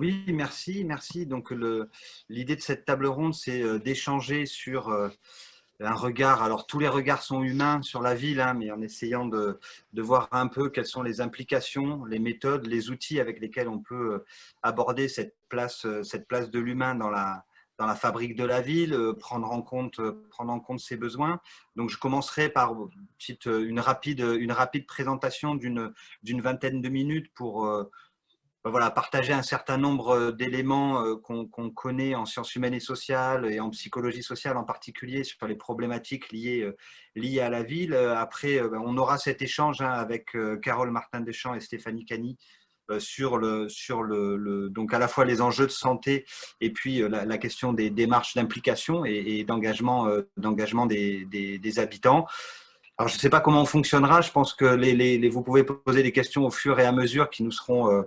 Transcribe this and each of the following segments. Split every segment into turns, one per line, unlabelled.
Oui, merci, merci. Donc, l'idée de cette table ronde, c'est d'échanger sur un regard. Alors, tous les regards sont humains sur la ville, hein, mais en essayant de voir un peu quelles sont les implications, les méthodes, les outils avec lesquels on peut aborder cette place de l'humain dans la fabrique de la ville, prendre en compte ses besoins. Donc, je commencerai par une rapide présentation d'une vingtaine de minutes pour voilà, partager un certain nombre d'éléments qu'on connaît en sciences humaines et sociales et en psychologie sociale en particulier sur les problématiques liées à la ville. Après, on aura cet échange hein, avec Carole Martin-Deschamps et Stéphanie Cany donc à la fois les enjeux de santé et puis la question des démarches d'implication et d'engagement des habitants. Alors, je ne sais pas comment on fonctionnera. Je pense que vous pouvez poser des questions au fur et à mesure qui nous seront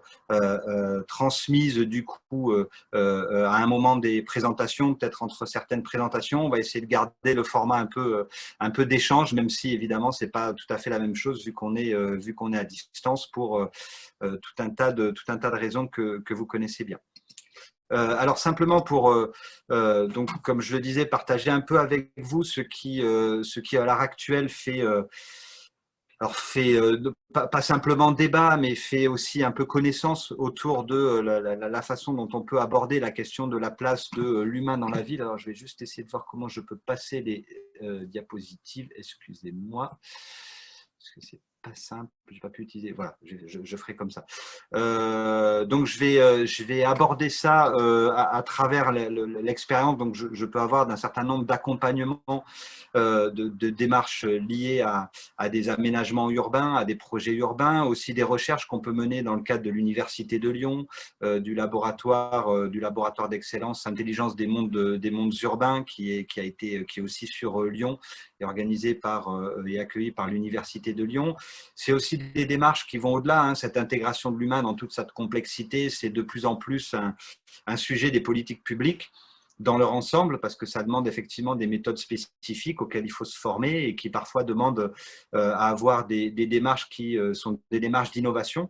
transmises du coup à un moment des présentations, peut-être entre certaines présentations. On va essayer de garder le format un peu d'échange, même si évidemment c'est pas tout à fait la même chose vu qu'on est à distance pour tout un tas de raisons que vous connaissez bien. Alors simplement pour donc comme je le disais partager un peu avec vous ce qui à l'heure actuelle pas simplement débat mais fait aussi un peu connaissance autour de la façon dont on peut aborder la question de la place de l'humain dans la ville. Alors je vais juste essayer de voir comment je peux passer les diapositives, excusez-moi parce que c'est pas simple, j'ai pas pu utiliser. Voilà, je ferai comme ça. Donc je vais aborder ça à travers l'expérience donc je peux avoir d'un certain nombre d'accompagnements de démarches liées à des aménagements urbains, à des projets urbains, aussi des recherches qu'on peut mener dans le cadre de l'Université de Lyon, du laboratoire d'excellence intelligence des mondes urbains qui est aussi sur Lyon et organisé et accueilli par l'Université de Lyon. C'est aussi des démarches qui vont au-delà, hein, cette intégration de l'humain dans toute sa complexité, c'est de plus en plus un sujet des politiques publiques dans leur ensemble, parce que ça demande effectivement des méthodes spécifiques auxquelles il faut se former et qui parfois demandent à avoir des démarches qui sont des démarches d'innovation.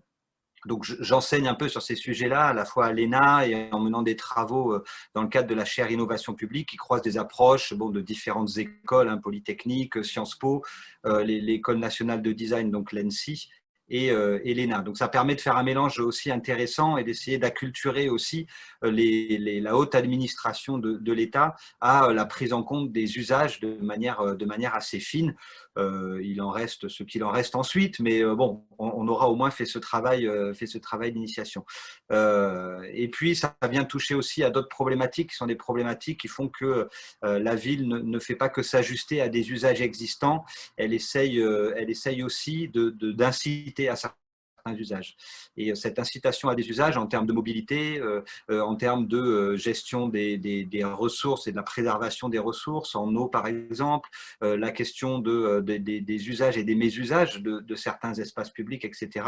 Donc, j'enseigne un peu sur ces sujets-là, à la fois à l'ENA et en menant des travaux dans le cadre de la chaire innovation publique qui croisent des approches bon, de différentes écoles, hein, Polytechnique, Sciences Po, l'École nationale de design, donc l'ENSI, et l'ENA. Donc, ça permet de faire un mélange aussi intéressant et d'essayer d'acculturer aussi la haute administration de l'État à la prise en compte des usages de manière assez fine. Il en reste ce qu'il en reste ensuite, mais bon, on aura au moins fait ce travail d'initiation. Et puis, ça vient toucher aussi à d'autres problématiques qui sont des problématiques qui font que la ville ne fait pas que s'ajuster à des usages existants, elle essaye aussi d'inciter à certains usages. Et cette incitation à des usages en termes de mobilité, en termes de gestion des ressources et de la préservation des ressources, en eau par exemple, la question des usages et des mésusages de certains espaces publics, etc.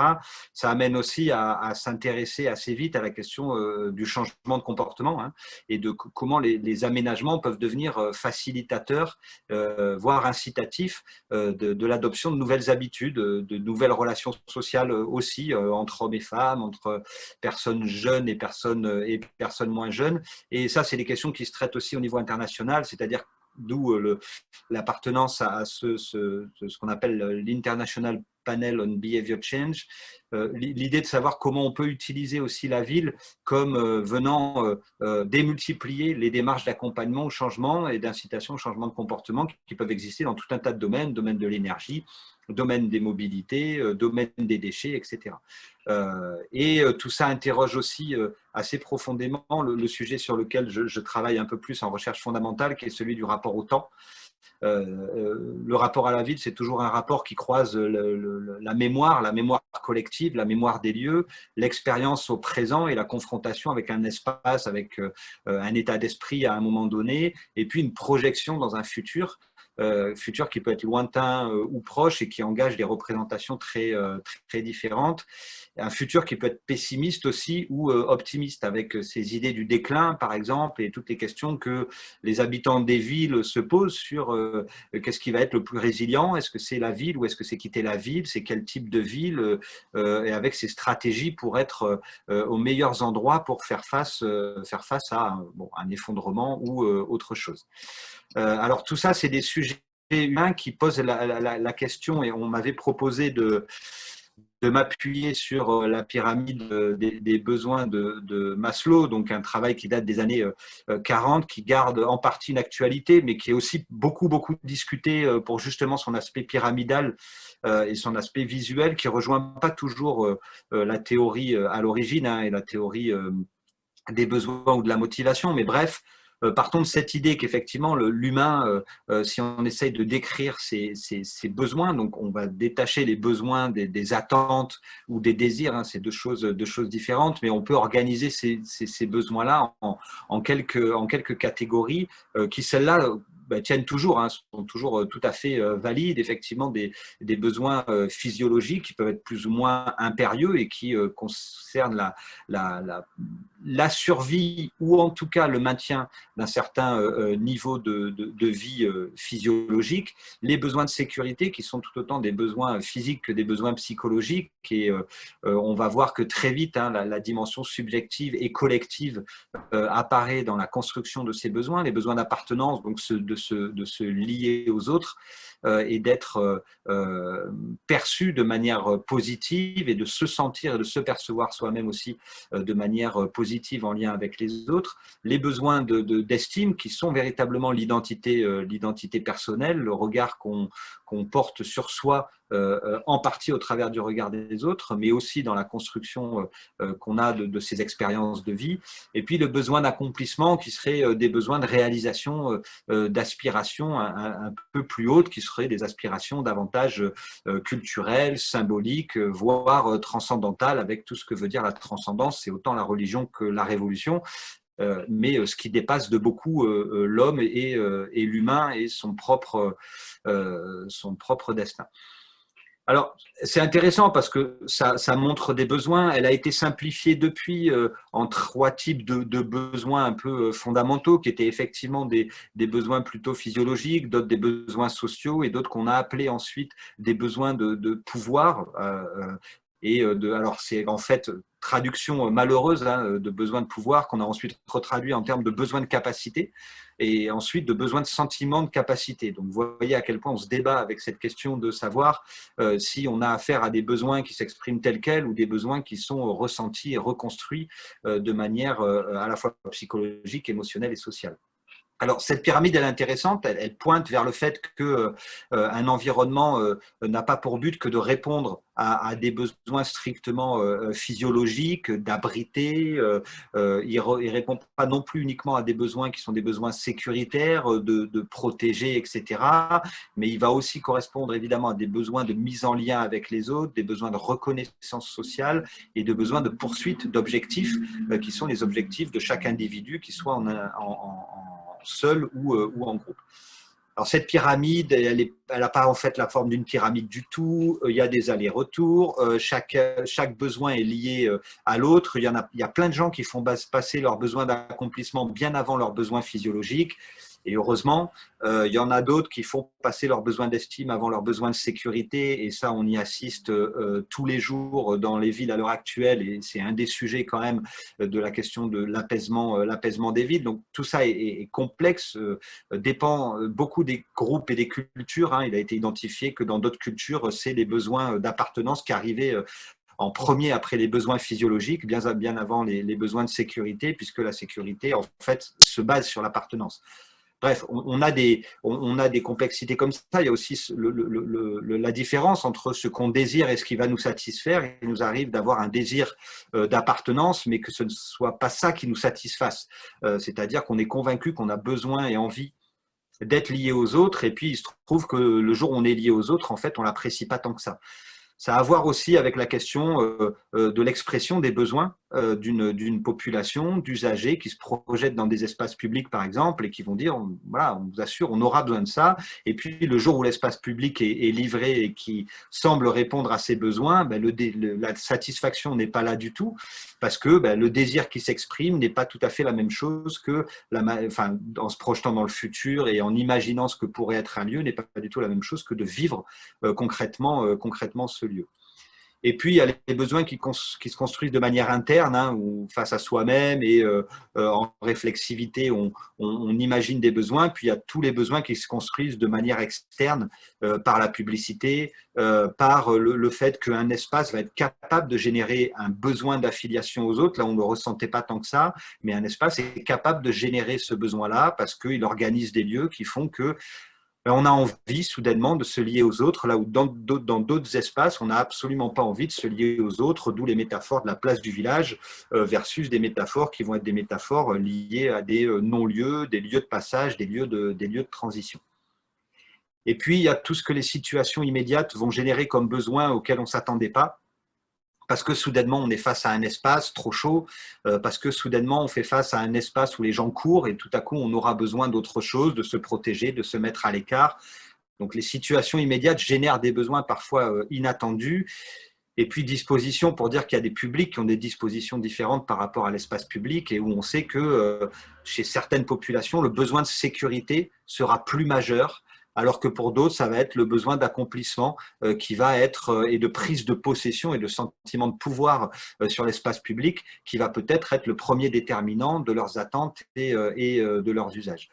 Ça amène aussi à s'intéresser assez vite à la question du changement de comportement hein, et de comment les aménagements peuvent devenir facilitateurs, voire incitatifs de l'adoption de nouvelles habitudes, de nouvelles relations sociales aussi entre hommes et femmes, entre personnes jeunes et personnes moins jeunes. Et ça, c'est des questions qui se traitent aussi au niveau international, c'est-à-dire d'où l'appartenance à ce qu'on appelle l'International Panel on Behavior Change, l'idée de savoir comment on peut utiliser aussi la ville comme venant démultiplier les démarches d'accompagnement au changement et d'incitation au changement de comportement qui peuvent exister dans tout un tas de domaines, domaine de l'énergie, domaine des mobilités, domaine des déchets, etc. Tout ça interroge aussi assez profondément le sujet sur lequel je travaille un peu plus en recherche fondamentale, qui est celui du rapport au temps. Le rapport à la ville, c'est toujours un rapport qui croise la mémoire collective, la mémoire des lieux, l'expérience au présent et la confrontation avec un espace, avec un état d'esprit à un moment donné, et puis une projection dans un futur futur qui peut être lointain ou proche et qui engage des représentations très différentes. Un futur qui peut être pessimiste aussi ou optimiste, avec ces idées du déclin, par exemple, et toutes les questions que les habitants des villes se posent sur qu'est-ce qui va être le plus résilient. Est-ce que c'est la ville ou est-ce que c'est quitter la ville? C'est quel type de ville? Et avec ces stratégies pour être aux meilleurs endroits pour faire face à un effondrement ou autre chose. Alors tout ça, c'est des sujets humains qui posent la question, et on m'avait proposé de m'appuyer sur la pyramide des besoins de Maslow, donc un travail qui date des années 40, qui garde en partie une actualité, mais qui est aussi beaucoup discuté pour justement son aspect pyramidal et son aspect visuel, qui ne rejoint pas toujours la théorie à l'origine, hein, et la théorie des besoins ou de la motivation, mais bref, partons de cette idée qu'effectivement l'humain, si on essaye de décrire ses besoins, donc on va détacher les besoins des attentes ou des désirs, hein, c'est deux choses différentes, mais on peut organiser ces besoins-là en quelques catégories qui, celles-là, tiennent toujours, hein, sont toujours tout à fait valides, effectivement des besoins physiologiques qui peuvent être plus ou moins impérieux et qui concernent la survie ou en tout cas le maintien d'un certain niveau de vie physiologique, les besoins de sécurité qui sont tout autant des besoins physiques que des besoins psychologiques, et on va voir que très vite, hein, la dimension subjective et collective apparaît dans la construction de ces besoins, les besoins d'appartenance, donc de se lier aux autres et d'être perçu de manière positive et de se sentir et de se percevoir soi-même aussi de manière positive en lien avec les autres, les besoins d'estime qui sont véritablement l'identité personnelle, le regard qu'on porte sur soi en partie au travers du regard des autres, mais aussi dans la construction qu'on a de ces expériences de vie, et puis le besoin d'accomplissement qui serait des besoins de réalisation, d'aspiration un peu plus hautes, qui seraient des aspirations davantage culturelles, symboliques, voire transcendantales, avec tout ce que veut dire la transcendance, c'est autant la religion que la révolution. Mais ce qui dépasse de beaucoup l'homme et l'humain et son propre destin. Alors, c'est intéressant parce que ça montre des besoins. Elle a été simplifiée depuis en 3 types de besoins un peu fondamentaux, qui étaient effectivement des besoins plutôt physiologiques, d'autres des besoins sociaux et d'autres qu'on a appelés ensuite des besoins de pouvoir. Alors, c'est en fait traduction malheureuse, hein, de besoin de pouvoir qu'on a ensuite retraduit en termes de besoin de capacité et ensuite de besoin de sentiment de capacité. Donc, vous voyez à quel point on se débat avec cette question de savoir si on a affaire à des besoins qui s'expriment tels quels ou des besoins qui sont ressentis et reconstruits de manière à la fois psychologique, émotionnelle et sociale. Alors, cette pyramide, elle est intéressante, elle pointe vers le fait qu'un environnement n'a pas pour but que de répondre à des besoins strictement physiologiques, d'abriter. Il ne répond pas non plus uniquement à des besoins qui sont des besoins sécuritaires, de protéger, etc. Mais il va aussi correspondre évidemment à des besoins de mise en lien avec les autres, des besoins de reconnaissance sociale et de besoins de poursuite d'objectifs qui sont les objectifs de chaque individu, qui soit seul ou en groupe. Alors cette pyramide, elle n'a pas en fait la forme d'une pyramide du tout. Il y a des allers-retours. Chaque besoin est lié à l'autre. Il y a plein de gens qui font passer leurs besoins d'accomplissement bien avant leurs besoins physiologiques. Et heureusement, il y en a d'autres qui font passer leurs besoins d'estime avant leurs besoins de sécurité. Et ça, on y assiste tous les jours dans les villes à l'heure actuelle. Et c'est un des sujets quand même de la question de l'apaisement des villes. Donc tout ça est complexe, dépend beaucoup des groupes et des cultures. Hein. Il a été identifié que dans d'autres cultures, c'est les besoins d'appartenance qui arrivaient en premier après les besoins physiologiques, bien avant les besoins de sécurité, puisque la sécurité, en fait, se base sur l'appartenance. Bref, on a des complexités comme ça. Il y a aussi la différence entre ce qu'on désire et ce qui va nous satisfaire. Il nous arrive d'avoir un désir d'appartenance, mais que ce ne soit pas ça qui nous satisfasse. C'est-à-dire qu'on est convaincu qu'on a besoin et envie d'être lié aux autres, et puis il se trouve que le jour où on est lié aux autres, en fait, on ne l'apprécie pas tant que ça. Ça a à voir aussi avec la question de l'expression des besoins. d'une population d'usagers qui se projettent dans des espaces publics, par exemple, et qui vont dire, voilà, on vous assure, on aura besoin de ça. Et puis, le jour où l'espace public est livré et qui semble répondre à ces besoins, ben, la satisfaction n'est pas là du tout, parce que ben, le désir qui s'exprime n'est pas tout à fait la même chose que, enfin, en se projetant dans le futur et en imaginant ce que pourrait être un lieu, n'est pas du tout la même chose que de vivre concrètement ce lieu. Et puis, il y a les besoins qui se construisent de manière interne, hein, ou face à soi-même et en réflexivité, on imagine des besoins. Puis, il y a tous les besoins qui se construisent de manière externe par la publicité, par le fait qu'un espace va être capable de générer un besoin d'affiliation aux autres. Là, on ne le ressentait pas tant que ça, mais un espace est capable de générer ce besoin-là parce qu'il organise des lieux qui font que on a envie soudainement de se lier aux autres, là où dans d'autres espaces, on n'a absolument pas envie de se lier aux autres, d'où les métaphores de la place du village versus des métaphores qui vont être des métaphores liées à des non-lieux, des lieux de passage, des lieux de transition. Et puis, il y a tout ce que les situations immédiates vont générer comme besoin auxquels on ne s'attendait pas, parce que soudainement on est face à un espace trop chaud, parce que soudainement on fait face à un espace où les gens courent et tout à coup on aura besoin d'autre chose, de se protéger, de se mettre à l'écart. Donc les situations immédiates génèrent des besoins parfois inattendus. Et puis disposition pour dire qu'il y a des publics qui ont des dispositions différentes par rapport à l'espace public et où on sait que chez certaines populations, le besoin de sécurité sera plus majeur, alors que pour d'autres, ça va être le besoin d'accomplissement qui va être, et de prise de possession et de sentiment de pouvoir sur l'espace public, qui va peut-être être le premier déterminant de leurs attentes et de leurs usages.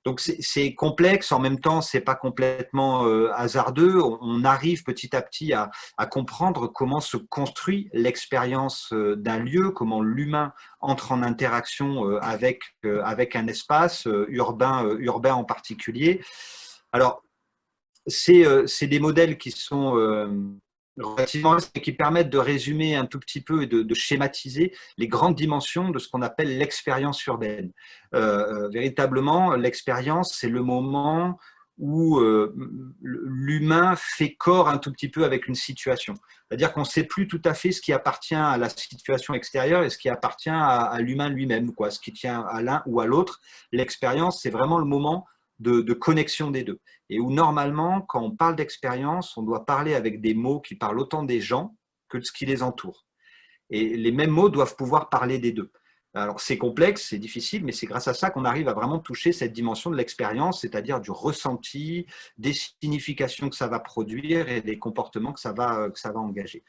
Donc c'est complexe, en même temps, c'est pas complètement hasardeux. On arrive petit à petit à comprendre comment se construit l'expérience d'un lieu, comment l'humain entre en interaction avec un espace urbain en particulier. Alors, c'est des modèles qui sont relativement et qui permettent de résumer un tout petit peu et de schématiser les grandes dimensions de ce qu'on appelle l'expérience urbaine. Véritablement, l'expérience, c'est le moment où l'humain fait corps un tout petit peu avec une situation. C'est-à-dire qu'on ne sait plus tout à fait ce qui appartient à la situation extérieure et ce qui appartient à l'humain lui-même, ce qui tient à l'un ou à l'autre. L'expérience, c'est vraiment le moment de connexion des deux. Et où normalement, quand on parle d'expérience, on doit parler avec des mots qui parlent autant des gens que de ce qui les entoure. Et les mêmes mots doivent pouvoir parler des deux. Alors c'est complexe, c'est difficile, mais c'est grâce à ça qu'on arrive à vraiment toucher cette dimension de l'expérience, c'est-à-dire du ressenti, des significations que ça va produire et des comportements que ça va engager.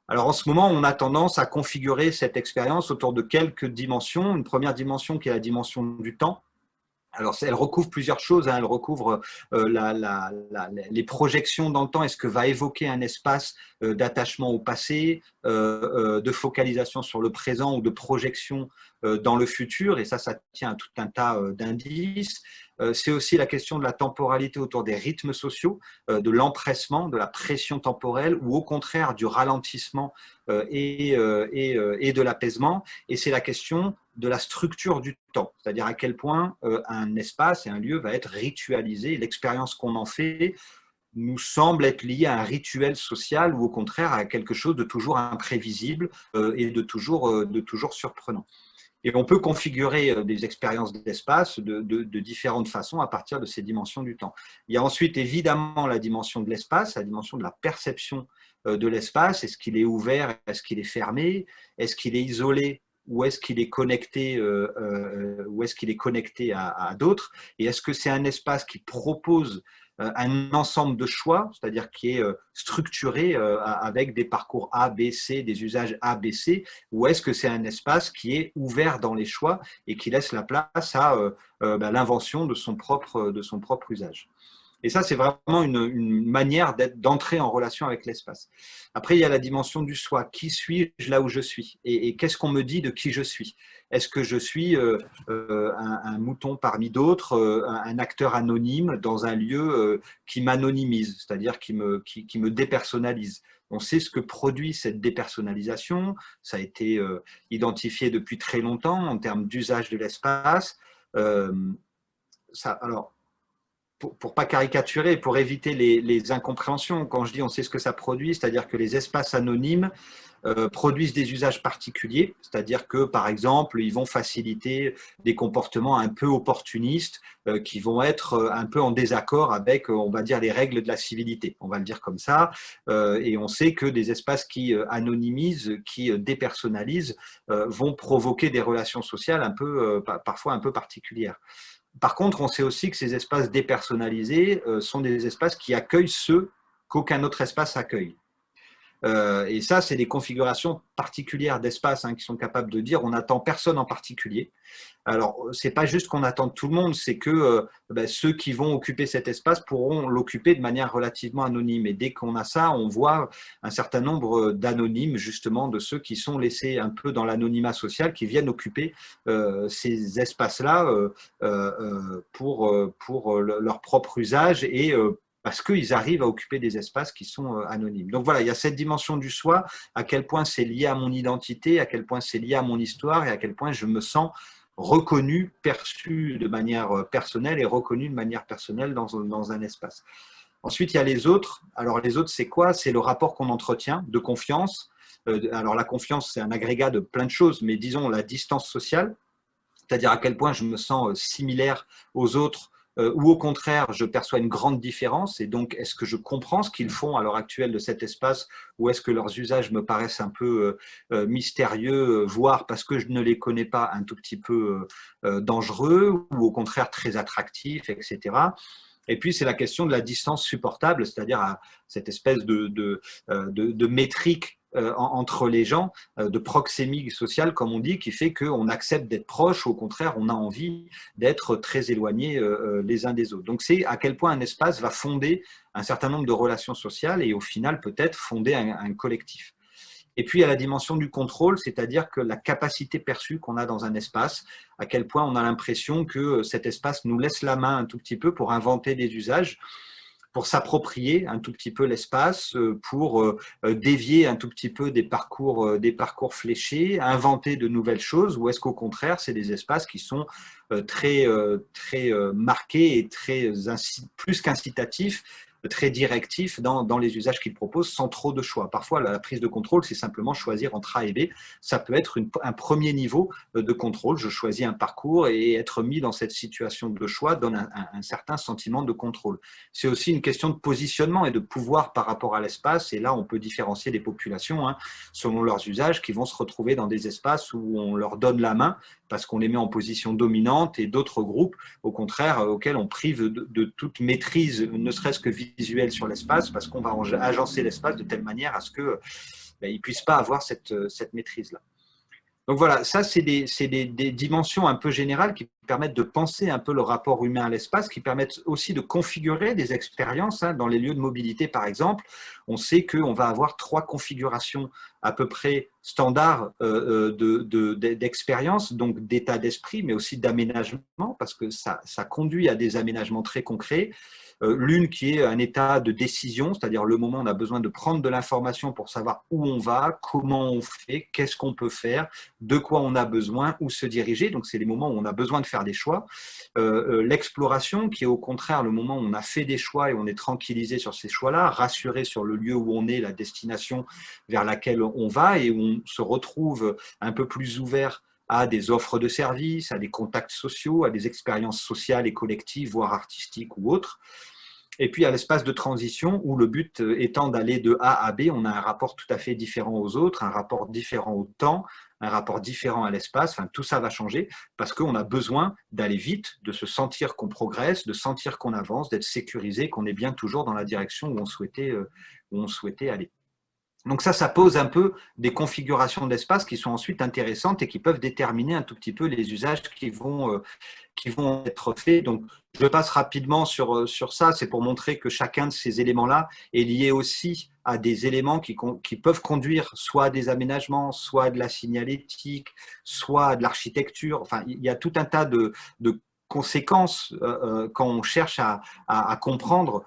Alors en ce moment, on a tendance à configurer cette expérience autour de quelques dimensions. Une première dimension qui est la dimension du temps. Alors, elle recouvre plusieurs choses. Elle recouvre les projections dans le temps. Est-ce que va évoquer un espace d'attachement au passé, de focalisation sur le présent ou de projection dans le futur? Et ça tient à tout un tas d'indices. C'est aussi la question de la temporalité autour des rythmes sociaux, de l'empressement, de la pression temporelle ou au contraire du ralentissement et de l'apaisement. Et c'est la question de la structure du temps, c'est-à-dire à quel point un espace et un lieu va être ritualisé. L'expérience qu'on en fait nous semble être liée à un rituel social ou au contraire à quelque chose de toujours imprévisible et de toujours surprenant. Et on peut configurer des expériences d'espace de différentes façons à partir de ces dimensions du temps. Il y a ensuite évidemment la dimension de l'espace, la dimension de la perception de l'espace. Est-ce qu'il est ouvert? Est-ce qu'il est fermé? Est-ce qu'il est isolé? Ou est-ce qu'il est connecté, à d'autres? Et est-ce que c'est un espace qui propose un ensemble de choix, c'est-à-dire qui est structuré avec des parcours A, B, C, des usages A, B, C, ou est-ce que c'est un espace qui est ouvert dans les choix et qui laisse la place à l'invention de son propre usage? Et ça, c'est vraiment une manière d'entrer en relation avec l'espace. Après, il y a la dimension du soi. Qui suis-je là où je suis? Et qu'est-ce qu'on me dit de qui je suis? Est-ce que je suis un mouton parmi d'autres, un acteur anonyme dans un lieu qui m'anonymise, c'est-à-dire qui me dépersonnalise? On sait ce que produit cette dépersonnalisation. Ça a été identifié depuis très longtemps en termes d'usage de l'espace. Alors, pour pas caricaturer, pour éviter les incompréhensions, quand je dis on sait ce que ça produit, c'est-à-dire que les espaces anonymes produisent des usages particuliers, c'est-à-dire que, par exemple, ils vont faciliter des comportements un peu opportunistes qui vont être un peu en désaccord avec, on va dire, les règles de la civilité, on va le dire comme ça. Et on sait que des espaces qui anonymisent, qui dépersonnalisent, vont provoquer des relations sociales un peu, parfois un peu particulières. Par contre, on sait aussi que ces espaces dépersonnalisés sont des espaces qui accueillent ceux qu'aucun autre espace accueille. Et ça, c'est des configurations particulières d'espace qui sont capables de dire on n'attend personne en particulier. Alors, c'est pas juste qu'on attend tout le monde, c'est que ceux qui vont occuper cet espace pourront l'occuper de manière relativement anonyme. Et dès qu'on a ça, on voit un certain nombre d'anonymes, justement, de ceux qui sont laissés un peu dans l'anonymat social, qui viennent occuper ces espaces-là pour leur propre usage et parce qu'ils arrivent à occuper des espaces qui sont anonymes. Donc voilà, il y a cette dimension du soi, à quel point c'est lié à mon identité, à quel point c'est lié à mon histoire et à quel point je me sens reconnu, perçu de manière personnelle et reconnu de manière personnelle dans un espace. Ensuite, il y a les autres. Alors les autres, c'est quoi? C'est le rapport qu'on entretient de confiance. Alors la confiance, c'est un agrégat de plein de choses, mais disons la distance sociale, c'est-à-dire à quel point je me sens similaire aux autres ou au contraire, je perçois une grande différence et donc est-ce que je comprends ce qu'ils font à l'heure actuelle de cet espace ou est-ce que leurs usages me paraissent un peu mystérieux, voire parce que je ne les connais pas un tout petit peu dangereux ou au contraire très attractifs, etc. Et puis, c'est la question de la distance supportable, c'est-à-dire cette espèce de métrique entre les gens, de proxémie sociale, comme on dit, qui fait qu'on accepte d'être proche, au contraire, on a envie d'être très éloignés les uns des autres. Donc, c'est à quel point un espace va fonder un certain nombre de relations sociales et au final, peut-être fonder un collectif. Et puis, il y a la dimension du contrôle, c'est-à-dire que la capacité perçue qu'on a dans un espace, à quel point on a l'impression que cet espace nous laisse la main un tout petit peu pour inventer des usages, pour s'approprier un tout petit peu l'espace, pour dévier un tout petit peu des parcours fléchés, inventer de nouvelles choses, ou est-ce qu'au contraire, c'est des espaces qui sont très marqués et plus qu'incitatifs, très directif dans les usages qu'il propose sans trop de choix. Parfois, la prise de contrôle, c'est simplement choisir entre A et B. Ça peut être un premier niveau de contrôle. Je choisis un parcours et être mis dans cette situation de choix donne un certain sentiment de contrôle. C'est aussi une question de positionnement et de pouvoir par rapport à l'espace. Et là, on peut différencier des populations selon leurs usages qui vont se retrouver dans des espaces où on leur donne la main parce qu'on les met en position dominante et d'autres groupes, au contraire, auxquels on prive de toute maîtrise, ne serait-ce que visuelle sur l'espace, parce qu'on va agencer l'espace de telle manière à ce qu'ils ne puissent pas avoir cette maîtrise-là. Donc voilà, ça, c'est des dimensions un peu générales qui permettent de penser un peu le rapport humain à l'espace, qui permettent aussi de configurer des expériences. Dans les lieux de mobilité, par exemple, on sait qu'on va avoir 3 configurations à peu près standards d'expérience, donc d'état d'esprit, mais aussi d'aménagement, parce que ça conduit à des aménagements très concrets. L'une qui est un état de décision, c'est-à-dire le moment où on a besoin de prendre de l'information pour savoir où on va, comment on fait, qu'est-ce qu'on peut faire, de quoi on a besoin, où se diriger. Donc, c'est les moments où on a besoin de faire des choix. L'exploration, qui est au contraire le moment où on a fait des choix et on est tranquillisé sur ces choix-là, rassuré sur le lieu où on est, la destination vers laquelle on va et où on se retrouve un peu plus ouvert à des offres de services, à des contacts sociaux, à des expériences sociales et collectives, voire artistiques ou autres. Et puis, à l'espace de transition, où le but étant d'aller de A à B, on a un rapport tout à fait différent aux autres, un rapport différent au temps, un rapport différent à l'espace. Enfin, tout ça va changer parce qu'on a besoin d'aller vite, de se sentir qu'on progresse, de sentir qu'on avance, d'être sécurisé, qu'on est bien toujours dans la direction où on souhaitait aller. Donc ça pose un peu des configurations d'espace qui sont ensuite intéressantes et qui peuvent déterminer un tout petit peu les usages qui vont être faits. Donc, je passe rapidement sur ça, c'est pour montrer que chacun de ces éléments-là est lié aussi à des éléments qui peuvent conduire soit à des aménagements, soit à de la signalétique, soit à de l'architecture. Enfin, il y a tout un tas de conséquences quand on cherche à comprendre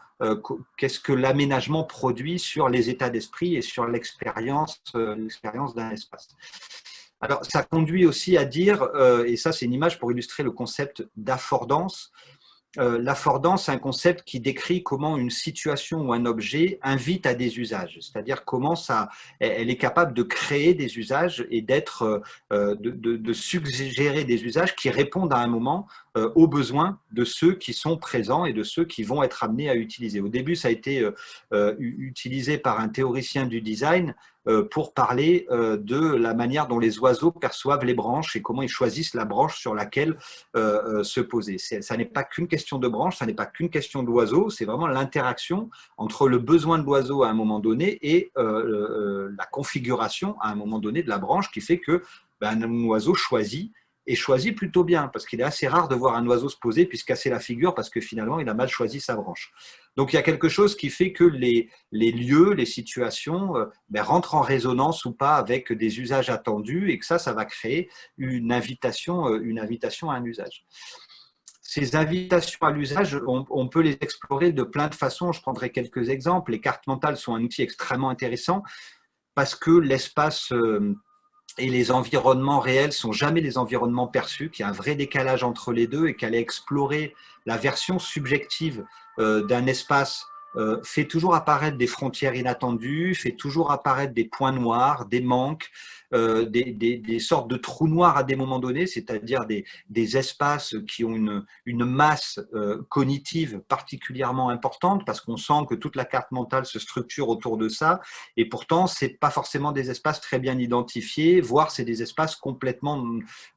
qu'est-ce que l'aménagement produit sur les états d'esprit et sur l'expérience d'un espace. Alors, ça conduit aussi à dire, et ça c'est une image pour illustrer le concept d'affordance, l'affordance, c'est un concept qui décrit comment une situation ou un objet invite à des usages, c'est-à-dire comment elle est capable de créer des usages et de suggérer des usages qui répondent à un moment aux besoins de ceux qui sont présents et de ceux qui vont être amenés à utiliser. Au début, ça a été utilisé par un théoricien du design pour parler de la manière dont les oiseaux perçoivent les branches et comment ils choisissent la branche sur laquelle se poser. Ça n'est pas qu'une question de branche, ça n'est pas qu'une question de l'oiseau, c'est vraiment l'interaction entre le besoin de l'oiseau à un moment donné et la configuration à un moment donné de la branche qui fait que un oiseau choisit et choisit plutôt bien, parce qu'il est assez rare de voir un oiseau se poser puis se casser la figure parce que finalement il a mal choisi sa branche. Donc il y a quelque chose qui fait que les lieux, les situations rentrent en résonance ou pas avec des usages attendus et que ça va créer une invitation à un usage. Ces invitations à l'usage, on peut les explorer de plein de façons. Je prendrai quelques exemples. Les cartes mentales sont un outil extrêmement intéressant parce que l'espace et les environnements réels sont jamais les environnements perçus, qu'il y a un vrai décalage entre les deux et qu'aller explorer la version subjective d'un espace fait toujours apparaître des frontières inattendues, fait toujours apparaître des points noirs, des manques, des sortes de trous noirs à des moments donnés, c'est-à-dire des espaces qui ont une masse cognitive particulièrement importante parce qu'on sent que toute la carte mentale se structure autour de ça et pourtant, ce n'est pas forcément des espaces très bien identifiés, voire c'est des espaces complètement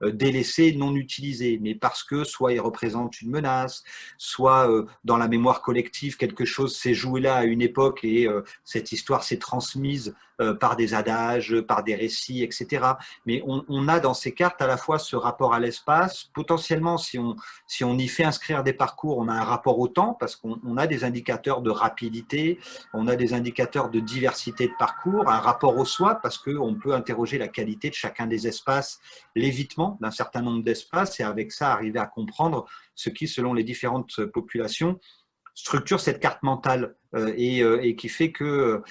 délaissés, non utilisés, mais parce que soit ils représentent une menace, soit dans la mémoire collective, quelque chose s'est joué là à une époque et cette histoire s'est transmise par des adages, par des récits, etc. Mais on a dans ces cartes à la fois ce rapport à l'espace, potentiellement si on y fait inscrire des parcours, on a un rapport au temps parce qu'on a des indicateurs de rapidité, on a des indicateurs de diversité de parcours, un rapport au soi parce qu'on peut interroger la qualité de chacun des espaces, l'évitement d'un certain nombre d'espaces et avec ça arriver à comprendre ce qui, selon les différentes populations, structure cette carte mentale et qui fait que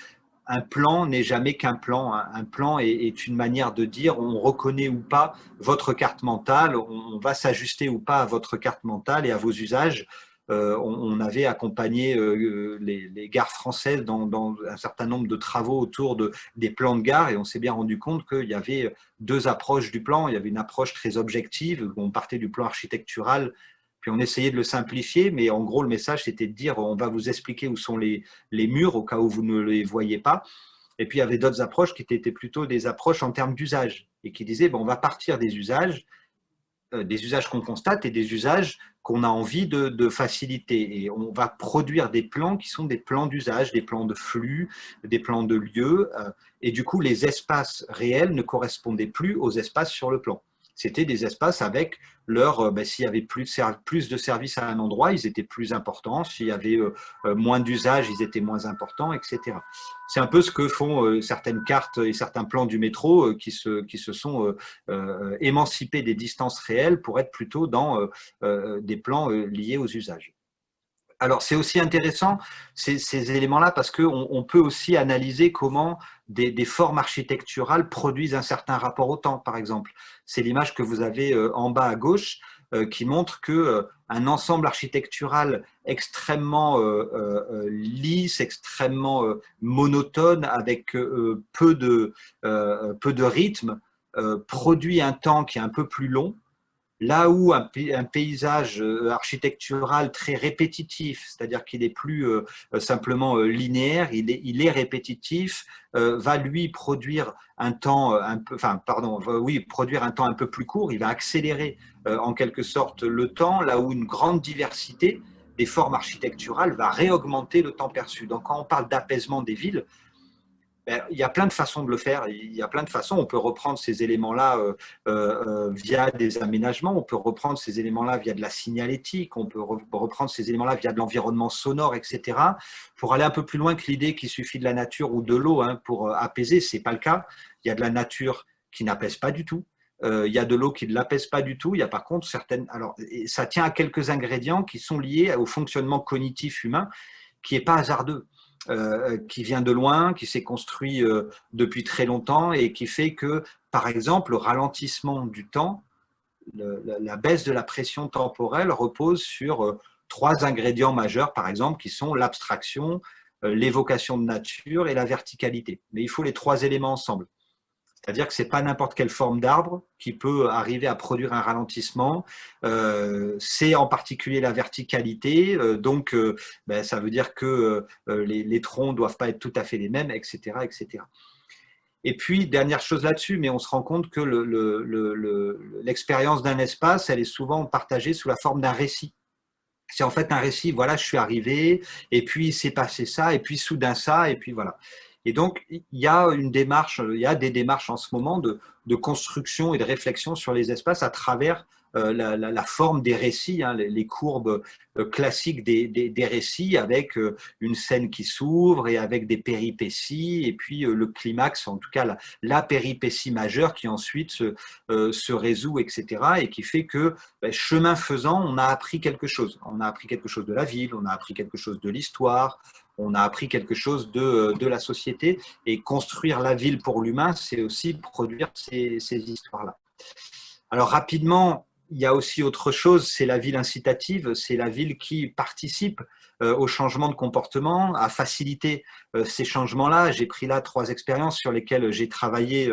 un plan n'est jamais qu'un plan. Un plan est une manière de dire on reconnaît ou pas votre carte mentale, on va s'ajuster ou pas à votre carte mentale et à vos usages. On avait accompagné les gares françaises dans un certain nombre de travaux autour des plans de gare et on s'est bien rendu compte qu'il y avait deux approches du plan. Il y avait une approche très objective, où on partait du plan architectural puis on essayait de le simplifier, mais en gros, le message, c'était de dire on va vous expliquer où sont les murs au cas où vous ne les voyez pas. Et puis, il y avait d'autres approches qui étaient plutôt des approches en termes d'usage et qui disaient on va partir des usages qu'on constate et des usages qu'on a envie de faciliter. Et on va produire des plans qui sont des plans d'usage, des plans de flux, des plans de lieux. Et du coup, les espaces réels ne correspondaient plus aux espaces sur le plan. C'était des espaces avec s'il y avait plus de services à un endroit, ils étaient plus importants. S'il y avait moins d'usage, ils étaient moins importants, etc. C'est un peu ce que font certaines cartes et certains plans du métro qui se sont émancipés des distances réelles pour être plutôt dans des plans liés aux usages. Alors, c'est aussi intéressant ces éléments-là parce qu'on peut aussi analyser comment des formes architecturales produisent un certain rapport au temps, par exemple. C'est l'image que vous avez en bas à gauche qui montre qu'un ensemble architectural extrêmement lisse, extrêmement monotone, avec peu de rythme, produit un temps qui est un peu plus long. Là où un paysage architectural très répétitif, c'est-à-dire qu'il est plus simplement linéaire, il est répétitif, va lui produire un temps produire un temps un peu plus court, il va accélérer en quelque sorte le temps, là où une grande diversité des formes architecturales va réaugmenter le temps perçu. Donc quand on parle d'apaisement des villes, il y a plein de façons de le faire. Il y a plein de façons. On peut reprendre ces éléments-là via des aménagements. On peut reprendre ces éléments-là via de la signalétique. On peut reprendre ces éléments-là via de l'environnement sonore, etc. Pour aller un peu plus loin que l'idée qu'il suffit de la nature ou de l'eau pour apaiser, ce n'est pas le cas. Il y a de la nature qui n'apaise pas du tout. Il y a de l'eau qui ne l'apaise pas du tout. Il y a par contre certaines. Alors, ça tient à quelques ingrédients qui sont liés au fonctionnement cognitif humain, qui n'est pas hasardeux. Qui vient de loin, qui s'est construit depuis très longtemps et qui fait que, par exemple, le ralentissement du temps, la baisse de la pression temporelle repose sur 3 ingrédients majeurs, par exemple, qui sont l'abstraction, l'évocation de nature et la verticalité. Mais il faut les 3 éléments ensemble. C'est-à-dire que ce n'est pas n'importe quelle forme d'arbre qui peut arriver à produire un ralentissement. C'est en particulier la verticalité. Donc, ça veut dire que les troncs ne doivent pas être tout à fait les mêmes, etc., etc. Et puis, dernière chose là-dessus, mais on se rend compte que l'expérience d'un espace, elle est souvent partagée sous la forme d'un récit. C'est en fait un récit, voilà, je suis arrivé, et puis il s'est passé ça, et puis soudain ça, et puis voilà. Et donc, il y a des démarches en ce moment de construction et de réflexion sur les espaces à travers la forme des récits, hein, les courbes classiques des récits, avec une scène qui s'ouvre et avec des péripéties, et puis le climax, en tout cas la péripétie majeure qui ensuite se résout, etc. Et qui fait que, chemin faisant, on a appris quelque chose. On a appris quelque chose de la ville, on a appris quelque chose de l'histoire, on a appris quelque chose de la société. Et construire la ville pour l'humain, c'est aussi produire ces histoires-là. Alors rapidement, il y a aussi autre chose, c'est la ville incitative, c'est la ville qui participe au changement de comportement, à faciliter ces changements-là. J'ai pris là 3 expériences sur lesquelles j'ai travaillé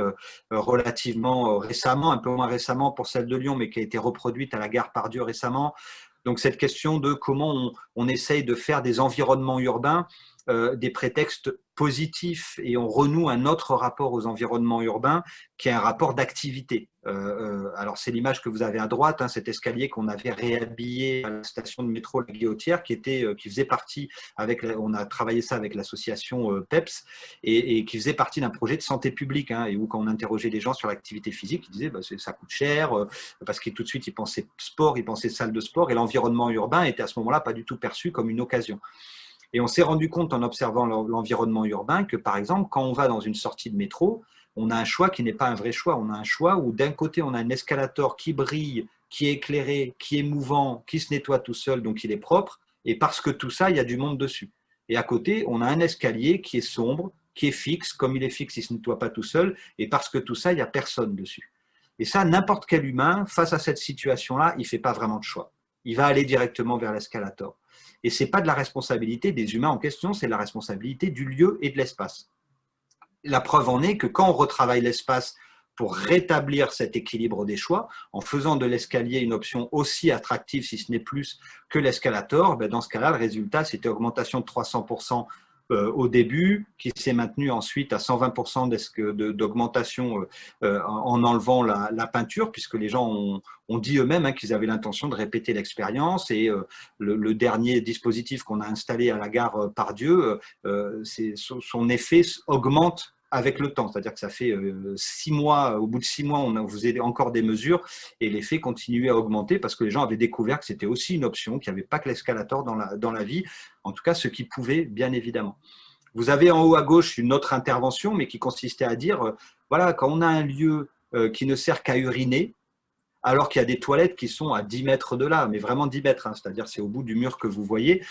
relativement récemment, un peu moins récemment pour celle de Lyon, mais qui a été reproduite à la gare Pardieu récemment. Donc cette question de comment on essaye de faire des environnements urbains des prétextes positifs, et on renoue un autre rapport aux environnements urbains qui est un rapport d'activité. Alors c'est l'image que vous avez à droite, hein, cet escalier qu'on avait réhabillé à la station de métro La Guillotière, qui faisait partie, on a travaillé ça avec l'association PEPS, et qui faisait partie d'un projet de santé publique, hein, et où quand on interrogeait les gens sur l'activité physique, ils disaient ça coûte cher, parce que tout de suite ils pensaient sport, ils pensaient salle de sport, et l'environnement urbain était à ce moment-là pas du tout perçu comme une occasion. Et on s'est rendu compte en observant l'environnement urbain que, par exemple, quand on va dans une sortie de métro, on a un choix qui n'est pas un vrai choix. On a un choix où d'un côté, on a un escalator qui brille, qui est éclairé, qui est mouvant, qui se nettoie tout seul, donc il est propre. Et parce que tout ça, il y a du monde dessus. Et à côté, on a un escalier qui est sombre, qui est fixe. Comme il est fixe, il ne se nettoie pas tout seul. Et parce que tout ça, il n'y a personne dessus. Et ça, n'importe quel humain, face à cette situation-là, il ne fait pas vraiment de choix. Il va aller directement vers l'escalator. Et ce n'est pas de la responsabilité des humains en question, c'est la responsabilité du lieu et de l'espace. La preuve en est que quand on retravaille l'espace pour rétablir cet équilibre des choix, en faisant de l'escalier une option aussi attractive, si ce n'est plus, que l'escalator, dans ce cas-là, le résultat, c'était augmentation de 300% au début, qui s'est maintenu ensuite à 120% d'augmentation en enlevant la peinture, puisque les gens ont dit eux-mêmes hein, qu'ils avaient l'intention de répéter l'expérience. Et le dernier dispositif qu'on a installé à la gare Pardieu, son effet augmente avec le temps, c'est-à-dire que ça fait 6 mois, au bout de 6 mois, on faisait encore des mesures et l'effet continuait à augmenter parce que les gens avaient découvert que c'était aussi une option, qu'il n'y avait pas que l'escalator dans la vie, en tout cas ce qui pouvait, bien évidemment. Vous avez en haut à gauche une autre intervention, mais qui consistait à dire, voilà, quand on a un lieu qui ne sert qu'à uriner, alors qu'il y a des toilettes qui sont à 10 mètres de là, mais vraiment 10 mètres, hein, c'est-à-dire c'est au bout du mur que vous voyez.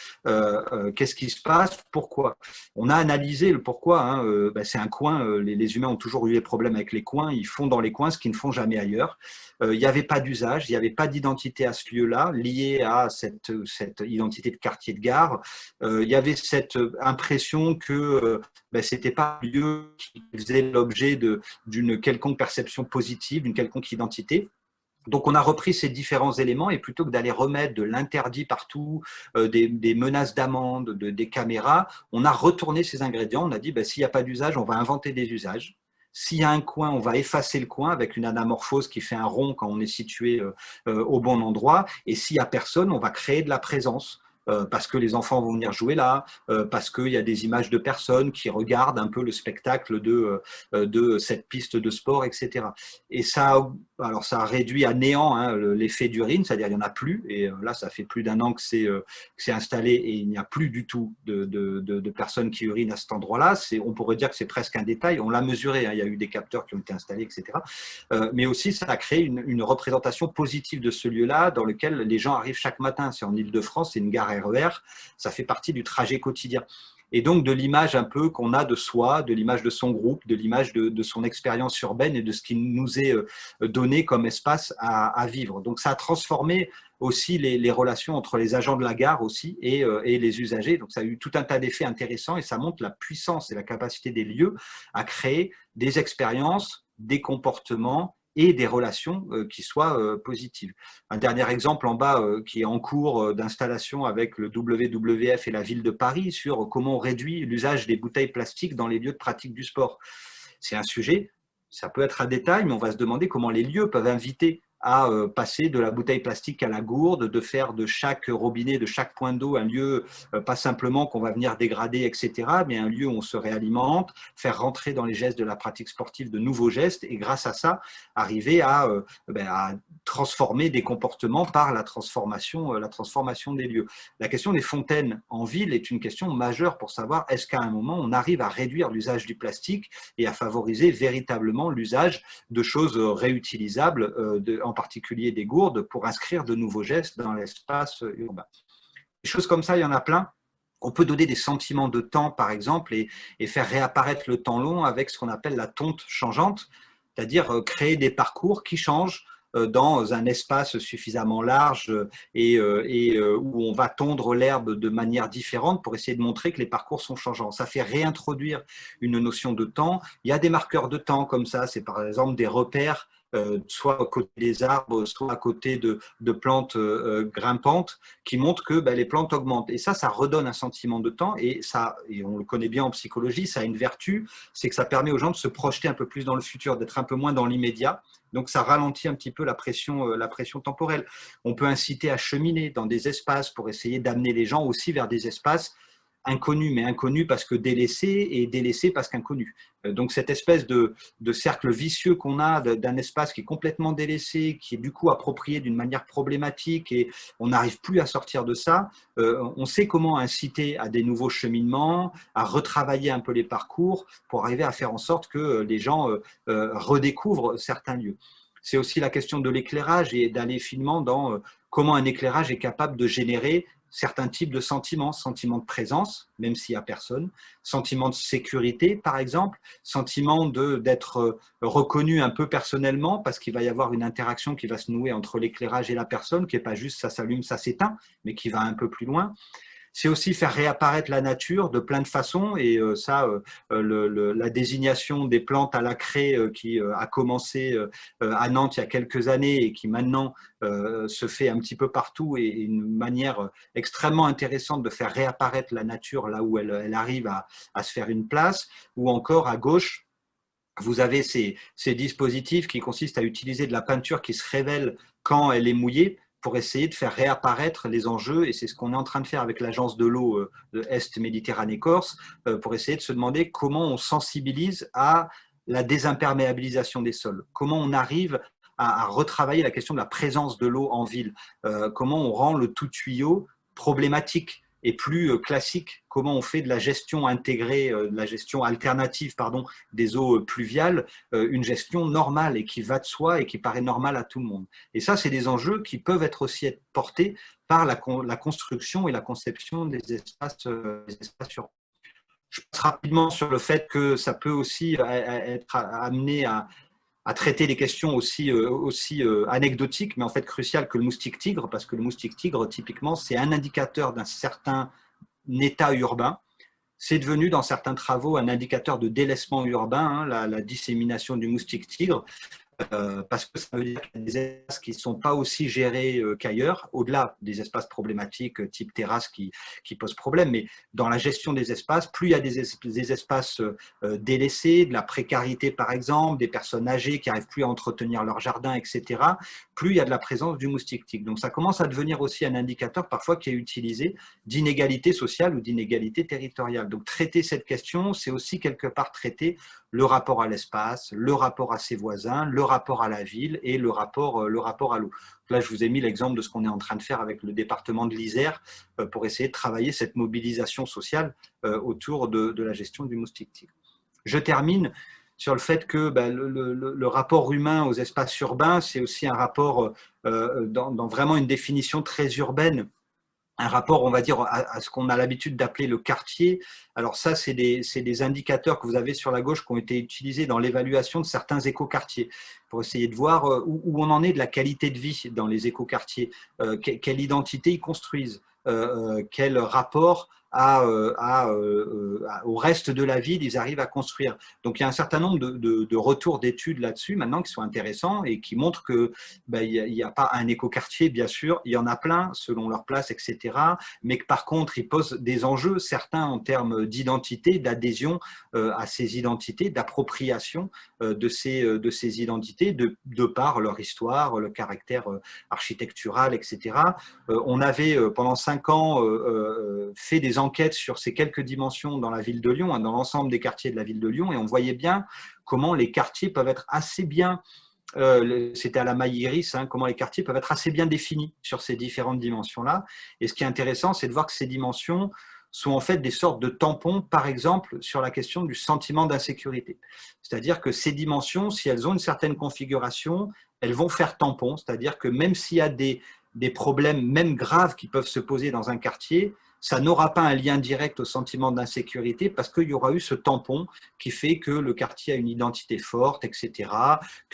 Qu'est-ce qui se passe? Pourquoi? On a analysé le pourquoi. Hein, c'est un coin, les humains ont toujours eu des problèmes avec les coins, ils font dans les coins ce qu'ils ne font jamais ailleurs. Il n'y avait pas d'usage, il n'y avait pas d'identité à ce lieu-là, liée à cette identité de quartier de gare. Il y avait cette impression que ce n'était pas un lieu qui faisait l'objet d'une quelconque perception positive, d'une quelconque identité. Donc, on a repris ces différents éléments et plutôt que d'aller remettre de l'interdit partout, des menaces d'amende, des caméras, on a retourné ces ingrédients. On a dit, s'il n'y a pas d'usage, on va inventer des usages. S'il y a un coin, on va effacer le coin avec une anamorphose qui fait un rond quand on est situé au bon endroit. Et s'il n'y a personne, on va créer de la présence. Parce que les enfants vont venir jouer là, parce qu'il y a des images de personnes qui regardent un peu le spectacle de cette piste de sport, etc. Et ça a réduit à néant hein, l'effet d'urine, c'est-à-dire il n'y en a plus. Et là, ça fait plus d'1 an que c'est installé et il n'y a plus du tout de personnes qui urinent à cet endroit-là. On pourrait dire que c'est presque un détail. On l'a mesuré, hein, il y a eu des capteurs qui ont été installés, etc. Mais aussi, ça a créé une représentation positive de ce lieu-là dans lequel les gens arrivent chaque matin. C'est en Île-de-France, c'est une gare RER, ça fait partie du trajet quotidien. Et donc de l'image un peu qu'on a de soi, de l'image de son groupe, de l'image de son expérience urbaine et de ce qui nous est donné comme espace à vivre. Donc ça a transformé aussi les relations entre les agents de la gare aussi et les usagers. Donc ça a eu tout un tas d'effets intéressants et ça montre la puissance et la capacité des lieux à créer des expériences, des comportements et des relations qui soient positives. Un dernier exemple en bas qui est en cours d'installation avec le WWF et la ville de Paris sur comment on réduit l'usage des bouteilles plastiques dans les lieux de pratique du sport. C'est un sujet, ça peut être un détail, mais on va se demander comment les lieux peuvent inviter à passer de la bouteille plastique à la gourde, de faire de chaque robinet, de chaque point d'eau un lieu, pas simplement qu'on va venir dégrader, etc., mais un lieu où on se réalimente, faire rentrer dans les gestes de la pratique sportive de nouveaux gestes et grâce à ça, arriver à transformer des comportements par la transformation des lieux. La question des fontaines en ville est une question majeure pour savoir est-ce qu'à un moment on arrive à réduire l'usage du plastique et à favoriser véritablement l'usage de choses réutilisables, en particulier des gourdes, pour inscrire de nouveaux gestes dans l'espace urbain. Des choses comme ça, il y en a plein. On peut donner des sentiments de temps, par exemple, et faire réapparaître le temps long avec ce qu'on appelle la tonte changeante, c'est-à-dire créer des parcours qui changent dans un espace suffisamment large et où on va tondre l'herbe de manière différente pour essayer de montrer que les parcours sont changeants. Ça fait réintroduire une notion de temps. Il y a des marqueurs de temps comme ça, c'est par exemple des repères soit à côté des arbres, soit à côté de plantes grimpantes, qui montrent que les plantes augmentent. Et ça redonne un sentiment de temps, et on le connaît bien en psychologie, ça a une vertu, c'est que ça permet aux gens de se projeter un peu plus dans le futur, d'être un peu moins dans l'immédiat. Donc ça ralentit un petit peu la pression temporelle. On peut inciter à cheminer dans des espaces pour essayer d'amener les gens aussi vers des espaces inconnu, mais inconnu parce que délaissé et délaissé parce qu'inconnu. Donc cette espèce de cercle vicieux qu'on a d'un espace qui est complètement délaissé, qui est du coup approprié d'une manière problématique et on n'arrive plus à sortir de ça, on sait comment inciter à des nouveaux cheminements, à retravailler un peu les parcours pour arriver à faire en sorte que les gens redécouvrent certains lieux. C'est aussi la question de l'éclairage et d'aller finement dans comment un éclairage est capable de générer certains types de sentiments, sentiments de présence, même s'il n'y a personne, sentiment de sécurité, par exemple, sentiment d'être reconnu un peu personnellement, parce qu'il va y avoir une interaction qui va se nouer entre l'éclairage et la personne, qui n'est pas juste ça s'allume, ça s'éteint, mais qui va un peu plus loin. C'est aussi faire réapparaître la nature de plein de façons et la désignation des plantes à la craie qui a commencé à Nantes il y a quelques années et qui maintenant se fait un petit peu partout et une manière extrêmement intéressante de faire réapparaître la nature là où elle arrive à se faire une place, ou encore à gauche, vous avez ces dispositifs qui consistent à utiliser de la peinture qui se révèle quand elle est mouillée, pour essayer de faire réapparaître les enjeux, et c'est ce qu'on est en train de faire avec l'agence de l'eau de Est Méditerranée-Corse, pour essayer de se demander comment on sensibilise à la désimperméabilisation des sols, comment on arrive à retravailler la question de la présence de l'eau en ville, comment on rend le tout tuyau problématique et plus classique, comment on fait de la gestion intégrée, de la gestion alternative des eaux pluviales, une gestion normale et qui va de soi et qui paraît normale à tout le monde. Et ça, c'est des enjeux qui peuvent être aussi portés par la construction et la conception des espaces urbains. Je passe rapidement sur le fait que ça peut aussi être amené à traiter des questions aussi anecdotiques, mais en fait cruciales, que le moustique tigre, parce que le moustique tigre, typiquement, c'est un indicateur d'un certain état urbain. C'est devenu, dans certains travaux, un indicateur de délaissement urbain, la dissémination du moustique tigre, parce que ça veut dire qu'il y a des espaces qui ne sont pas aussi gérés qu'ailleurs, au-delà des espaces problématiques type terrasse qui posent problème, mais dans la gestion des espaces, plus il y a des espaces délaissés, de la précarité par exemple, des personnes âgées qui n'arrivent plus à entretenir leur jardin, etc., plus il y a de la présence du moustique tigre. Donc ça commence à devenir aussi un indicateur parfois qui est utilisé d'inégalité sociale ou d'inégalité territoriale. Donc traiter cette question, c'est aussi quelque part traiter le rapport à l'espace, le rapport à ses voisins, le rapport à la ville et le rapport à l'eau. Là, je vous ai mis l'exemple de ce qu'on est en train de faire avec le département de l'Isère pour essayer de travailler cette mobilisation sociale autour de la gestion du moustique tigre. Je termine sur le fait que le rapport humain aux espaces urbains, c'est aussi un rapport dans vraiment une définition très urbaine un rapport, on va dire, à ce qu'on a l'habitude d'appeler le quartier. Alors ça, c'est des indicateurs que vous avez sur la gauche qui ont été utilisés dans l'évaluation de certains écoquartiers pour essayer de voir où on en est de la qualité de vie dans les écoquartiers, quelle identité ils construisent, quel rapport au reste de la ville ils arrivent à construire. Donc il y a un certain nombre de retours d'études là-dessus maintenant qui sont intéressants et qui montrent que il n'y a pas un écoquartier, bien sûr, il y en a plein selon leur place, etc. Mais que par contre, ils posent des enjeux, certains en termes d'identité, d'adhésion à ces identités, d'appropriation de ces identités, de par leur histoire, le caractère architectural, etc. On avait pendant 5 ans fait des enquêtes sur ces quelques dimensions dans la ville de Lyon, dans l'ensemble des quartiers de la ville de Lyon, et on voyait bien comment les quartiers peuvent être assez bien c'était à la Maille-Iris, comment les quartiers peuvent être assez bien définis sur ces différentes dimensions-là. Et ce qui est intéressant, c'est de voir que ces dimensions sont en fait des sortes de tampons, par exemple, sur la question du sentiment d'insécurité. C'est-à-dire que ces dimensions, si elles ont une certaine configuration, elles vont faire tampon, c'est-à-dire que même s'il y a des problèmes, même graves, qui peuvent se poser dans un quartier, ça n'aura pas un lien direct au sentiment d'insécurité parce qu'il y aura eu ce tampon qui fait que le quartier a une identité forte, etc.,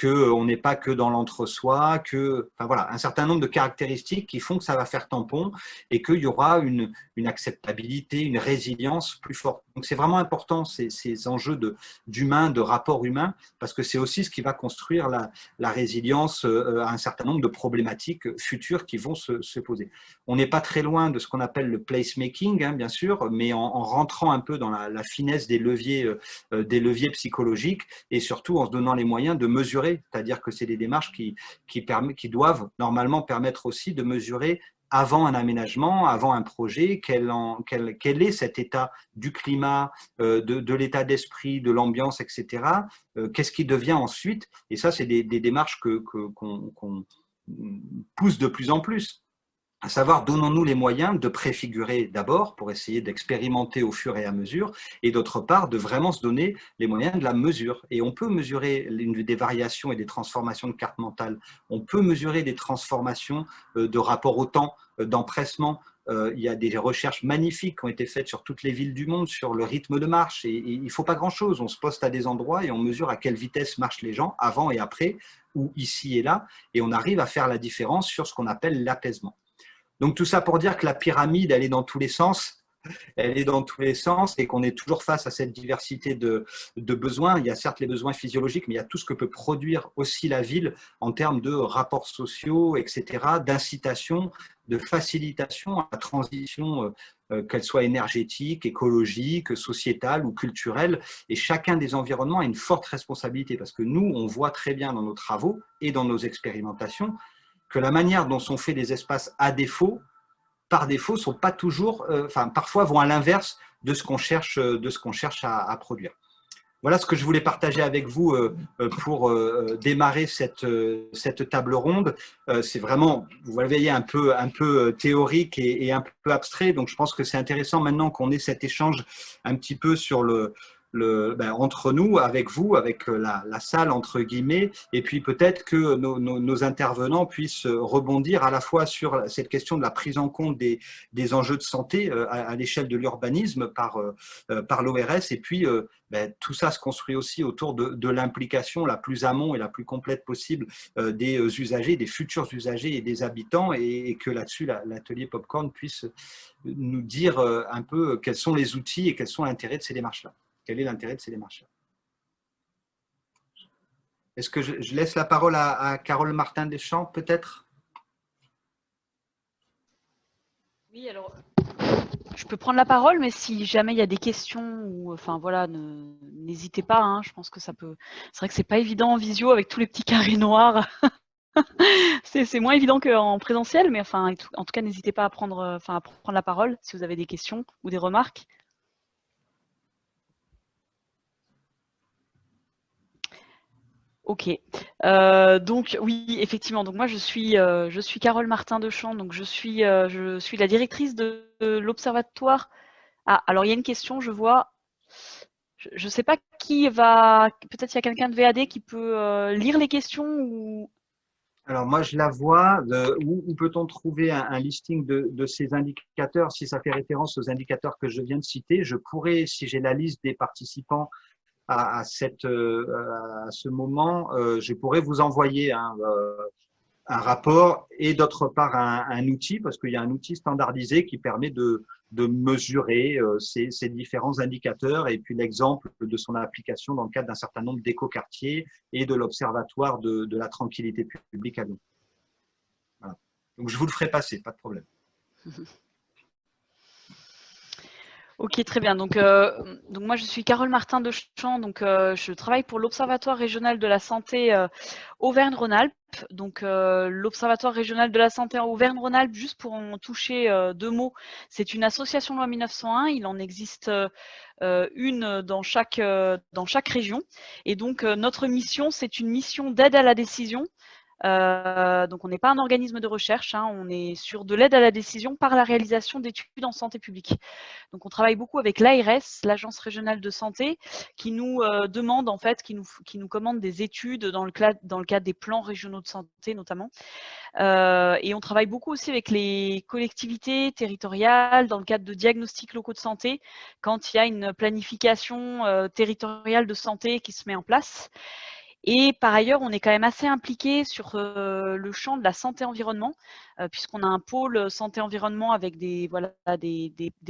qu'on n'est pas que dans l'entre-soi, enfin voilà, un certain nombre de caractéristiques qui font que ça va faire tampon et qu'il y aura une acceptabilité, une résilience plus forte. Donc c'est vraiment important ces enjeux d'humain, de rapport humain, parce que c'est aussi ce qui va construire la résilience à un certain nombre de problématiques futures qui vont se poser. On n'est pas très loin de ce qu'on appelle le placemaking, bien sûr, mais en rentrant un peu dans la finesse des leviers psychologiques et surtout en se donnant les moyens de mesurer, c'est-à-dire que c'est des démarches qui doivent normalement permettre aussi de mesurer avant un aménagement, avant un projet, quel est cet état du climat, de l'état d'esprit, de l'ambiance, etc. Qu'est-ce qui devient ensuite? Et ça, c'est des démarches qu'on pousse de plus en plus. À savoir, donnons-nous les moyens de préfigurer d'abord pour essayer d'expérimenter au fur et à mesure, et d'autre part, de vraiment se donner les moyens de la mesure. Et on peut mesurer des variations et des transformations de carte mentale, on peut mesurer des transformations de rapport au temps, d'empressement. Il y a des recherches magnifiques qui ont été faites sur toutes les villes du monde, sur le rythme de marche, et il ne faut pas grand-chose. On se poste à des endroits et on mesure à quelle vitesse marchent les gens, avant et après, ou ici et là, et on arrive à faire la différence sur ce qu'on appelle l'apaisement. Donc tout ça pour dire que la pyramide, elle est dans tous les sens. Elle est dans tous les sens et qu'on est toujours face à cette diversité de besoins. Il y a certes les besoins physiologiques, mais il y a tout ce que peut produire aussi la ville en termes de rapports sociaux, etc., d'incitation, de facilitation à la transition, qu'elle soit énergétique, écologique, sociétale ou culturelle. Et chacun des environnements a une forte responsabilité parce que nous, on voit très bien dans nos travaux et dans nos expérimentations que la manière dont sont faits les espaces à défaut, par défaut, sont pas toujours, parfois vont à l'inverse de ce qu'on cherche, à produire. Voilà ce que je voulais partager avec vous pour démarrer cette table ronde. C'est vraiment, vous le voyez, un peu théorique et un peu abstrait. Donc, je pense que c'est intéressant maintenant qu'on ait cet échange un petit peu sur entre nous, avec vous, avec la salle, entre guillemets, et puis peut-être que nos intervenants puissent rebondir à la fois sur cette question de la prise en compte des enjeux de santé à l'échelle de l'urbanisme par l'ORS, et puis tout ça se construit aussi autour de l'implication la plus amont et la plus complète possible des usagers, des futurs usagers et des habitants, et que là-dessus, l'atelier Popcorn puisse nous dire un peu quels sont les outils et quels sont l'intérêt de ces démarches-là. Quel est l'intérêt de ces démarches-là? Est-ce que je laisse la parole à Carole Martin-Deschamps, peut-être?
Oui, alors, je peux prendre la parole, mais si jamais il y a des questions, ou, enfin voilà, n'hésitez pas. Hein, je pense que ça peut. C'est vrai que c'est pas évident en visio avec tous les petits carrés noirs. C'est moins évident qu'en présentiel, mais enfin, en tout cas, n'hésitez pas à prendre la parole si vous avez des questions ou des remarques. Ok. Donc oui, effectivement. Donc moi, je suis Carole Martin-Deschamps. Donc je suis la directrice de l'Observatoire. Ah, alors il y a une question, je vois. Je ne sais pas qui va. Peut-être il y a quelqu'un de VAD qui peut lire les questions ou.
Alors moi, je la vois. Où peut-on trouver un listing de ces indicateurs? Si ça fait référence aux indicateurs que je viens de citer, je pourrais, si j'ai la liste des participants à ce moment, je pourrais vous envoyer un rapport et d'autre part un outil, parce qu'il y a un outil standardisé qui permet de mesurer ces différents indicateurs et puis l'exemple de son application dans le cadre d'un certain nombre d'écoquartiers et de l'Observatoire de la tranquillité publique à Lyon. Voilà. Donc je vous le ferai passer, pas de problème.
Ok, très bien. Donc moi, je suis Carole Martin de Champ. Donc, je travaille pour l'Observatoire régional de la santé Auvergne-Rhône-Alpes. Donc, l'Observatoire régional de la santé en Auvergne-Rhône-Alpes, juste pour en toucher deux mots, c'est une association loi 1901. Il en existe une dans chaque région. Et donc, notre mission, c'est une mission d'aide à la décision. Donc, on n'est pas un organisme de recherche, hein, on est sur de l'aide à la décision par la réalisation d'études en santé publique. Donc, on travaille beaucoup avec l'ARS, l'Agence régionale de santé, qui nous demande, en fait, qui nous commande des études dans le cadre des plans régionaux de santé, notamment. Et on travaille beaucoup aussi avec les collectivités territoriales dans le cadre de diagnostics locaux de santé, quand il y a une planification territoriale de santé qui se met en place. Et par ailleurs, on est quand même assez impliqué sur le champ de la santé-environnement, puisqu'on a un pôle santé-environnement avec des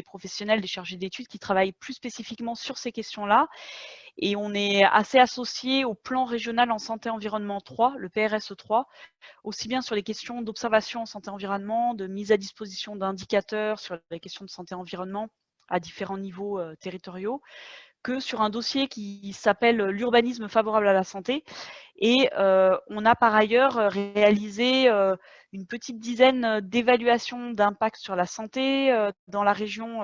professionnels, des chargés d'études qui travaillent plus spécifiquement sur ces questions-là. Et on est assez associé au plan régional en santé-environnement 3, le PRSE 3, aussi bien sur les questions d'observation en santé-environnement, de mise à disposition d'indicateurs sur les questions de santé-environnement à différents niveaux territoriaux, que sur un dossier qui s'appelle l'urbanisme favorable à la santé. Et on a par ailleurs réalisé une petite dizaine d'évaluations d'impact sur la santé dans la région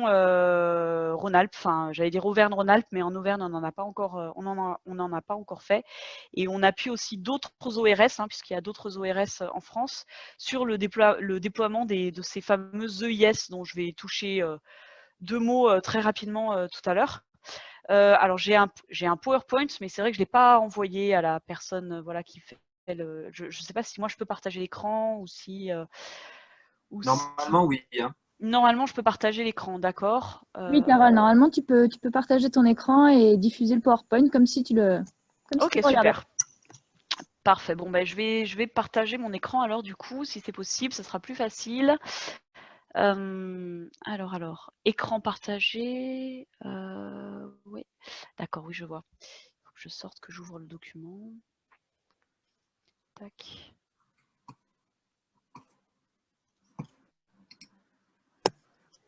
Rhône-Alpes, enfin j'allais dire Auvergne-Rhône-Alpes, mais en Auvergne on n'en a pas encore, pas encore fait. Et on appuie aussi d'autres ORS, hein, puisqu'il y a d'autres ORS en France, sur le déploiement de ces fameuses EIS dont je vais toucher deux mots très rapidement tout à l'heure. Alors j'ai un PowerPoint, mais c'est vrai que je ne l'ai pas envoyé à la personne voilà, qui fait le. Je ne sais pas si moi je peux partager l'écran ou si.
Normalement, oui. Hein.
Normalement, je peux partager l'écran, d'accord.
Oui, Carole, normalement, tu peux partager ton écran et diffuser le PowerPoint comme si tu le
Ok, super. Parfait. Bon, ben, je vais partager mon écran alors du coup, si c'est possible, ce sera plus facile. Alors, écran partagé. Oui, d'accord, oui, je vois. Il faut que je sorte, que j'ouvre le document. Tac.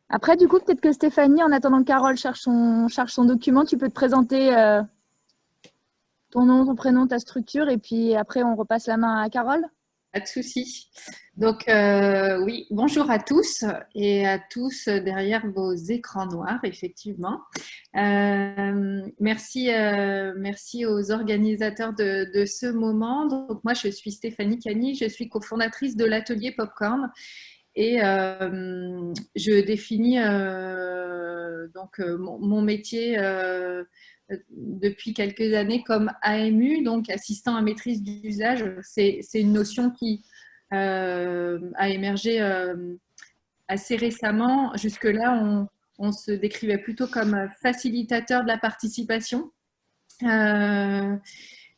Après, du coup, peut-être que Stéphanie, en attendant que Carole cherche son document, tu peux te présenter ton nom, ton prénom, ta structure, et puis après, on repasse la main à Carole.
Pas de souci. Donc, oui, bonjour à tous et à tous derrière vos écrans noirs, effectivement. Merci aux organisateurs de ce moment. Donc, moi, je suis Stéphanie Cagny, je suis cofondatrice de l'atelier Popcorn et je définis donc, mon métier depuis quelques années comme AMU, donc assistant à maîtrise d'usage. C'est une notion qui a émergé assez récemment. Jusque-là, on se décrivait plutôt comme facilitateur de la participation.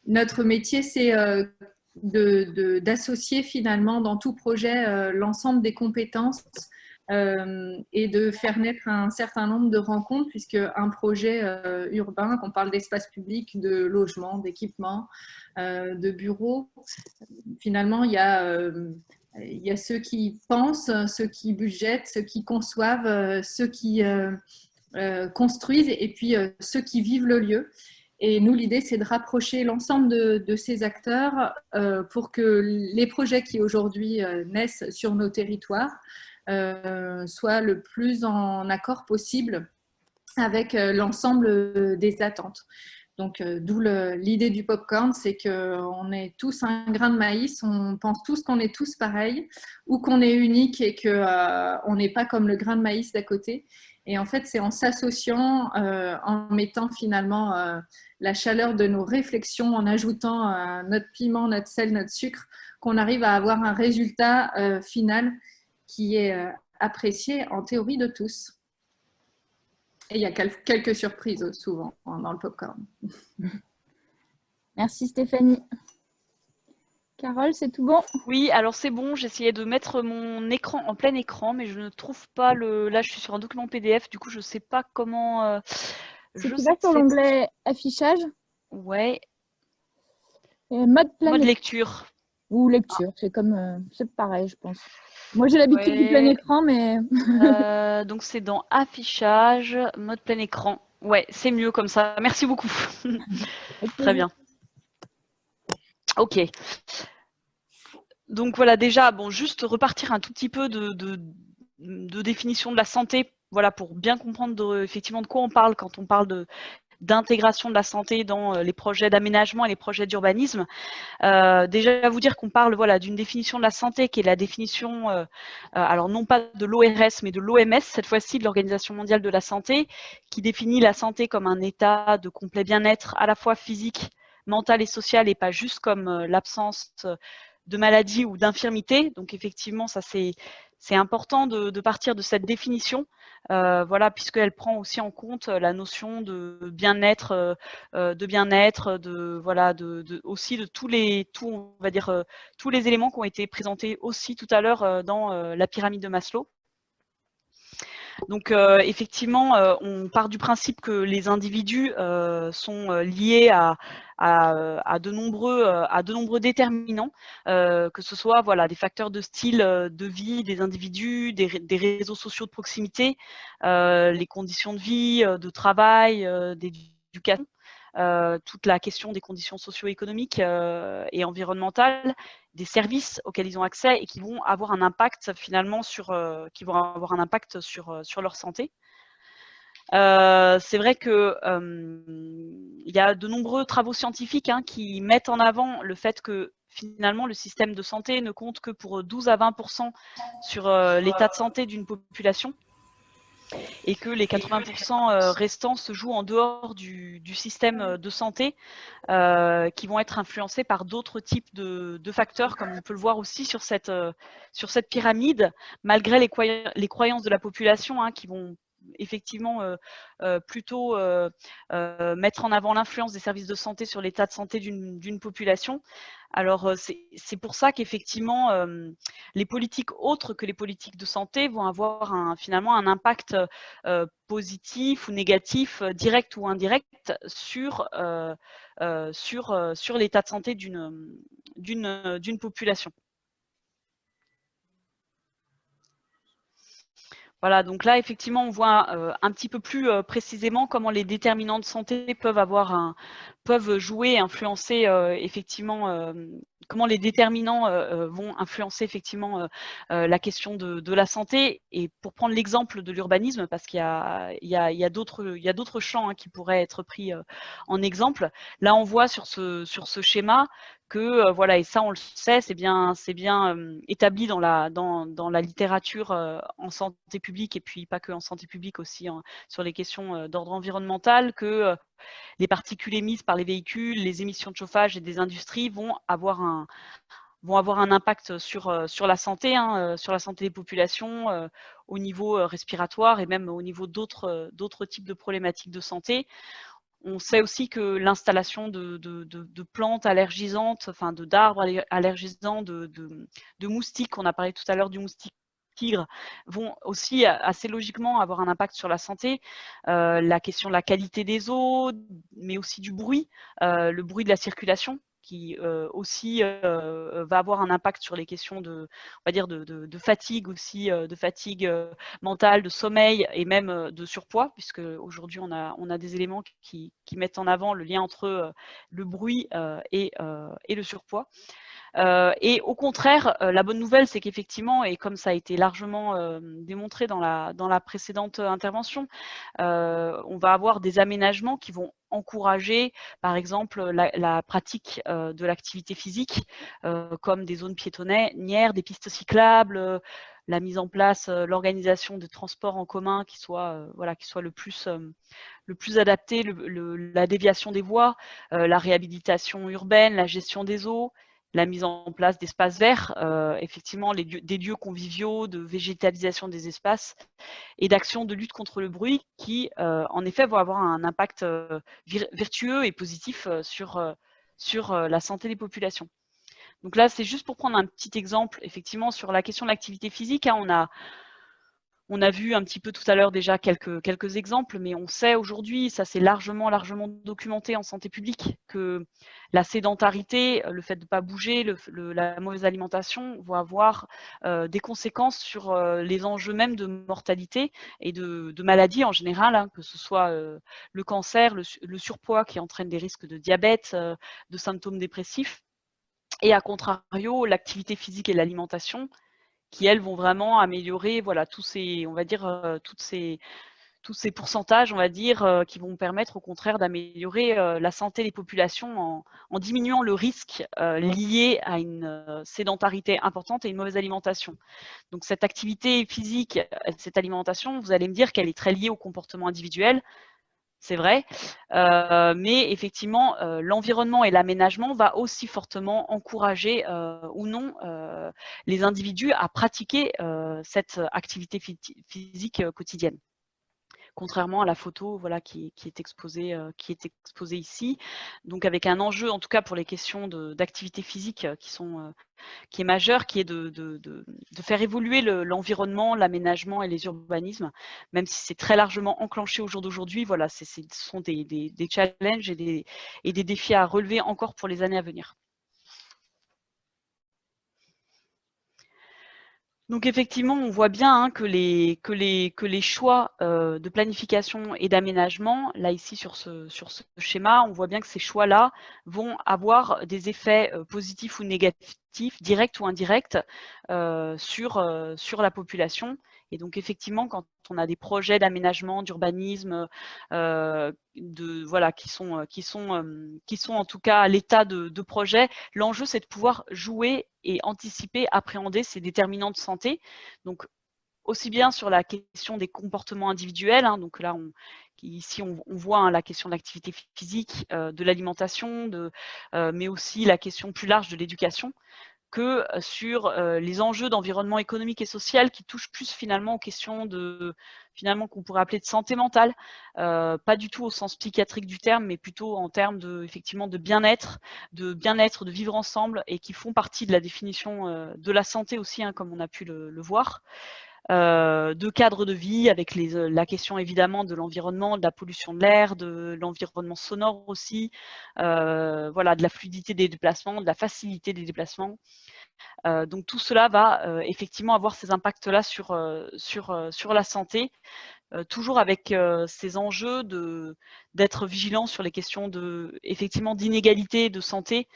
Notre métier, c'est d'associer finalement dans tout projet l'ensemble des compétences et de faire naître un certain nombre de rencontres, puisque un projet urbain, qu'on parle d'espace public, de logement, d'équipement, de bureaux, finalement, il y a ceux qui pensent, ceux qui budgètent, ceux qui conçoivent, ceux qui construisent et puis ceux qui vivent le lieu. Et nous, l'idée, c'est de rapprocher l'ensemble de ces acteurs pour que les projets qui aujourd'hui naissent sur nos territoires soient le plus en accord possible avec l'ensemble des attentes. Donc, d'où l'idée du popcorn, c'est qu'on est tous un grain de maïs, on pense tous qu'on est tous pareils ou qu'on est unique et qu'on n'est pas comme le grain de maïs d'à côté. Et en fait, c'est en s'associant, en mettant finalement la chaleur de nos réflexions, en ajoutant notre piment, notre sel, notre sucre, qu'on arrive à avoir un résultat final qui est apprécié en théorie de tous. Et il y a quelques surprises souvent dans le popcorn.
Merci Stéphanie. Carole, c'est tout bon?
Oui, alors c'est bon, j'essayais de mettre mon écran en plein écran, mais je ne trouve pas le... Là, je suis sur un document PDF, du coup, je ne sais pas comment...
Si tu vas sur l'onglet affichage,
ouais.
Mode plein
Mode
écran.
lecture.
Ou lecture, c'est comme c'est pareil, je pense. Moi, j'ai l'habitude du plein écran, mais...
donc, c'est dans affichage, mode plein écran. Ouais, c'est mieux comme ça. Merci beaucoup. Très bien. Ok. Donc voilà, déjà, bon, juste repartir un tout petit peu de définition de la santé, voilà, pour bien comprendre effectivement de quoi on parle quand on parle d'intégration de la santé dans les projets d'aménagement et les projets d'urbanisme. Déjà, vous dire qu'on parle voilà, d'une définition de la santé qui est la définition, alors non pas de l'ORS, mais de l'OMS, cette fois-ci de l'Organisation mondiale de la santé, qui définit la santé comme un état de complet bien-être à la fois physique, mental et social, et pas juste comme l'absence de maladie ou d'infirmité. Donc effectivement, ça c'est important de partir de cette définition, voilà, puisqu'elle prend aussi en compte la notion de bien-être, voilà, aussi de on va dire tous les éléments qui ont été présentés aussi tout à l'heure dans la pyramide de Maslow. Donc effectivement, on part du principe que les individus sont liés à de nombreux déterminants, que ce soit voilà, des facteurs de style de vie des individus, des réseaux sociaux de proximité, les conditions de vie, de travail, d'éducation, toute la question des conditions socio-économiques et environnementales, des services auxquels ils ont accès et qui vont avoir un impact finalement sur leur santé. C'est vrai que il y a de nombreux travaux scientifiques qui mettent en avant le fait que finalement le système de santé ne compte que pour 12 à 20% sur l'état de santé d'une population, et que les 80% restants se jouent en dehors du système de santé, qui vont être influencés par d'autres types de facteurs, comme on peut le voir aussi sur cette pyramide, malgré les croyances de la population qui vont effectivement plutôt mettre en avant l'influence des services de santé sur l'état de santé d'une population. Alors, c'est pour ça qu'effectivement, les politiques autres que les politiques de santé vont avoir finalement un impact positif ou négatif, direct ou indirect, sur l'état de santé d'une population. Voilà, donc là, effectivement, on voit un petit peu plus précisément comment les déterminants de santé peuvent jouer et influencer effectivement, comment les déterminants vont influencer effectivement la question de la santé. Et pour prendre l'exemple de l'urbanisme, parce qu'il y a d'autres champs qui pourraient être pris en exemple. Là, on voit sur ce schéma que voilà, et ça on le sait, c'est bien établi dans la littérature en santé publique, et puis pas que en santé publique, aussi sur les questions d'ordre environnemental, que les particules émises par les véhicules, les émissions de chauffage et des industries vont avoir un impact sur la santé, sur la santé des populations, au niveau respiratoire et même au niveau d'autres types de problématiques de santé. On sait aussi que l'installation de plantes allergisantes, enfin d'arbres allergisants, de moustiques, on a parlé tout à l'heure du moustique tigre, vont aussi assez logiquement avoir un impact sur la santé. La question de la qualité des eaux, mais aussi du bruit, le bruit de la circulation, qui aussi va avoir un impact sur les questions on va dire de fatigue aussi, de fatigue mentale, de sommeil et même de surpoids, puisque aujourd'hui on a des éléments qui mettent en avant le lien entre le bruit et le surpoids. Et au contraire, la bonne nouvelle, c'est qu'effectivement, et comme ça a été largement démontré dans la précédente intervention, on va avoir des aménagements qui vont encourager, par exemple, la pratique de l'activité physique, comme des zones piétonnières, des pistes cyclables, la mise en place, l'organisation des transports en commun qui soit, qui soit le plus adapté, la déviation des voies, la réhabilitation urbaine, la gestion des eaux, la mise en place d'espaces verts, effectivement des lieux conviviaux, de végétalisation des espaces et d'actions de lutte contre le bruit qui, en effet, vont avoir un impact vertueux et positif sur la santé des populations. Donc là, c'est juste pour prendre un petit exemple, effectivement, sur la question de l'activité physique. Hein, on a vu un petit peu tout à l'heure déjà quelques exemples, mais on sait aujourd'hui, ça c'est largement documenté en santé publique, que la sédentarité, le fait de ne pas bouger, la mauvaise alimentation vont avoir des conséquences sur les enjeux même de mortalité et de maladies en général, hein, que ce soit le cancer, le surpoids qui entraîne des risques de diabète, de symptômes dépressifs, et à contrario, l'activité physique et l'alimentation qui, elles, vont vraiment améliorer tous ces, on va dire, tous ces pourcentages, on va dire, qui vont permettre au contraire d'améliorer la santé des populations en diminuant le risque lié à une sédentarité importante et une mauvaise alimentation. Donc cette activité physique, cette alimentation, vous allez me dire qu'elle est très liée au comportement individuel. C'est vrai, mais effectivement, l'environnement et l'aménagement va aussi fortement encourager ou non les individus à pratiquer cette activité physique quotidienne. Contrairement à la photo qui est exposée ici, donc avec un enjeu en tout cas pour les questions d'activité physique qui est majeur, qui est de faire évoluer l'environnement, l'aménagement et les urbanismes, même si c'est très largement enclenché au jour d'aujourd'hui. Voilà, ce sont des challenges et des défis à relever encore pour les années à venir. Donc effectivement, on voit bien hein, que les choix de planification et d'aménagement, là ici sur ce schéma, on voit bien que ces choix-là vont avoir des effets positifs ou négatifs, directs ou indirects, sur la population. Et donc effectivement, quand on a des projets d'aménagement, d'urbanisme, qui sont en tout cas à l'état de projet, l'enjeu c'est de pouvoir jouer et anticiper, appréhender ces déterminants de santé. Donc aussi bien sur la question des comportements individuels, hein, donc là ici on voit hein, la question de l'activité physique, de l'alimentation, mais aussi la question plus large de l'éducation, que sur les enjeux d'environnement économique et social qui touchent plus finalement aux questions qu'on pourrait appeler de santé mentale, pas du tout au sens psychiatrique du terme, mais plutôt en termes effectivement de bien-être, de vivre ensemble, et qui font partie de la définition de la santé aussi, hein, comme on a pu le voir. De cadre de vie avec la question évidemment de l'environnement, de la pollution de l'air, de l'environnement sonore aussi, de la fluidité des déplacements, de la facilité des déplacements. Donc tout cela va effectivement avoir ces impacts-là sur la santé, toujours avec ces enjeux d'être vigilant sur les questions effectivement d'inégalité de santé,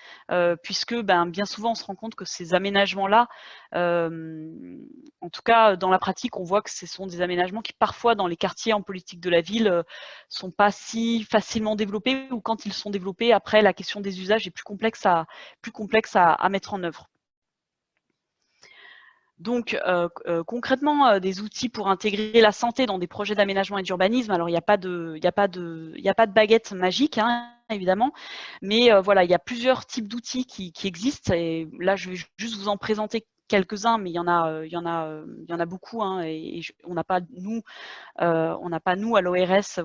puisque bien souvent on se rend compte que ces aménagements-là, en tout cas dans la pratique, on voit que ce sont des aménagements qui parfois dans les quartiers en politique de la ville sont pas si facilement développés, ou quand ils sont développés, après la question des usages est plus complexe à mettre en œuvre. Donc concrètement, des outils pour intégrer la santé dans des projets d'aménagement et d'urbanisme. Alors il n'y a pas de baguette magique, hein, évidemment, mais il y a plusieurs types d'outils qui existent, et là je vais juste vous en présenter quelques-uns, mais il y en a beaucoup, hein, et on n'a pas nous à l'ORS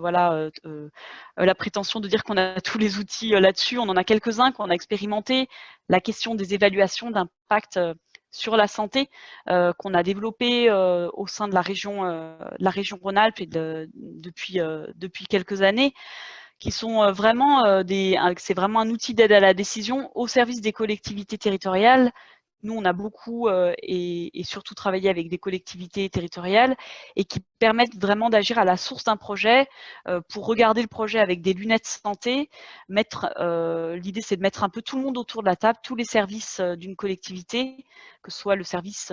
la prétention de dire qu'on a tous les outils là-dessus. On en a quelques-uns qu'on a expérimentés. La question des évaluations d'impact sur la santé qu'on a développé au sein de la région Rhône-Alpes depuis quelques années, qui sont vraiment c'est vraiment un outil d'aide à la décision au service des collectivités territoriales. Nous, on a beaucoup et surtout travaillé avec des collectivités territoriales, et qui permettent vraiment d'agir à la source d'un projet pour regarder le projet avec des lunettes santé. L'idée, c'est de mettre un peu tout le monde autour de la table, tous les services d'une collectivité, que ce soit le service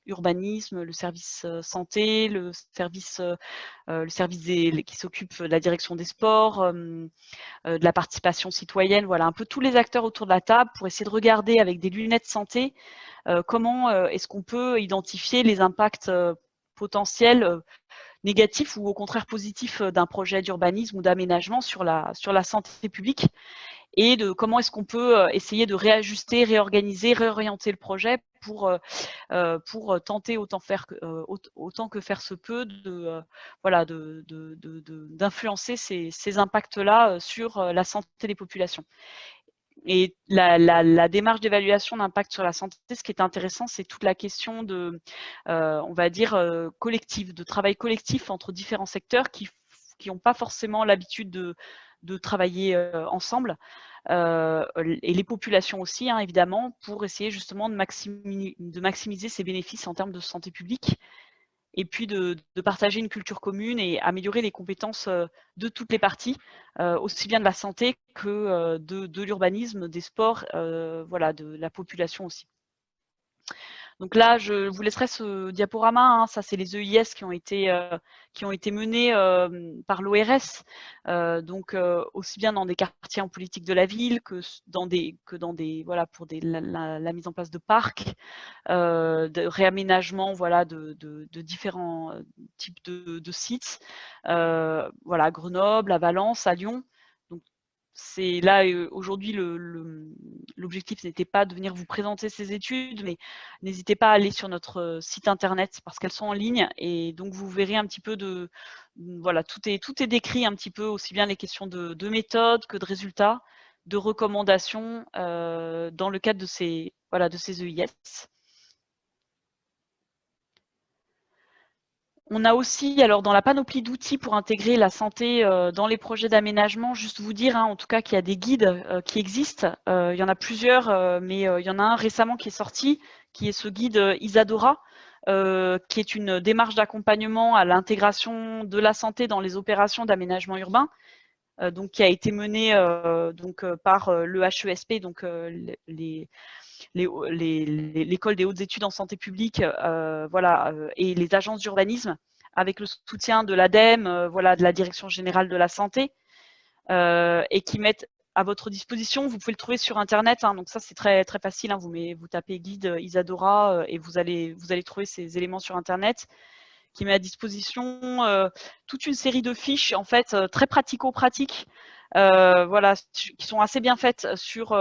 urbanisme, le service santé, le service qui s'occupe de la direction des sports, de la participation citoyenne, voilà, un peu tous les acteurs autour de la table, pour essayer de regarder avec des lunettes santé comment est-ce qu'on peut identifier les impacts potentiels négatifs ou au contraire positifs d'un projet d'urbanisme ou d'aménagement sur la santé publique, et de comment est-ce qu'on peut essayer de réajuster, réorganiser, réorienter le projet pour tenter autant que faire se peut d'influencer ces impacts-là sur la santé des populations. Et la démarche d'évaluation d'impact sur la santé, ce qui est intéressant, c'est toute la question de, on va dire, collective, de travail collectif entre différents secteurs qui n'ont pas forcément l'habitude de travailler ensemble, et les populations aussi, hein, évidemment, pour essayer justement de maximiser ces bénéfices en termes de santé publique, et puis de partager une culture commune et améliorer les compétences de toutes les parties, aussi bien de la santé que de l'urbanisme, des sports, voilà, de la population aussi. Donc là, je vous laisserai ce diaporama, hein. Ça, c'est les EIS qui ont été menés par l'ORS, donc aussi bien dans des quartiers en politique de la ville que dans des voilà, pour la mise en place de parcs, de réaménagement, voilà, de différents types de sites, voilà, à Grenoble, à Valence, à Lyon. Donc c'est là aujourd'hui l'objectif n'était pas de venir vous présenter ces études, mais n'hésitez pas à aller sur notre site internet parce qu'elles sont en ligne, et donc vous verrez un petit peu voilà, tout est décrit un petit peu, aussi bien les questions de méthode que de résultats, de recommandations dans le cadre de ces EIS. On a aussi, alors dans la panoplie d'outils pour intégrer la santé dans les projets d'aménagement, juste vous dire, hein, en tout cas, qu'il y a des guides qui existent. Il y en a plusieurs, mais il y en a un récemment qui est sorti, qui est ce guide Isadora, qui est une démarche d'accompagnement à l'intégration de la santé dans les opérations d'aménagement urbain, donc qui a été menée par le HESP, donc l'école des hautes études en santé publique, voilà, et les agences d'urbanisme, avec le soutien de l'ADEME, voilà, de la Direction générale de la santé, et qui mettent à votre disposition. Vous pouvez le trouver sur Internet, hein, donc ça c'est très, très facile, hein, vous tapez guide Isadora et vous allez trouver ces éléments sur Internet, qui met à disposition toute une série de fiches, en fait, très pratico-pratiques, voilà, qui sont assez bien faites sur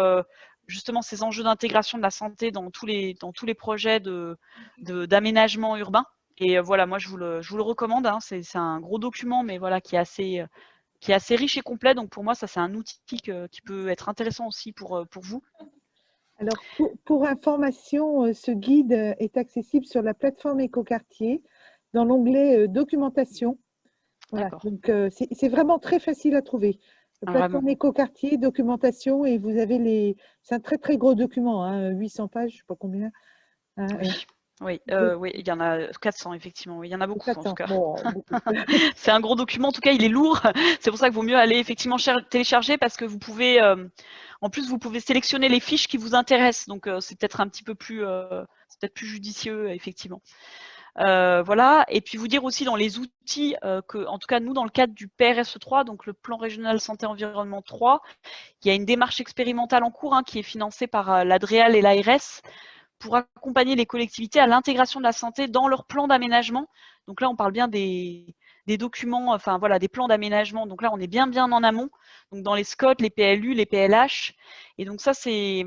justement ces enjeux d'intégration de la santé dans tous les projets d'aménagement urbain. Et voilà, moi je vous le recommande, hein. C'est un gros document, mais voilà, qui est assez riche et complet. Donc pour moi, ça c'est un outil qui peut être intéressant aussi pour vous.
Alors pour information, ce guide est accessible sur la plateforme Écoquartier dans l'onglet documentation. Voilà, donc c'est vraiment très facile à trouver. Plateforme Écoquartier, documentation, et vous avez c'est un très très gros document, hein, 800 pages, je ne sais pas combien. Hein,
oui, il y en a 400 effectivement, oui, il y en a beaucoup 400. En tout cas.
Bon,
c'est un gros document, en tout cas il est lourd, c'est pour ça qu'il vaut mieux aller effectivement télécharger, parce que vous pouvez, en plus vous pouvez sélectionner les fiches qui vous intéressent, donc c'est peut-être un petit peu plus, plus judicieux effectivement. Voilà, et puis vous dire aussi dans les outils que, en tout cas nous dans le cadre du PRSE 3, donc le plan régional santé environnement 3, il y a une démarche expérimentale en cours, hein, qui est financée par l'ADREAL et l'ARS pour accompagner les collectivités à l'intégration de la santé dans leur plan d'aménagement. Donc là on parle bien des documents, enfin voilà, des plans d'aménagement. Donc là on est bien en amont, donc dans les SCOT, les PLU, les PLH, et donc ça c'est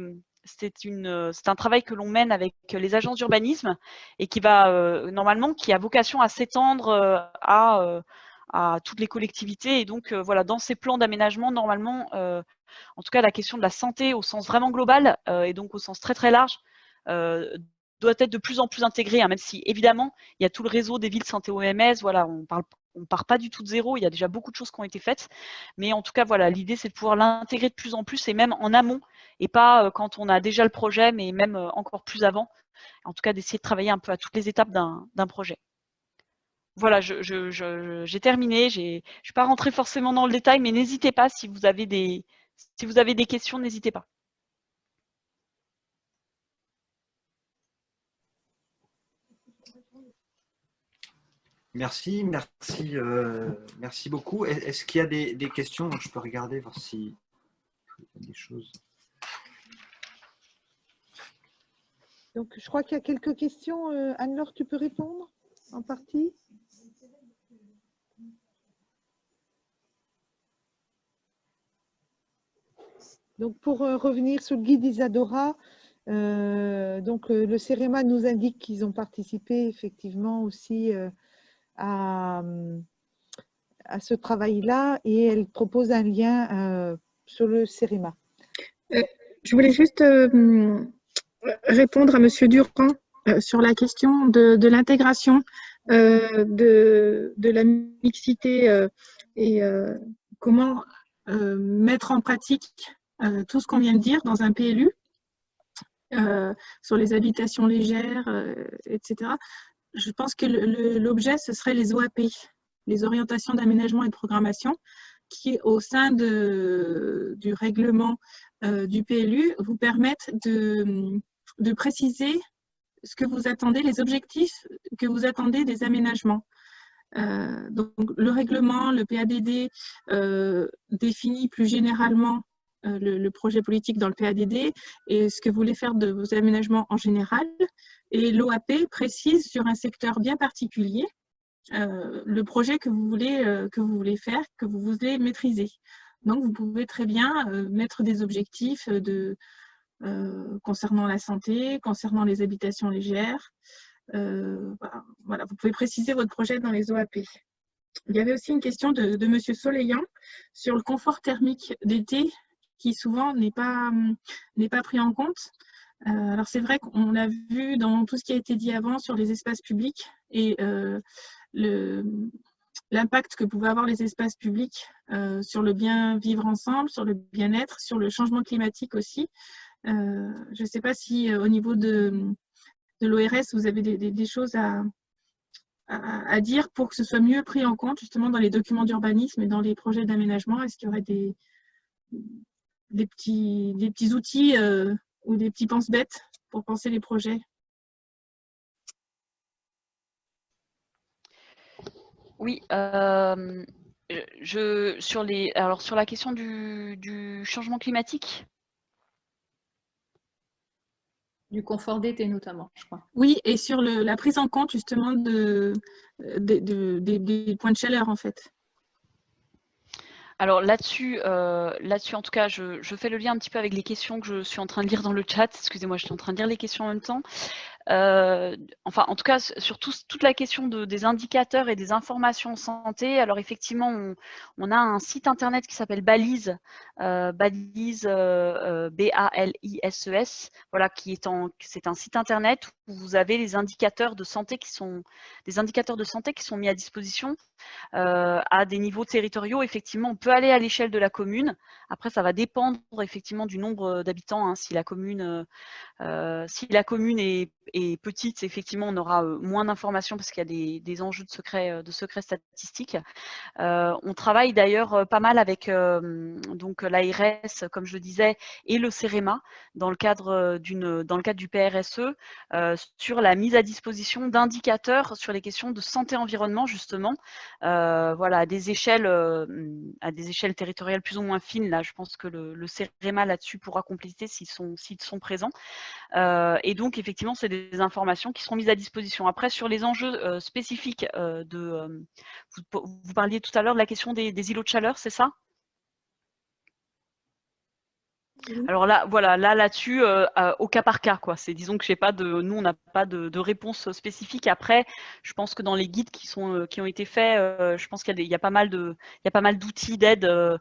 un travail que l'on mène avec les agences d'urbanisme, et qui va normalement, qui a vocation à s'étendre à toutes les collectivités. Et donc voilà, dans ces plans d'aménagement, normalement, en tout cas la question de la santé au sens vraiment global, et donc au sens très très large, doit être de plus en plus intégrée, hein, même si évidemment il y a tout le réseau des villes santé OMS, voilà, on part pas du tout de zéro, il y a déjà beaucoup de choses qui ont été faites, mais en tout cas voilà, l'idée c'est de pouvoir l'intégrer de plus en plus, et même en amont, et pas quand on a déjà le projet, mais même encore plus avant, en tout cas d'essayer de travailler un peu à toutes les étapes d'un projet. Voilà, j'ai terminé, je ne suis pas rentrée forcément dans le détail, mais n'hésitez pas, si vous avez des questions, n'hésitez pas.
Merci beaucoup. Est-ce qu'il y a des questions? Je peux regarder, voir s'il y a des choses.
Donc, je crois qu'il y a quelques questions. Anne-Laure, tu peux répondre en partie? Donc, pour revenir sur le guide Isadora, le CEREMA nous indique qu'ils ont participé effectivement aussi à ce travail-là et elle propose un lien sur le CEREMA.
Je voulais juste répondre à Monsieur Durand sur la question de l'intégration de la mixité et comment mettre en pratique tout ce qu'on vient de dire dans un PLU sur les habitations légères, etc. Je pense que l'objet, ce serait les OAP, les orientations d'aménagement et de programmation, qui, au sein du règlement du PLU, vous permettent de préciser ce que vous attendez, les objectifs que vous attendez des aménagements. Donc, le règlement, le PADD définit plus généralement le projet politique dans le PADD et ce que vous voulez faire de vos aménagements en général. Et l'OAP précise sur un secteur bien particulier le projet que vous voulez faire, que vous voulez maîtriser. Donc, vous pouvez très bien mettre des objectifs concernant la santé, concernant les habitations légères. Voilà, vous pouvez préciser votre projet dans les OAP. Il y avait aussi une question de Monsieur Soleillant sur le confort thermique d'été qui souvent n'est pas pris en compte. Alors c'est vrai qu'on l'a vu dans tout ce qui a été dit avant sur les espaces publics et l'impact que pouvaient avoir les espaces publics sur le bien vivre ensemble, sur le bien-être, sur le changement climatique aussi. Je ne sais pas si au niveau de l'ORS, vous avez des choses à dire pour que ce soit mieux pris en compte justement dans les documents d'urbanisme et dans les projets d'aménagement. Est-ce qu'il y aurait des petits outils ou des petits pense-bêtes pour penser les projets?
Oui, sur la question du changement climatique.
Du confort d'été notamment, je crois.
Oui, et sur la prise en compte justement des points de chaleur en fait.
Alors là-dessus, en tout cas, je fais le lien un petit peu avec les questions que je suis en train de lire dans le chat. Excusez-moi, je suis en train de lire les questions en même temps. Enfin, en tout cas, sur toute la question des indicateurs et des informations santé. Alors effectivement, on a un site internet qui s'appelle Balise, Balise, BALISES, voilà, c'est un site internet où vous avez les indicateurs de santé qui sont mis à disposition à des niveaux territoriaux. Effectivement, on peut aller à l'échelle de la commune. Après, ça va dépendre effectivement du nombre d'habitants. Hein. Si la commune est petite, effectivement, on aura moins d'informations parce qu'il y a des enjeux de secret statistique. On travaille d'ailleurs pas mal avec donc l'ARS, comme je le disais, et le CEREMA dans le cadre du PRSE sur la mise à disposition d'indicateurs sur les questions de santé-environnement, justement, voilà, à des échelles territoriales plus ou moins fines. Là, je pense que le CEREMA là-dessus pourra compléter s'ils sont présents. Et donc, effectivement, c'est des informations qui seront mises à disposition. Après, sur les enjeux spécifiques vous parliez tout à l'heure de la question des îlots de chaleur, c'est ça? Alors là, voilà, là-dessus, au cas par cas, quoi. Disons que nous, on n'a pas de réponse spécifique. Après, je pense que dans les guides qui ont été faits, je pense qu'il y a pas mal d'outils d'aide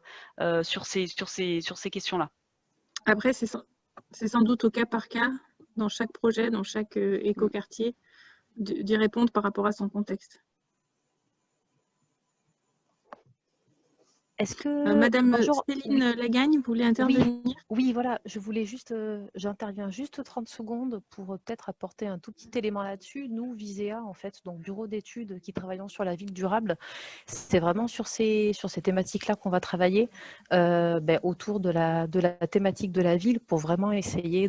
sur ces questions-là.
Après, c'est sans doute au cas par cas, dans chaque projet, dans chaque écoquartier, d'y répondre par rapport à son contexte.
Est-ce que
Madame Céline Lagagne voulait intervenir?
Oui, voilà, je voulais juste, j'interviens juste 30 secondes pour peut-être apporter un tout petit élément là-dessus. Nous, Visea, en fait, donc bureau d'études qui travaillons sur la ville durable, c'est vraiment sur ces thématiques-là qu'on va travailler autour de la thématique de la ville pour vraiment essayer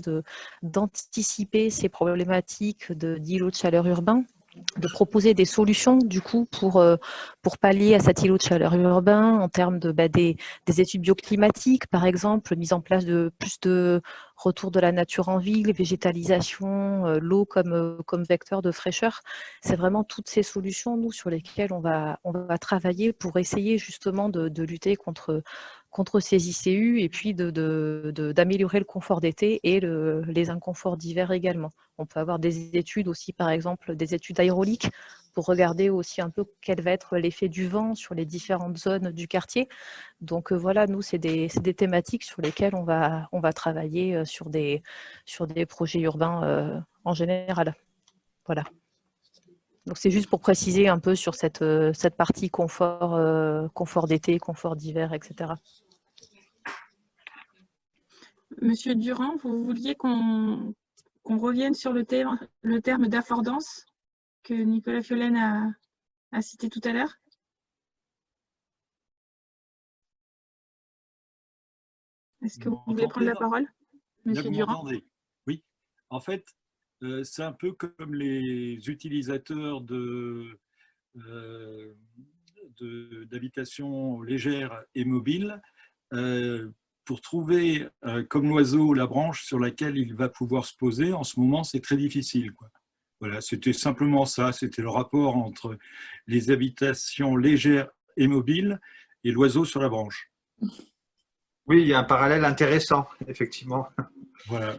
d'anticiper ces problématiques d'îlots de chaleur urbains, de proposer des solutions du coup pour pallier à cet îlot de chaleur urbain en termes des études bioclimatiques, par exemple, mise en place de plus de retour de la nature en ville, végétalisation, l'eau comme vecteur de fraîcheur. C'est vraiment toutes ces solutions, nous, sur lesquelles on va travailler pour essayer justement de lutter contre ces ICU et puis d'améliorer le confort d'été et les inconforts d'hiver également. On peut avoir des études aussi, par exemple, des études aéroliques pour regarder aussi un peu quel va être l'effet du vent sur les différentes zones du quartier. Donc voilà, nous, c'est des thématiques sur lesquelles on va travailler sur des projets urbains en général. Voilà. Donc c'est juste pour préciser un peu sur cette partie confort d'été, confort d'hiver, etc.
Monsieur Durand, vous vouliez qu'on revienne sur le terme d'affordance que Nicolas Fiolaine a cité tout à l'heure? Est-ce que vous voulez prendre la parole, Monsieur Durand?
Oui. En fait, c'est un peu comme les utilisateurs d'habitations légères et mobiles. Pour trouver, comme l'oiseau, la branche sur laquelle il va pouvoir se poser, en ce moment, c'est très difficile, quoi. Voilà, c'était simplement ça, c'était le rapport entre les habitations légères et mobiles et l'oiseau sur la branche.
Oui, il y a un parallèle intéressant, effectivement.
Voilà,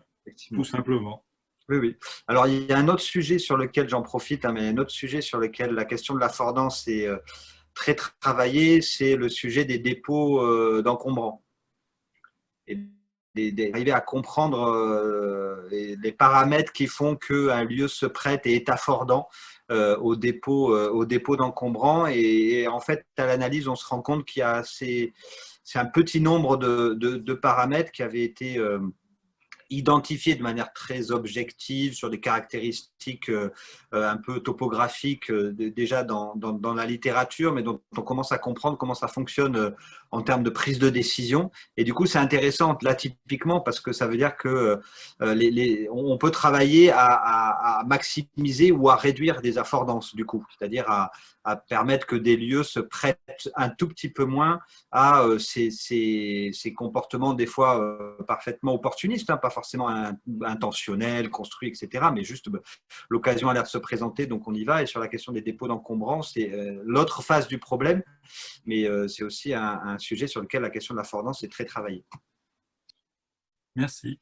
tout simplement.
Oui, oui. Alors, il y a un autre sujet sur lequel j'en profite, hein, mais un autre sujet sur lequel la question de l'affordance est très travaillée, c'est le sujet des dépôts d'encombrants. Et d'arriver à comprendre les paramètres qui font qu'un lieu se prête et est affordant au dépôt d'encombrants. Et en fait, à l'analyse, on se rend compte qu'il y a c'est un petit nombre de paramètres qui avaient été identifiés de manière très objective sur des caractéristiques un peu topographiques déjà dans la littérature, mais dont on commence à comprendre comment ça fonctionne en termes de prise de décision. Et du coup, c'est intéressant là typiquement parce que ça veut dire que on peut travailler à maximiser ou à réduire des affordances du coup, c'est-à-dire à permettre que des lieux se prêtent un tout petit peu moins à ces comportements des fois parfaitement opportunistes, hein, pas forcément intentionnels, construits, etc. Mais juste l'occasion a l'air de se présenter, donc on y va. Et sur la question des dépôts d'encombrants, c'est l'autre face du problème, mais c'est aussi un sujet sur lequel la question de l'affordance est très travaillée.
Merci.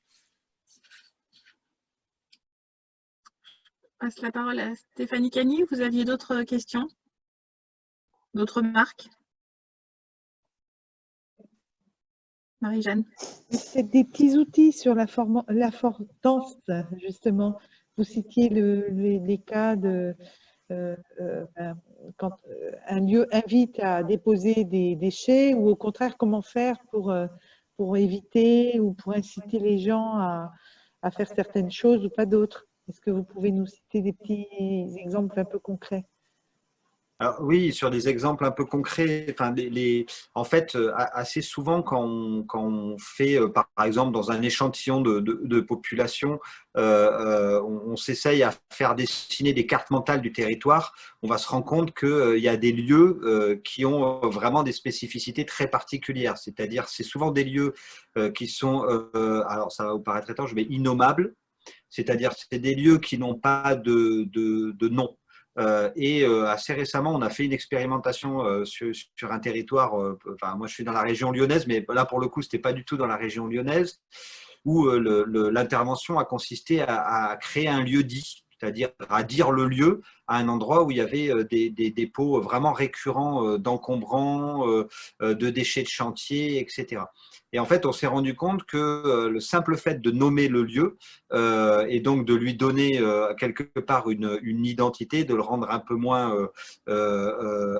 Je passe la parole à Stéphanie Cagny. Vous aviez d'autres questions? D'autres remarques? Marie-Jeanne.
Peut-être des petits outils sur l'affordance, justement. Vous citiez les cas de quand un lieu invite à déposer des déchets ou au contraire, comment faire pour éviter ou pour inciter les gens à faire certaines choses ou pas d'autres. Est-ce que vous pouvez nous citer des petits exemples un peu concrets?
Alors, oui, sur des exemples un peu concrets, enfin, en fait, assez souvent, quand on fait, par exemple, dans un échantillon de population, on s'essaye à faire dessiner des cartes mentales du territoire, on va se rendre compte qu'il y a des lieux qui ont vraiment des spécificités très particulières. C'est-à-dire, c'est souvent des lieux qui sont, alors ça va vous paraître étrange, mais innommables. C'est-à-dire, c'est des lieux qui n'ont pas de nom. Et assez récemment, on a fait une expérimentation sur un territoire, enfin, moi je suis dans la région lyonnaise, mais là pour le coup, ce n'était pas du tout dans la région lyonnaise, où l'intervention a consisté à créer un lieu dit, c'est-à-dire à dire le lieu à un endroit où il y avait des dépôts vraiment récurrents d'encombrants, de déchets de chantier, etc. Et en fait, on s'est rendu compte que le simple fait de nommer le lieu et donc de lui donner quelque part une identité, de le rendre un peu moins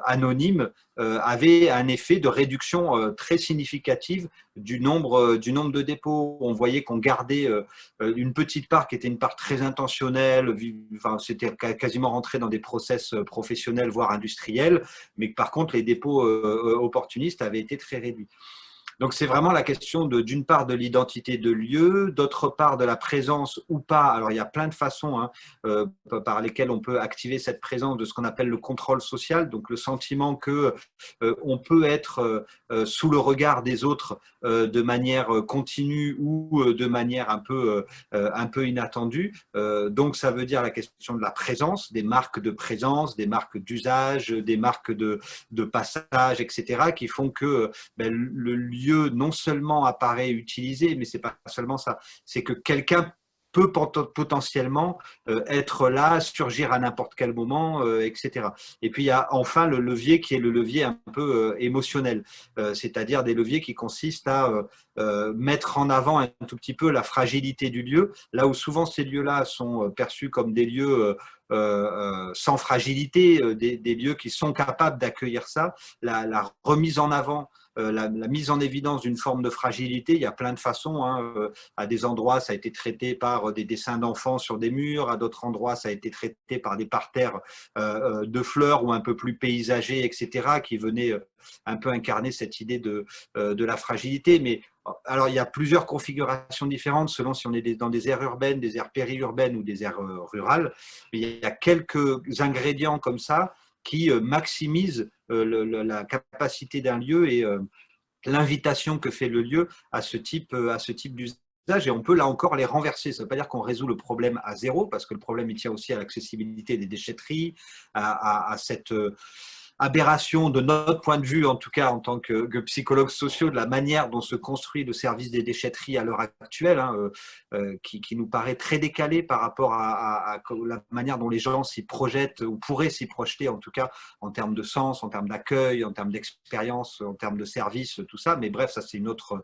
anonyme, avait un effet de réduction très significative du nombre de dépôts. On voyait qu'on gardait une petite part qui était une part très intentionnelle, enfin, c'était quasiment rentré dans des process professionnels, voire industriels, mais que par contre, les dépôts opportunistes avaient été très réduits. Donc, c'est vraiment la question d'une part de l'identité de lieu, d'autre part de la présence ou pas. Alors, il y a plein de façons par lesquelles on peut activer cette présence de ce qu'on appelle le contrôle social, donc le sentiment que on peut être sous le regard des autres de manière continue ou de manière un peu inattendue. Donc, ça veut dire la question de la présence, des marques de présence, des marques d'usage, des marques de passage, etc., qui font que le lieu non seulement apparaît utilisé, mais c'est pas seulement ça, c'est que quelqu'un peut potentiellement être là, surgir à n'importe quel moment, etc. Et puis il y a enfin le levier qui est le levier un peu émotionnel, c'est-à-dire des leviers qui consistent à mettre en avant un tout petit peu la fragilité du lieu, là où souvent ces lieux-là sont perçus comme des lieux sans fragilité, des lieux qui sont capables d'accueillir ça, la remise en avant, la mise en évidence d'une forme de fragilité, il y a plein de façons. À des endroits, ça a été traité par des dessins d'enfants sur des murs, à d'autres endroits, ça a été traité par des parterres de fleurs ou un peu plus paysagers, etc., qui venaient un peu incarner cette idée de la fragilité. Mais alors, il y a plusieurs configurations différentes selon si on est dans des aires urbaines, des aires périurbaines ou des aires rurales. Mais il y a quelques ingrédients comme ça qui maximisent la capacité d'un lieu et l'invitation que fait le lieu à ce type d'usage. Et on peut là encore les renverser. Ça ne veut pas dire qu'on résout le problème à zéro, parce que le problème il tient aussi à l'accessibilité des déchetteries, à cette aberration de notre point de vue, en tout cas en tant que psychologues sociaux, de la manière dont se construit le service des déchetteries à l'heure actuelle, qui nous paraît très décalé par rapport à la manière dont les gens s'y projettent ou pourraient s'y projeter, en tout cas en termes de sens, en termes d'accueil, en termes d'expérience, en termes de service, tout ça. Mais bref, ça c'est un autre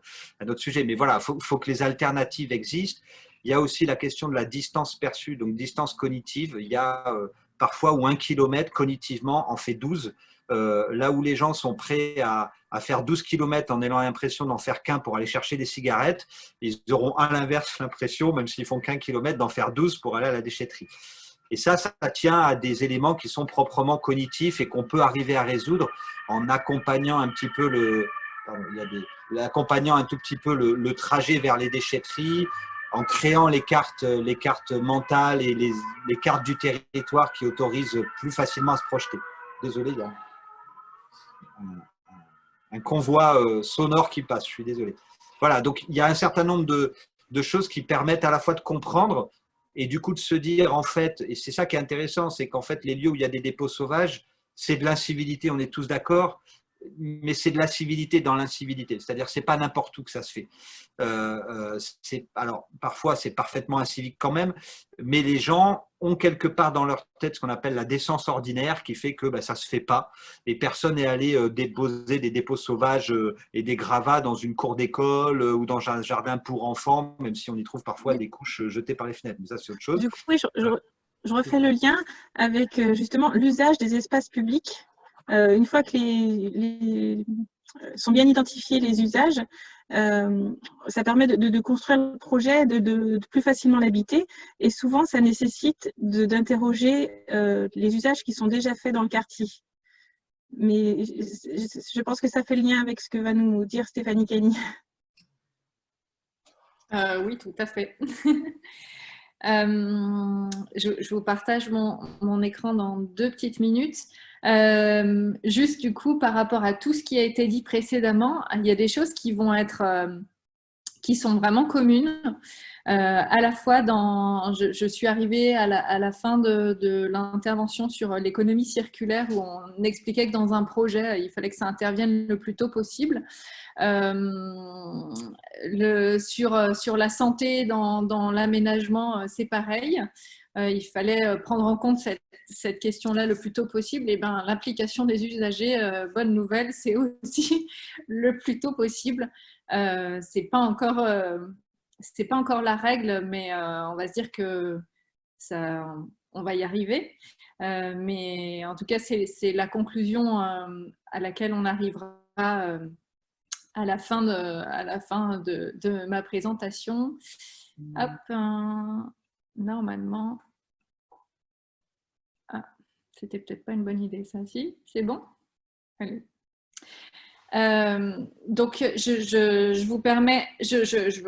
sujet. Mais voilà, faut que les alternatives existent. Il y a aussi la question de la distance perçue, donc distance cognitive. Il y a parfois où 1 kilomètre cognitivement en fait 12. Là où les gens sont prêts à faire 12 km en ayant l'impression d'en faire qu'un pour aller chercher des cigarettes, ils auront à l'inverse l'impression, même s'ils font qu'1 kilomètre, d'en faire 12 pour aller à la déchetterie. Et ça tient à des éléments qui sont proprement cognitifs et qu'on peut arriver à résoudre en accompagnant un petit peu accompagnant un tout petit peu le trajet vers les déchetteries, en créant les cartes mentales et les cartes du territoire qui autorisent plus facilement à se projeter. Désolé, il y a un convoi sonore qui passe, je suis désolé. Voilà, donc il y a un certain nombre de choses qui permettent à la fois de comprendre et du coup de se dire, en fait, et c'est ça qui est intéressant, c'est qu'en fait, les lieux où il y a des dépôts sauvages, c'est de l'incivilité, on est tous d'accord, mais c'est de la civilité dans l'incivilité. C'est-à-dire que ce n'est pas n'importe où que ça se fait. Alors, parfois, c'est parfaitement incivique quand même, mais les gens ont quelque part dans leur tête ce qu'on appelle la décence ordinaire qui fait que ça ne se fait pas. Et personne n'est allé déposer des dépôts sauvages et des gravats dans une cour d'école ou dans un jardin pour enfants, même si on y trouve parfois des couches jetées par les fenêtres. Mais ça, c'est autre chose.
Du coup, oui, je refais le lien avec justement l'usage des espaces publics. Une fois que sont bien identifiés les usages, ça permet de construire le projet, de plus facilement l'habiter. Et souvent, ça nécessite d'interroger les usages qui sont déjà faits dans le quartier. Mais je pense que ça fait le lien avec ce que va nous dire Stéphanie Cagny.
Oui, tout à fait. Je vous partage mon écran dans 2 petites minutes. Juste du coup, par rapport à tout ce qui a été dit précédemment, il y a des choses qui vont être, qui sont vraiment communes. À la fois je suis arrivée à la fin de l'intervention sur l'économie circulaire où on expliquait que dans un projet, il fallait que ça intervienne le plus tôt possible. Sur la santé dans l'aménagement, c'est pareil. Il fallait prendre en compte cette question-là le plus tôt possible. Et ben, l'implication des usagers, bonne nouvelle, c'est aussi le plus tôt possible. C'est pas encore la règle, mais on va se dire que on va y arriver. Mais en tout cas, c'est la conclusion à laquelle on arrivera à la fin de ma présentation. Hop, normalement. Ah, c'était peut-être pas une bonne idée, ça. Si, c'est bon? Allez. Donc, je vous permets,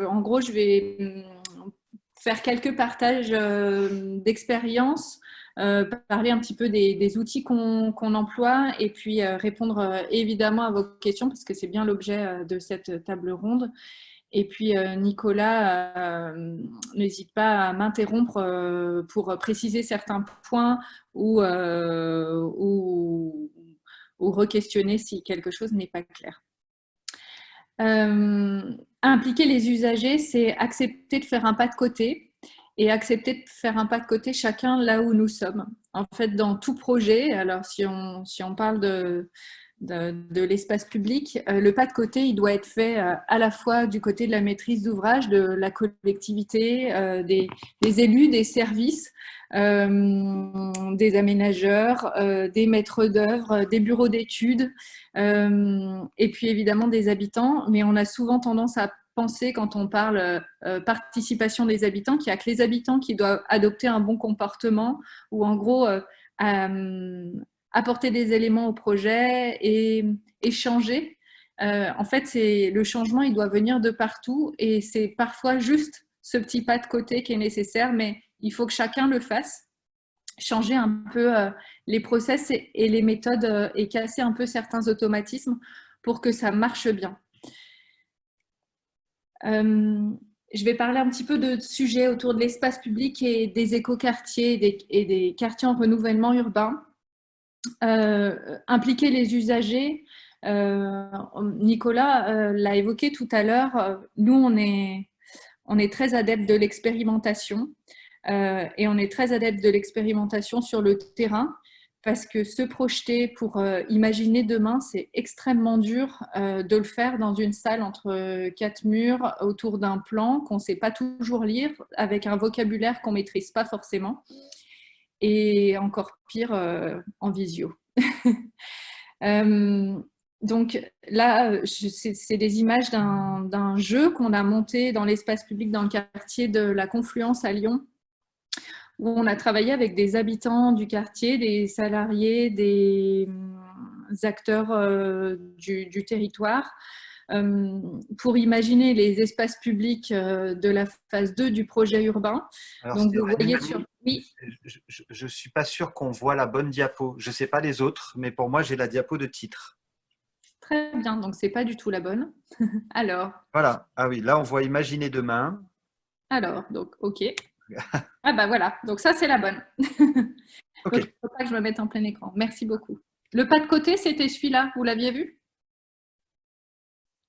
en gros, je vais faire quelques partages d'expériences, parler un petit peu des outils qu'on emploie et puis répondre évidemment à vos questions parce que c'est bien l'objet de cette table ronde. Et puis Nicolas, n'hésite pas à m'interrompre pour préciser certains points ou re-questionner si quelque chose n'est pas clair. Impliquer les usagers, c'est accepter de faire un pas de côté et accepter de faire un pas de côté chacun là où nous sommes. En fait, dans tout projet, alors si on parle de l'espace public, le pas de côté, il doit être fait à la fois du côté de la maîtrise d'ouvrage, de la collectivité, des élus, des services, des aménageurs, des maîtres d'œuvre, des bureaux d'études, et puis évidemment des habitants. Mais on a souvent tendance à penser, quand on parle participation des habitants, qu'il n'y a que les habitants qui doivent adopter un bon comportement ou en gros apporter des éléments au projet et échanger. En fait, le changement, il doit venir de partout et c'est parfois juste ce petit pas de côté qui est nécessaire, mais il faut que chacun le fasse, changer un peu les process et les méthodes et casser un peu certains automatismes pour que ça marche bien. Je vais parler un petit peu de sujets autour de l'espace public et des écoquartiers et des quartiers en renouvellement urbain. Impliquer les usagers, Nicolas l'a évoqué tout à l'heure, nous on est très adeptes de l'expérimentation et on est très adeptes de l'expérimentation sur le terrain parce que se projeter pour imaginer demain, c'est extrêmement dur de le faire dans une salle entre 4 murs autour d'un plan qu'on ne sait pas toujours lire avec un vocabulaire qu'on ne maîtrise pas forcément. Et encore pire en visio. Donc là, c'est des images d'un jeu qu'on a monté dans l'espace public dans le quartier de la Confluence à Lyon, où on a travaillé avec des habitants du quartier, des salariés, des acteurs du territoire, pour imaginer les espaces publics de la phase 2 du projet urbain.
Alors,
donc, vous voyez sur... Oui.
Je ne suis pas sûre qu'on voit la bonne diapo. Je ne sais pas les autres, mais pour moi, j'ai la diapo de titre.
Très bien, donc ce n'est pas du tout la bonne. Alors.
Voilà. Ah oui, là, on voit imaginer demain.
Alors, donc, OK. Ah bah voilà, donc ça, c'est la bonne.
Okay.
Donc, il ne faut pas que je me mette en plein écran. Merci beaucoup. Le pas de côté, c'était celui-là. Vous l'aviez vu?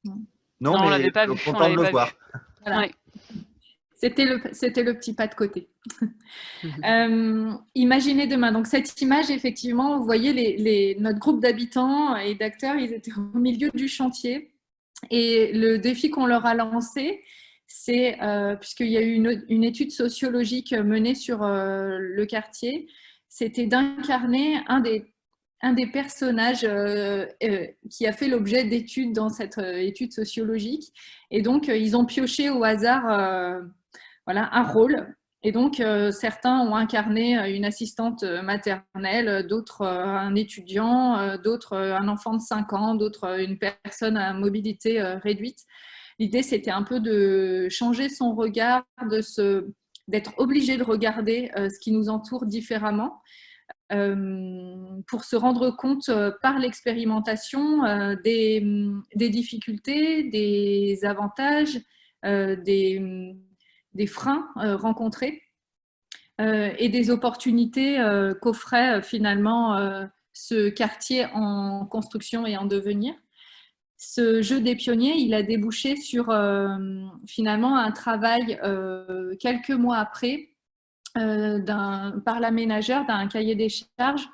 Non, mais
on l'avait pas vu.
Content de le voir.
Voilà. Ouais. C'était le petit pas de côté. Imaginez demain. Donc, cette image, effectivement, vous voyez notre groupe d'habitants et d'acteurs, ils étaient au milieu du chantier. Et le défi qu'on leur a lancé, c'est, puisqu'il y a eu une étude sociologique menée sur le quartier, c'était d'incarner un des personnages qui a fait l'objet d'études dans cette étude sociologique. Et donc, ils ont pioché au hasard voilà, un rôle. Et donc, certains ont incarné une assistante maternelle, d'autres un étudiant, d'autres un enfant de 5 ans, d'autres une personne à mobilité réduite. L'idée, c'était un peu de changer son regard, d'être obligé de regarder ce qui nous entoure différemment pour se rendre compte par l'expérimentation des difficultés, des avantages, des freins rencontrés et des opportunités qu'offrait finalement ce quartier en construction et en devenir. Ce jeu des pionniers, il a débouché sur finalement un travail quelques mois après par l'aménageur d'un cahier des charges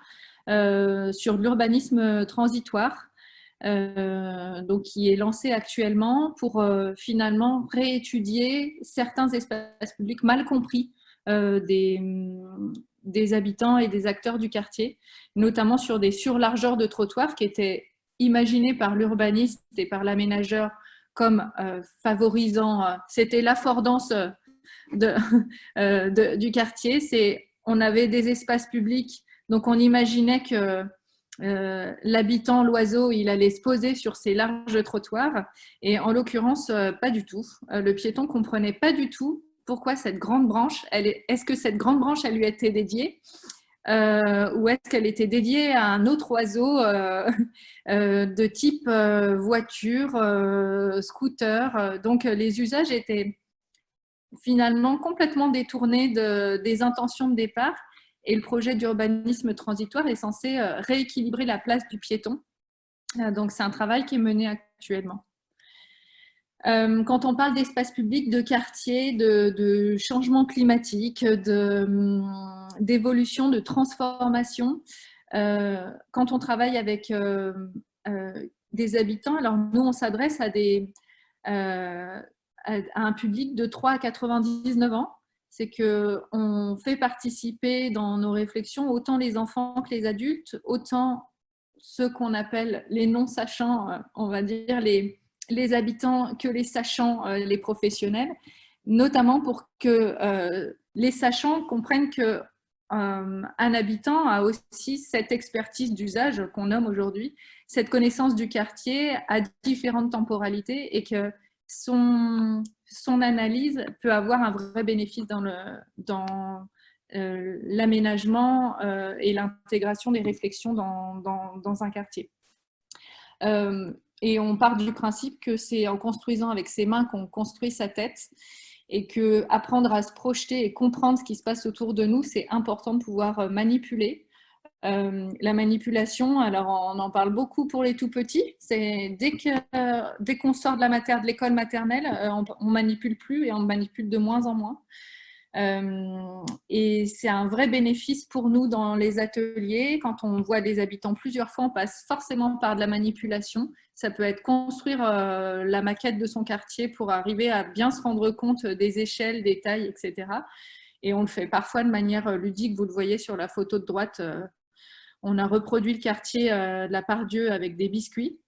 sur l'urbanisme transitoire. Donc qui est lancé actuellement pour finalement réétudier certains espaces publics mal compris des habitants et des acteurs du quartier, notamment sur des surlargeurs de trottoirs qui étaient imaginés par l'urbaniste et par l'aménageur comme favorisant, c'était l'affordance du quartier, on avait des espaces publics, donc on imaginait que l'habitant, l'oiseau, il allait se poser sur ces larges trottoirs. Et en l'occurrence, pas du tout. Le piéton ne comprenait pas du tout pourquoi cette grande branche, est-ce que cette grande branche, elle lui était dédiée ou est-ce qu'elle était dédiée à un autre oiseau de type voiture, scooter. Donc, les usages étaient finalement complètement détournés des intentions de départ. Et le projet d'urbanisme transitoire est censé rééquilibrer la place du piéton. Donc, c'est un travail qui est mené actuellement. Quand on parle d'espace public, de quartier, de changement climatique, d'évolution, de transformation, quand on travaille avec des habitants, alors nous, on s'adresse à un public de 3 à 99 ans. C'est qu'on fait participer dans nos réflexions autant les enfants que les adultes, autant ceux qu'on appelle les non-sachants, on va dire les habitants, que les sachants, les professionnels, notamment pour que les sachants comprennent que un habitant a aussi cette expertise d'usage qu'on nomme aujourd'hui, cette connaissance du quartier à différentes temporalités et que son analyse peut avoir un vrai bénéfice dans l'aménagement et l'intégration des réflexions dans un quartier. Et on part du principe que c'est en construisant avec ses mains qu'on construit sa tête et que apprendre à se projeter et comprendre ce qui se passe autour de nous, c'est important de pouvoir manipuler. La manipulation, alors on en parle beaucoup pour les tout petits. C'est dès qu'on sort de l'école maternelle, on manipule plus et on manipule de moins en moins. Et c'est un vrai bénéfice pour nous dans les ateliers. Quand on voit des habitants plusieurs fois, on passe forcément par de la manipulation. Ça peut être construire la maquette de son quartier pour arriver à bien se rendre compte des échelles, des tailles, etc. Et on le fait parfois de manière ludique. Vous le voyez sur la photo de droite. On a reproduit le quartier de la Part-Dieu avec des biscuits.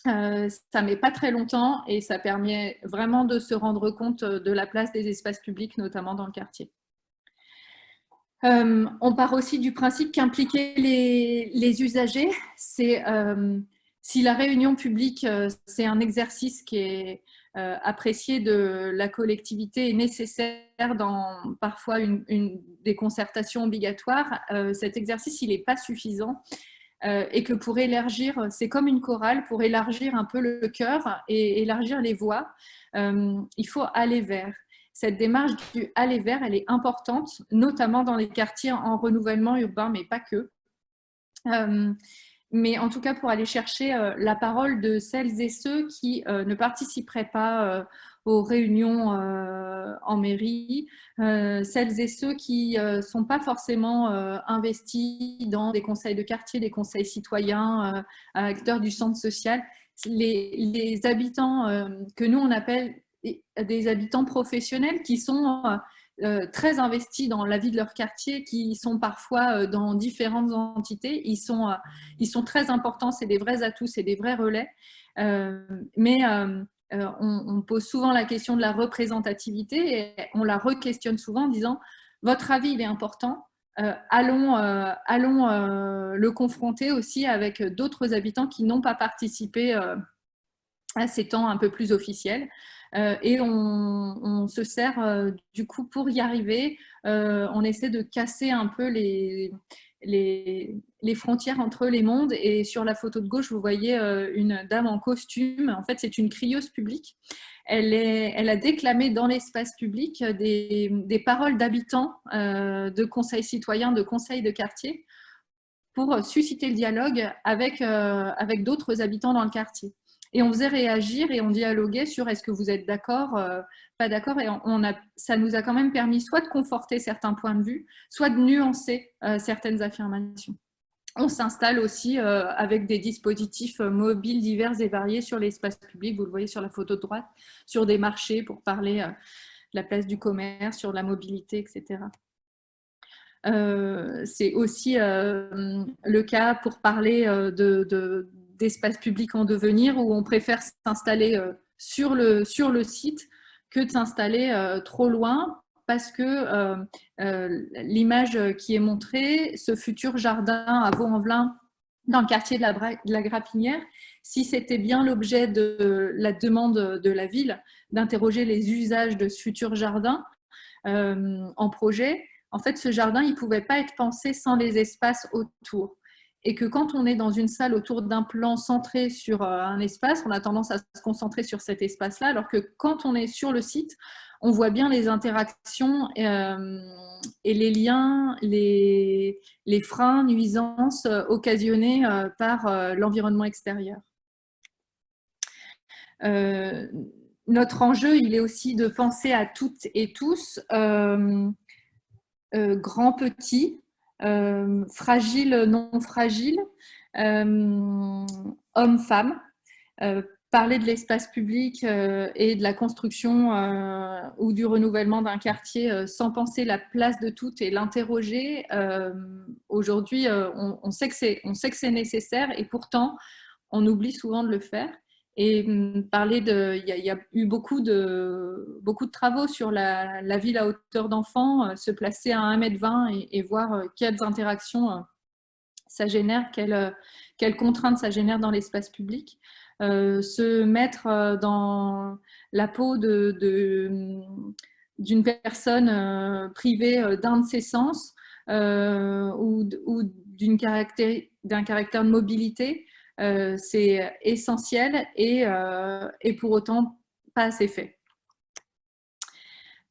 Ça met pas très longtemps et ça permet vraiment de se rendre compte de la place des espaces publics, notamment dans le quartier. On part aussi du principe qu'impliquer les usagers, c'est si la réunion publique, c'est un exercice qui est apprécié de la collectivité et nécessaire dans parfois des concertations obligatoires, cet exercice, il n'est pas suffisant. Et que pour élargir, c'est comme une chorale, pour élargir un peu le cœur et élargir les voix, il faut aller vers. Cette démarche du aller vers, elle est importante, notamment dans les quartiers en renouvellement urbain, mais pas que. Mais en tout cas, pour aller chercher la parole de celles et ceux qui ne participeraient pas aux réunions en mairie, celles et ceux qui ne sont pas forcément investis dans des conseils de quartier, des conseils citoyens, acteurs du centre social, les habitants que nous on appelle des habitants professionnels qui sont très investis dans la vie de leur quartier, qui sont parfois dans différentes entités, ils sont très importants, c'est des vrais atouts, c'est des vrais relais, mais on pose souvent la question de la représentativité et on la re-questionne souvent en disant votre avis il est important, allons le confronter aussi avec d'autres habitants qui n'ont pas participé à ces temps un peu plus officiels. Et on se sert du coup pour y arriver, on essaie de casser un peu les frontières entre les mondes. Et sur la photo de gauche, vous voyez une dame en costume. En fait, c'est une crieuse publique. Elle a déclamé dans l'espace public des paroles d'habitants de conseils citoyens, de conseils de quartier, pour susciter le dialogue avec d'autres habitants dans le quartier. Et on faisait réagir et on dialoguait sur est-ce que vous êtes d'accord, pas d'accord. Et ça nous a quand même permis soit de conforter certains points de vue, soit de nuancer certaines affirmations. On s'installe aussi avec des dispositifs mobiles divers et variés sur l'espace public. Vous le voyez sur la photo de droite, sur des marchés pour parler de la place du commerce, sur la mobilité, etc. C'est aussi le cas pour parler d'espace public en devenir où on préfère s'installer sur le site que de s'installer trop loin parce que l'image qui est montrée, ce futur jardin à Vaux-en-Velin dans le quartier de la Grapinière, si c'était bien l'objet de la demande de la ville d'interroger les usages de ce futur jardin en projet, en fait, ce jardin, il ne pouvait pas être pensé sans les espaces autour. Et que quand on est dans une salle autour d'un plan centré sur un espace, on a tendance à se concentrer sur cet espace-là, alors que quand on est sur le site, on voit bien les interactions et les liens, les freins, nuisances occasionnés par l'environnement extérieur. Notre enjeu, il est aussi de penser à toutes et tous, grands, petits, fragiles, non fragiles, hommes, femmes, parler de l'espace public et de la construction ou du renouvellement d'un quartier sans penser la place de toutes et l'interroger. Aujourd'hui, on sait que c'est nécessaire et pourtant, on oublie souvent de le faire. Et parler il y a eu beaucoup de travaux sur la ville à hauteur d'enfant, se placer à 1,20 m et voir quelles interactions ça génère, quelles contraintes ça génère dans l'espace public. Se mettre dans la peau d'une personne privée d'un de ses sens ou d'un caractère de mobilité, c'est essentiel et pour autant pas assez fait.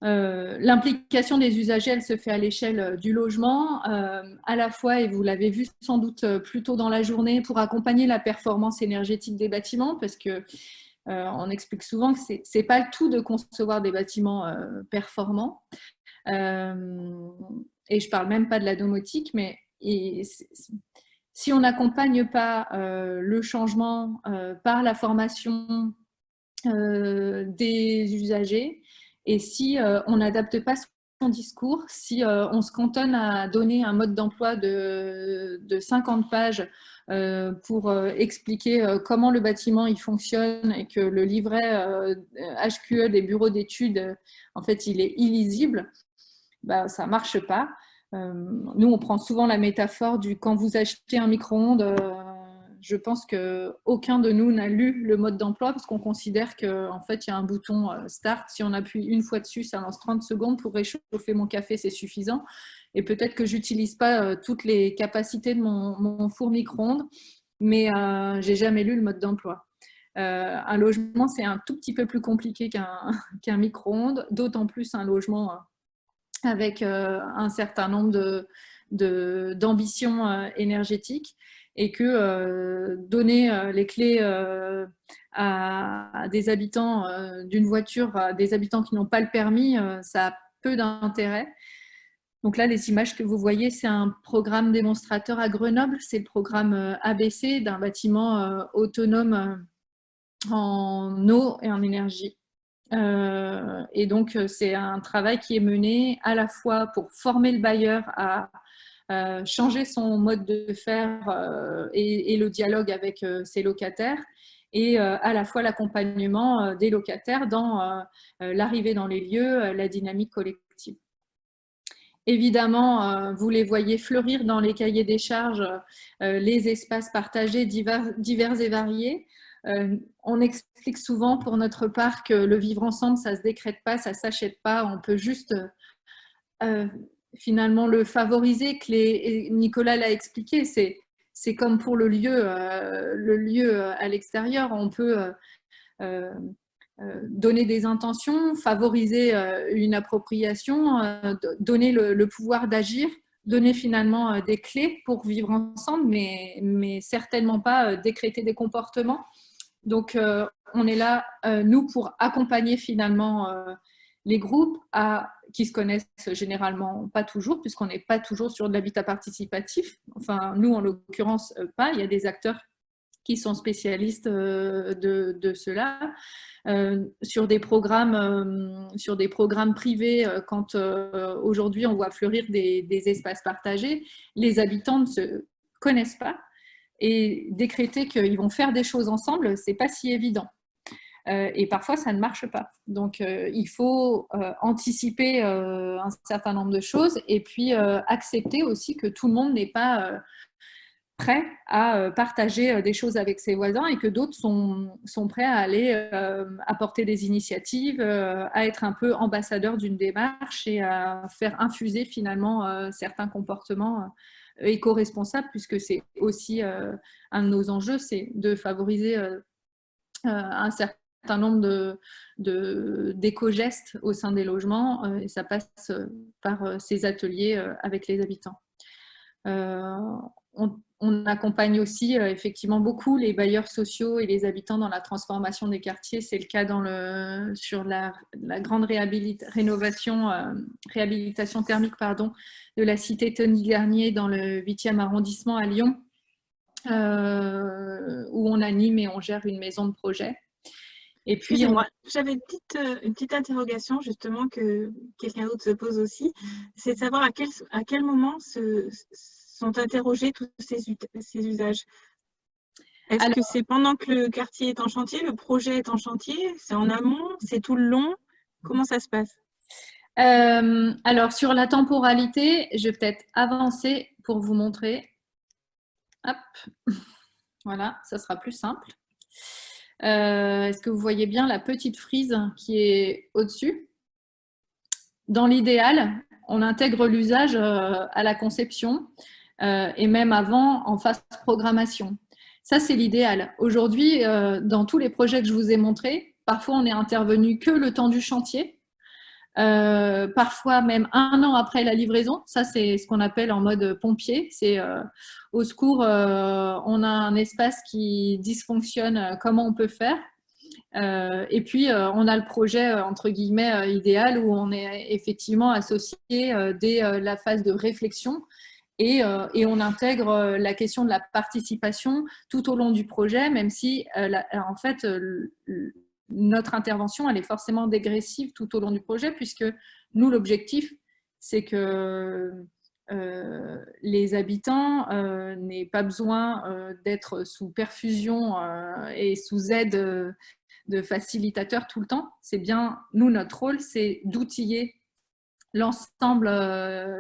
L'implication des usagers, elle se fait à l'échelle du logement, à la fois, et vous l'avez vu sans doute plus tôt dans la journée, pour accompagner la performance énergétique des bâtiments, parce que on explique souvent que c'est pas le tout de concevoir des bâtiments performants. Et je parle même pas de la domotique, mais si on n'accompagne pas le changement par la formation des usagers, et si on n'adapte pas son discours, si on se cantonne à donner un mode d'emploi de 50 pages pour expliquer comment le bâtiment il fonctionne et que le livret HQE des bureaux d'études, en fait, il est illisible, bah, ça ne marche pas. Nous, on prend souvent la métaphore du quand vous achetez un micro-ondes, je pense qu'aucun de nous n'a lu le mode d'emploi parce qu'on considère qu'en fait, il y a un bouton Start. Si on appuie une fois dessus, ça lance 30 secondes pour réchauffer mon café, c'est suffisant. Et peut-être que je n'utilise pas toutes les capacités de mon four micro-ondes, mais je n'ai jamais lu le mode d'emploi. Un logement, c'est un tout petit peu plus compliqué qu'un micro-ondes, d'autant plus un logement avec un certain nombre d'ambitions énergétiques, et que donner les clés à des habitants d'une voiture, à des habitants qui n'ont pas le permis, ça a peu d'intérêt. Donc là, les images que vous voyez, c'est un programme démonstrateur à Grenoble, c'est le programme ABC d'un bâtiment autonome en eau et en énergie. Et donc, c'est un travail qui est mené à la fois pour former le bailleur à changer son mode de faire et le dialogue avec ses locataires, et à la fois l'accompagnement des locataires dans l'arrivée dans les lieux, la dynamique collective. Évidemment, vous les voyez fleurir dans les cahiers des charges, les espaces partagés divers et variés. On explique souvent pour notre part que le vivre ensemble, ça ne se décrète pas, ça ne s'achète pas, on peut juste finalement le favoriser. Nicolas l'a expliqué, c'est comme pour le lieu à l'extérieur, on peut donner des intentions, favoriser une appropriation, donner le pouvoir d'agir, donner finalement des clés pour vivre ensemble, mais certainement pas décréter des comportements. Donc, on est là, nous, pour accompagner finalement les groupes qui se connaissent généralement pas toujours, puisqu'on n'est pas toujours sur de l'habitat participatif. Enfin, nous, en l'occurrence, pas. Il y a des acteurs qui sont spécialistes de cela. Sur des programmes privés, quand aujourd'hui on voit fleurir des espaces partagés, les habitants ne se connaissent pas. Et décréter qu'ils vont faire des choses ensemble, c'est pas si évident. Et parfois, ça ne marche pas. Donc, il faut anticiper un certain nombre de choses et puis accepter aussi que tout le monde n'est pas prêt à partager des choses avec ses voisins et que d'autres sont prêts à aller apporter des initiatives, à être un peu ambassadeurs d'une démarche et à faire infuser finalement certains comportements éco-responsables, puisque c'est aussi un de nos enjeux, c'est de favoriser un certain nombre d'éco-gestes au sein des logements, et ça passe par ces ateliers avec les habitants. On accompagne aussi effectivement beaucoup les bailleurs sociaux et les habitants dans la transformation des quartiers. C'est le cas sur la grande réhabilitation thermique de la cité Tony Garnier dans le 8e arrondissement à Lyon, où on anime et on gère une maison de projet. Et puis,
j'avais une petite interrogation justement que quelqu'un d'autre se pose aussi, c'est de savoir à quel moment sont interrogés tous ces usages. Est-ce que c'est pendant que le quartier est en chantier, le projet est en chantier, c'est en amont, c'est tout le long? Comment ça se passe?
Alors, sur la temporalité, je vais peut-être avancer pour vous montrer. Hop, voilà, ça sera plus simple. Est-ce que vous voyez bien la petite frise qui est au-dessus? Dans l'idéal, on intègre l'usage à la conception et même avant en phase programmation. Ça, c'est l'idéal. Aujourd'hui, dans tous les projets que je vous ai montrés, parfois on est intervenu que le temps du chantier, parfois même 1 an après la livraison. Ça, c'est ce qu'on appelle en mode pompier. C'est au secours, on a un espace qui dysfonctionne, comment on peut faire? Et puis, on a le projet, entre guillemets, idéal où on est effectivement associé dès la phase de réflexion et on intègre la question de la participation tout au long du projet, même si, en fait, notre intervention, elle est forcément dégressive tout au long du projet, puisque nous, l'objectif, c'est que les habitants n'aient pas besoin d'être sous perfusion et sous aide de facilitateurs tout le temps. C'est bien, nous, notre rôle, c'est d'outiller l'ensemble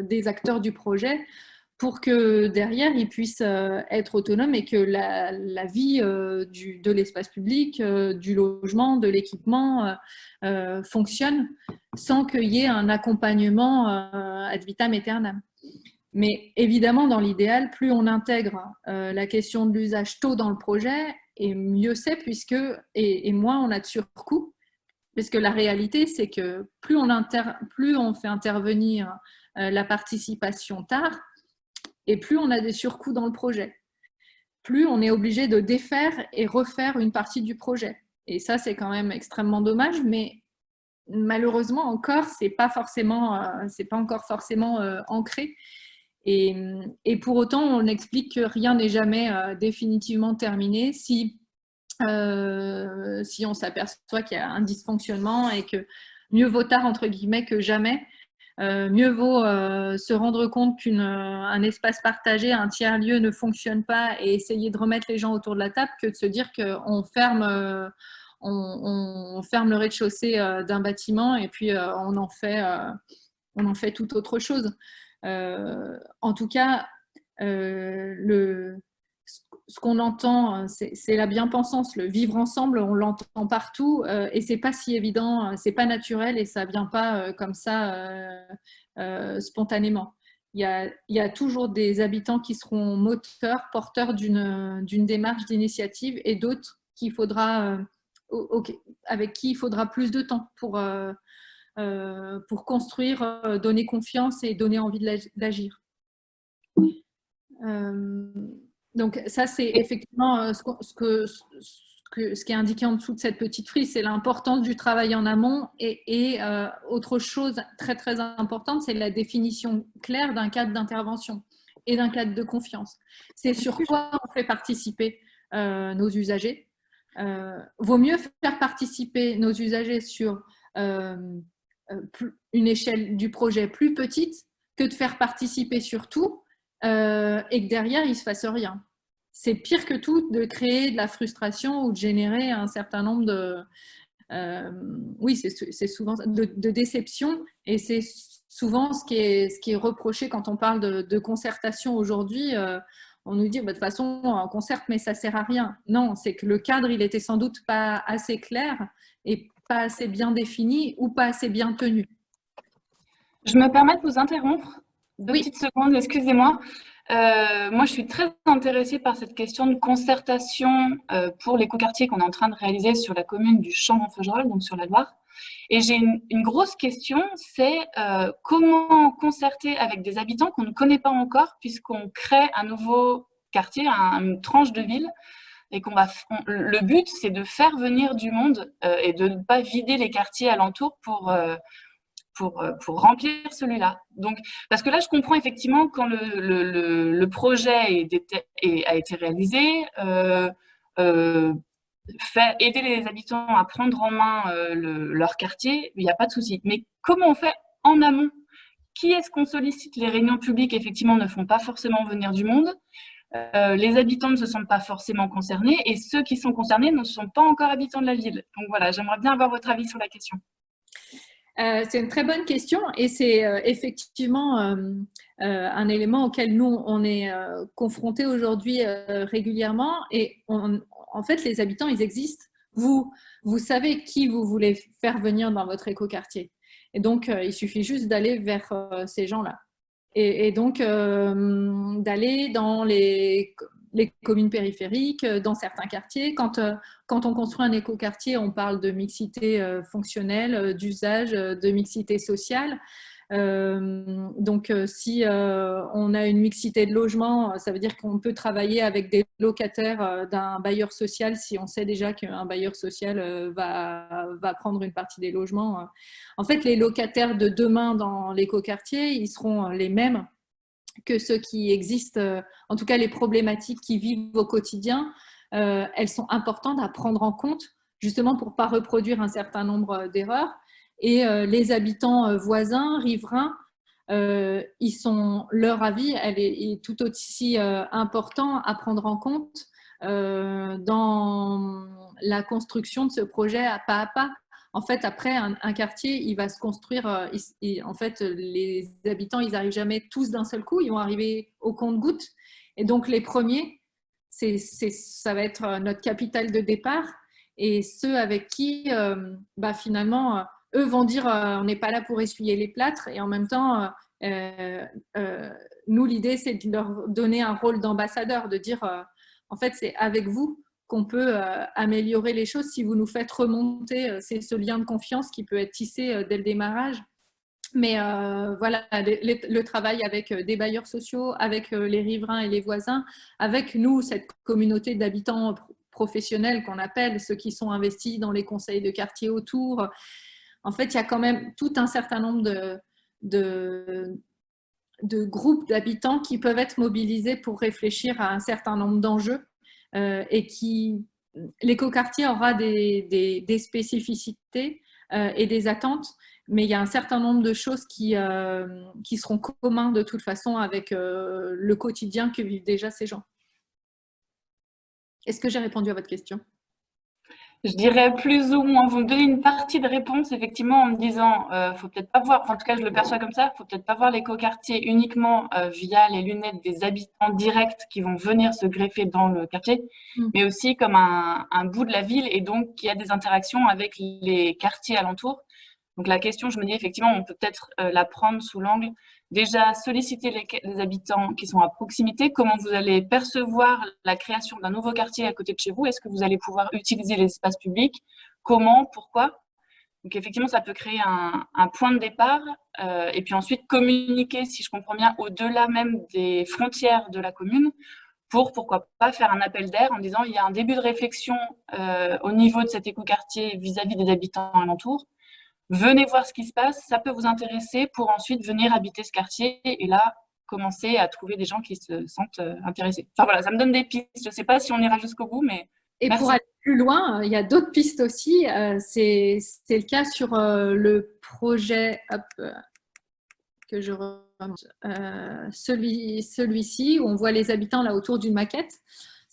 des acteurs du projet pour que derrière, ils puissent être autonomes et que la vie de l'espace public, du logement, de l'équipement fonctionne sans qu'il y ait un accompagnement ad vitam aeternam. Mais évidemment, dans l'idéal, plus on intègre la question de l'usage tôt dans le projet, et mieux c'est, et moins on a de surcoût. Parce que la réalité, c'est que plus on fait intervenir la participation tard, et plus on a des surcoûts dans le projet. Plus on est obligé de défaire et refaire une partie du projet. Et ça, c'est quand même extrêmement dommage, mais malheureusement encore, c'est pas encore forcément ancré. Et pour autant, on explique que rien n'est jamais définitivement terminé si on s'aperçoit qu'il y a un dysfonctionnement et que mieux vaut tard, entre guillemets, que jamais. Mieux vaut se rendre compte qu'un espace partagé, un tiers-lieu ne fonctionne pas et essayer de remettre les gens autour de la table que de se dire qu'on ferme, on ferme le rez-de-chaussée d'un bâtiment et puis on en fait tout autre chose. En tout cas, ce qu'on entend, c'est la bien-pensance, le vivre ensemble, on l'entend partout et c'est pas si évident, c'est pas naturel et ça vient pas comme ça spontanément. Il y a toujours des habitants qui seront moteurs, porteurs d'une démarche d'initiative et d'autres avec qui il faudra plus de temps pour construire, donner confiance et donner envie d'agir. Donc ça, c'est effectivement ce qui est indiqué en dessous de cette petite frise, c'est l'importance du travail en amont et autre chose très très importante, c'est la définition claire d'un cadre d'intervention et d'un cadre de confiance. C'est sur quoi on fait participer nos usagers. Vaut mieux faire participer nos usagers sur une échelle du projet plus petite que de faire participer sur tout et que derrière, il ne se fasse rien. C'est pire que tout de créer de la frustration ou de générer un certain nombre de... oui, c'est souvent de déception et c'est souvent, ce qui est reproché quand on parle de concertation aujourd'hui, on nous dit, de toute façon, on concerte, mais ça ne sert à rien. Non, c'est que le cadre, il était sans doute pas assez clair et pas assez bien défini ou pas assez bien tenu.
Je me permets de vous interrompre 2
Oui.
petites secondes, excusez-moi. Moi, je suis très intéressée par cette question de concertation pour l'écoquartier qu'on est en train de réaliser sur la commune du Champ-en-Faugerolles, donc sur la Loire. Et j'ai une grosse question, c'est comment concerter avec des habitants qu'on ne connaît pas encore, puisqu'on crée un nouveau quartier, une tranche de ville, et le but, c'est de faire venir du monde et de ne pas vider les quartiers alentours pour remplir celui-là. Donc, parce que là, je comprends effectivement quand le projet a été réalisé, aider les habitants à prendre en main leur quartier, il n'y a pas de souci. Mais comment on fait en amont? Qui est-ce qu'on sollicite? Les réunions publiques, effectivement, ne font pas forcément venir du monde. Les habitants ne se sentent pas forcément concernés et ceux qui sont concernés ne sont pas encore habitants de la ville. Donc voilà, j'aimerais bien avoir votre avis sur la question.
C'est une très bonne question et c'est effectivement un élément auquel nous, on est confrontés aujourd'hui régulièrement. Et en fait, les habitants, ils existent. Vous savez qui vous voulez faire venir dans votre écoquartier. Et donc, il suffit juste d'aller vers ces gens-là. Et donc, d'aller dans les communes périphériques, dans certains quartiers. Quand on construit un écoquartier, on parle de mixité fonctionnelle, d'usage, de mixité sociale. Donc, si on a une mixité de logement, ça veut dire qu'on peut travailler avec des locataires d'un bailleur social si on sait déjà qu'un bailleur social va prendre une partie des logements. En fait, les locataires de demain dans l'écoquartier, ils seront les mêmes que ceux qui existent, en tout cas les problématiques qui vivent au quotidien, elles sont importantes à prendre en compte justement pour ne pas reproduire un certain nombre d'erreurs. Et les habitants voisins, riverains, leur avis est tout aussi important à prendre en compte dans la construction de ce projet pas à pas. En fait, après, un quartier, il va se construire. En fait, les habitants, ils n'arrivent jamais tous d'un seul coup. Ils vont arriver au compte-gouttes. Et donc, les premiers, ça va être notre capital de départ. Et ceux avec qui, finalement, eux vont dire on n'est pas là pour essuyer les plâtres. Et en même temps, nous, l'idée, c'est de leur donner un rôle d'ambassadeur, de dire en fait, c'est avec vous qu'on peut améliorer les choses si vous nous faites remonter. C'est ce lien de confiance qui peut être tissé dès le démarrage. Mais voilà, le travail avec des bailleurs sociaux, avec les riverains et les voisins, avec nous, cette communauté d'habitants professionnels qu'on appelle, ceux qui sont investis dans les conseils de quartier autour. En fait, il y a quand même tout un certain nombre de groupes d'habitants qui peuvent être mobilisés pour réfléchir à un certain nombre d'enjeux. Et l'écoquartier aura des spécificités et des attentes, mais il y a un certain nombre de choses qui seront communs de toute façon avec le quotidien que vivent déjà ces gens. Est-ce que j'ai répondu à votre question?
Je dirais plus ou moins, vous me donnez une partie de réponse, effectivement, en me disant, faut peut-être pas voir, en tout cas je le perçois comme ça, faut peut-être pas voir l'écoquartier uniquement via les lunettes des habitants directs qui vont venir se greffer dans le quartier, mais aussi comme un bout de la ville et donc qui a des interactions avec les quartiers alentours. Donc la question, je me dis effectivement, on peut peut-être la prendre sous l'angle, déjà solliciter les habitants qui sont à proximité, comment vous allez percevoir la création d'un nouveau quartier à côté de chez vous, est-ce que vous allez pouvoir utiliser l'espace public, comment, pourquoi? Donc effectivement, ça peut créer un point de départ et puis ensuite communiquer, si je comprends bien, au-delà même des frontières de la commune pour, pourquoi pas, faire un appel d'air en disant il y a un début de réflexion au niveau de cet écoquartier vis-à-vis des habitants alentours. Venez voir ce qui se passe, ça peut vous intéresser pour ensuite venir habiter ce quartier et là, commencer à trouver des gens qui se sentent intéressés. Enfin voilà, ça me donne des pistes. Je ne sais pas si on ira jusqu'au bout, mais
et
merci.
Pour aller plus loin, il y a d'autres pistes aussi. C'est le cas sur le projet que je remonte, celui-ci, où on voit les habitants là autour d'une maquette.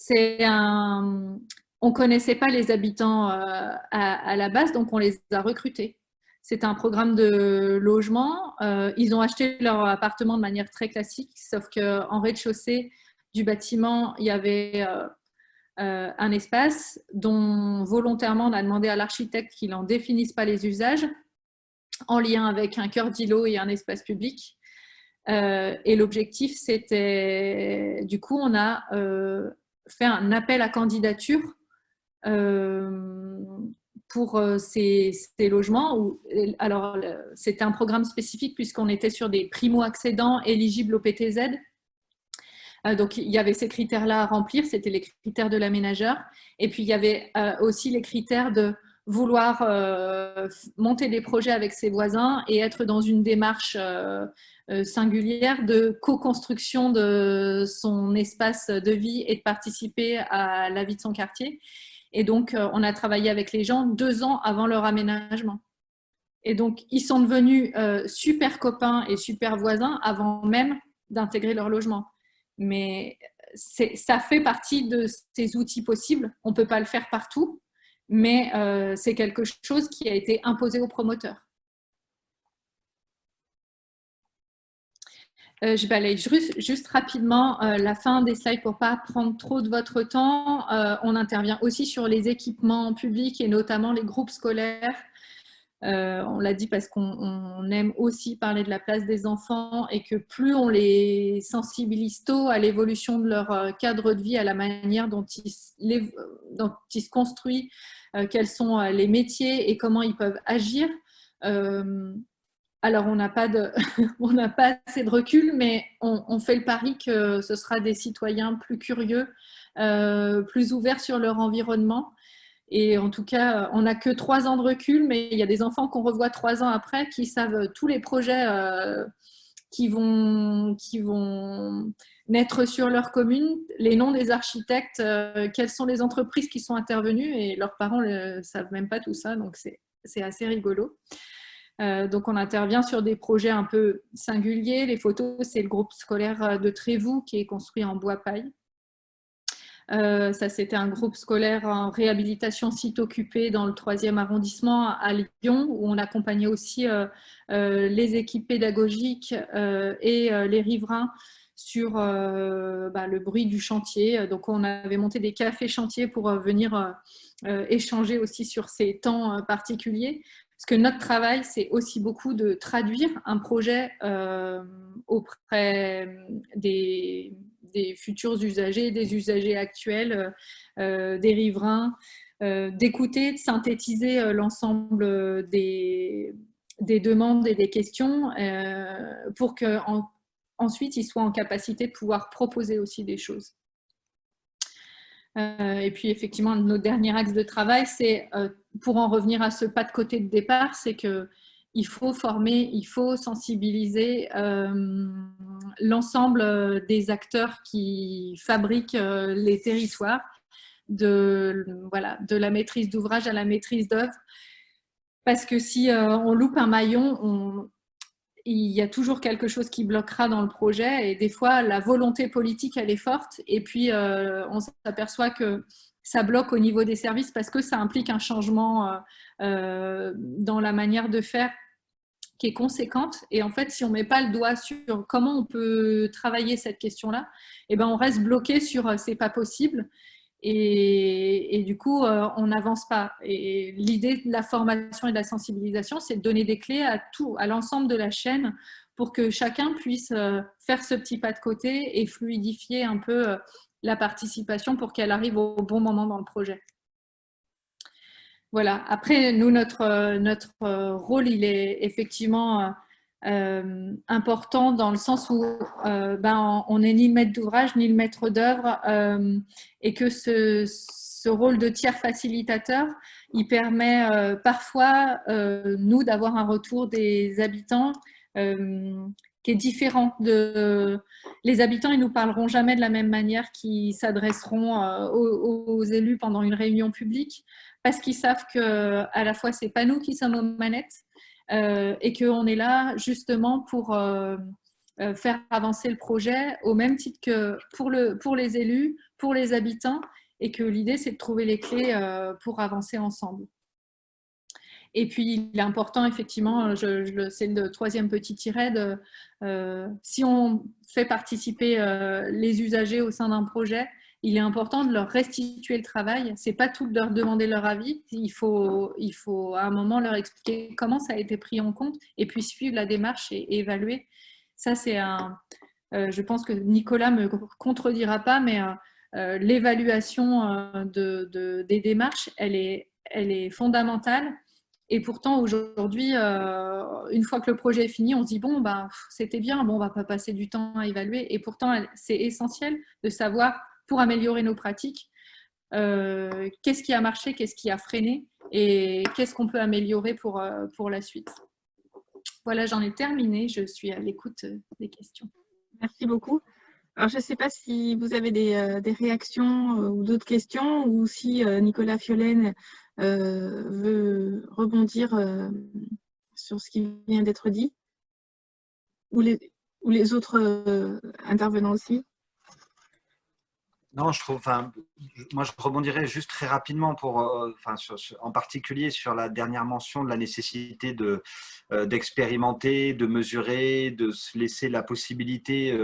On ne connaissait pas les habitants à la base, donc on les a recrutés. C'est un programme de logement. Ils ont acheté leur appartement de manière très classique, sauf qu'en rez-de-chaussée du bâtiment, il y avait un espace dont volontairement on a demandé à l'architecte qu'il n'en définisse pas les usages, en lien avec un cœur d'îlot et un espace public. Et l'objectif, c'était, du coup, on a fait un appel à candidature pour ces logements. Alors, c'était un programme spécifique puisqu'on était sur des primo-accédants éligibles au PTZ. Donc, il y avait ces critères-là à remplir, c'était les critères de l'aménageur. Et puis, il y avait aussi les critères de vouloir monter des projets avec ses voisins et être dans une démarche singulière de co-construction de son espace de vie et de participer à la vie de son quartier. Et donc, on a travaillé avec les gens 2 ans avant leur aménagement. Et donc, ils sont devenus super copains et super voisins avant même d'intégrer leur logement. Mais ça fait partie de ces outils possibles. On ne peut pas le faire partout, mais c'est quelque chose qui a été imposé aux promoteurs. Je balaye juste rapidement la fin des slides pour ne pas prendre trop de votre temps. On intervient aussi sur les équipements publics et notamment les groupes scolaires. On l'a dit parce qu'on aime aussi parler de la place des enfants et que plus on les sensibilise tôt à l'évolution de leur cadre de vie, à la manière dont ils se construisent, quels sont les métiers et comment ils peuvent agir. Alors, on n'a pas assez de recul, mais on fait le pari que ce sera des citoyens plus curieux, plus ouverts sur leur environnement. Et en tout cas, on n'a que 3 ans de recul, mais il y a des enfants qu'on revoit 3 ans après qui savent tous les projets qui vont naître sur leur commune, les noms des architectes, quelles sont les entreprises qui sont intervenues, et leurs parents ne savent même pas tout ça, donc c'est assez rigolo. Donc, on intervient sur des projets un peu singuliers. Les photos, c'est le groupe scolaire de Trévoux qui est construit en bois paille. Ça, c'était un groupe scolaire en réhabilitation site occupé dans le 3e arrondissement à Lyon, où on accompagnait aussi les équipes pédagogiques et les riverains sur le bruit du chantier. Donc, on avait monté des cafés chantiers pour venir échanger aussi sur ces temps particuliers. Parce que notre travail, c'est aussi beaucoup de traduire un projet auprès des futurs usagers, des usagers actuels, des riverains, d'écouter, de synthétiser l'ensemble des demandes et des questions pour qu'ensuite ils soient en capacité de pouvoir proposer aussi des choses. Et puis effectivement, notre dernier axe de travail, c'est pour en revenir à ce pas de côté de départ, c'est qu'il faut former, il faut sensibiliser l'ensemble des acteurs qui fabriquent les territoires, de la maîtrise d'ouvrage à la maîtrise d'œuvre. Parce que si on loupe un maillon, il y a toujours quelque chose qui bloquera dans le projet, et des fois la volonté politique elle est forte, et puis on s'aperçoit que ça bloque au niveau des services parce que ça implique un changement dans la manière de faire qui est conséquente. Et en fait, si on ne met pas le doigt sur comment on peut travailler cette question-là, eh ben, on reste bloqué sur c'est pas possible. Et du coup, on n'avance pas. Et l'idée de la formation et de la sensibilisation, c'est de donner des clés à l'ensemble de la chaîne pour que chacun puisse faire ce petit pas de côté et fluidifier un peu la participation pour qu'elle arrive au bon moment dans le projet. Voilà. Après, nous, notre rôle, il est effectivement important dans le sens où on n'est ni le maître d'ouvrage ni le maître d'œuvre et que ce rôle de tiers facilitateur, il permet parfois, nous, d'avoir un retour des habitants qui est différent. Les habitants, ils ne nous parleront jamais de la même manière qu'ils s'adresseront aux élus pendant une réunion publique, parce qu'ils savent qu'à la fois, ce n'est pas nous qui sommes aux manettes, et qu'on est là justement pour faire avancer le projet au même titre que pour les élus, pour les habitants, et que l'idée c'est de trouver les clés pour avancer ensemble. Et puis, il est important, effectivement, c'est le troisième petit tiret, si on fait participer les usagers au sein d'un projet, il est important de leur restituer le travail. Ce n'est pas tout de leur demander leur avis. Il faut à un moment leur expliquer comment ça a été pris en compte et puis suivre la démarche et évaluer. Ça, c'est je pense que Nicolas ne me contredira pas, mais l'évaluation des démarches, elle est fondamentale. Et pourtant, aujourd'hui, une fois que le projet est fini, on se dit, bon, bah, c'était bien, bon, on ne va pas passer du temps à évaluer. Et pourtant, c'est essentiel de savoir, pour améliorer nos pratiques, qu'est-ce qui a marché, qu'est-ce qui a freiné et qu'est-ce qu'on peut améliorer pour la suite. Voilà, j'en ai terminé. Je suis à l'écoute des questions.
Merci beaucoup. Alors, je ne sais pas si vous avez des réactions ou d'autres questions ou si Nicolas Fiolaine veut rebondir sur ce qui vient d'être dit ou les autres intervenants aussi.
Non, moi je rebondirais juste très rapidement en particulier sur la dernière mention de la nécessité d'expérimenter, de mesurer, de se laisser la possibilité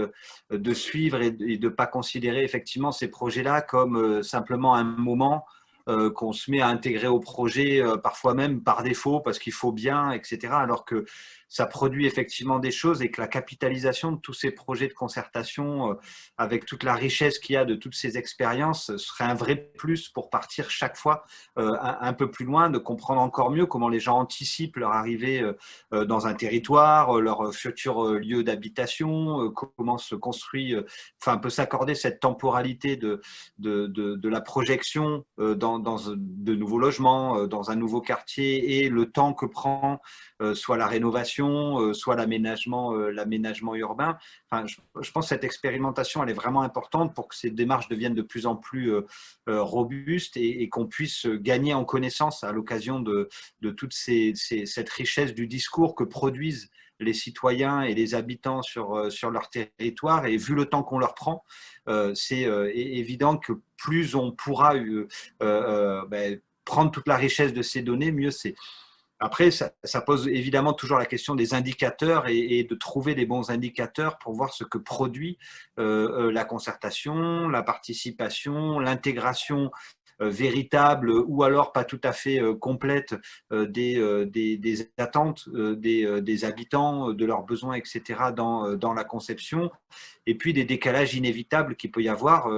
de suivre et de ne pas considérer effectivement ces projets-là comme simplement un moment qu'on se met à intégrer au projet, parfois même par défaut parce qu'il faut bien, etc. Alors que ça produit effectivement des choses et que la capitalisation de tous ces projets de concertation, avec toute la richesse qu'il y a de toutes ces expériences, serait un vrai plus pour partir chaque fois un peu plus loin, de comprendre encore mieux comment les gens anticipent leur arrivée dans un territoire, leur futur lieu d'habitation, comment se construit, peut s'accorder cette temporalité de la projection dans de nouveaux logements, dans un nouveau quartier et le temps que prend soit la rénovation, soit l'aménagement urbain. Je pense que cette expérimentation, elle est vraiment importante pour que ces démarches deviennent de plus en plus robustes et qu'on puisse gagner en connaissance à l'occasion de toute cette richesse du discours que produisent les citoyens et les habitants sur leur territoire. Et vu le temps qu'on leur prend, c'est évident que plus on pourra prendre toute la richesse de ces données, mieux c'est. Après, ça pose évidemment toujours la question des indicateurs et de trouver les bons indicateurs pour voir ce que produit la concertation, la participation, l'intégration véritable ou alors pas tout à fait complète des attentes des habitants, de leurs besoins, etc. dans la conception, et puis des décalages inévitables qu'il peut y avoir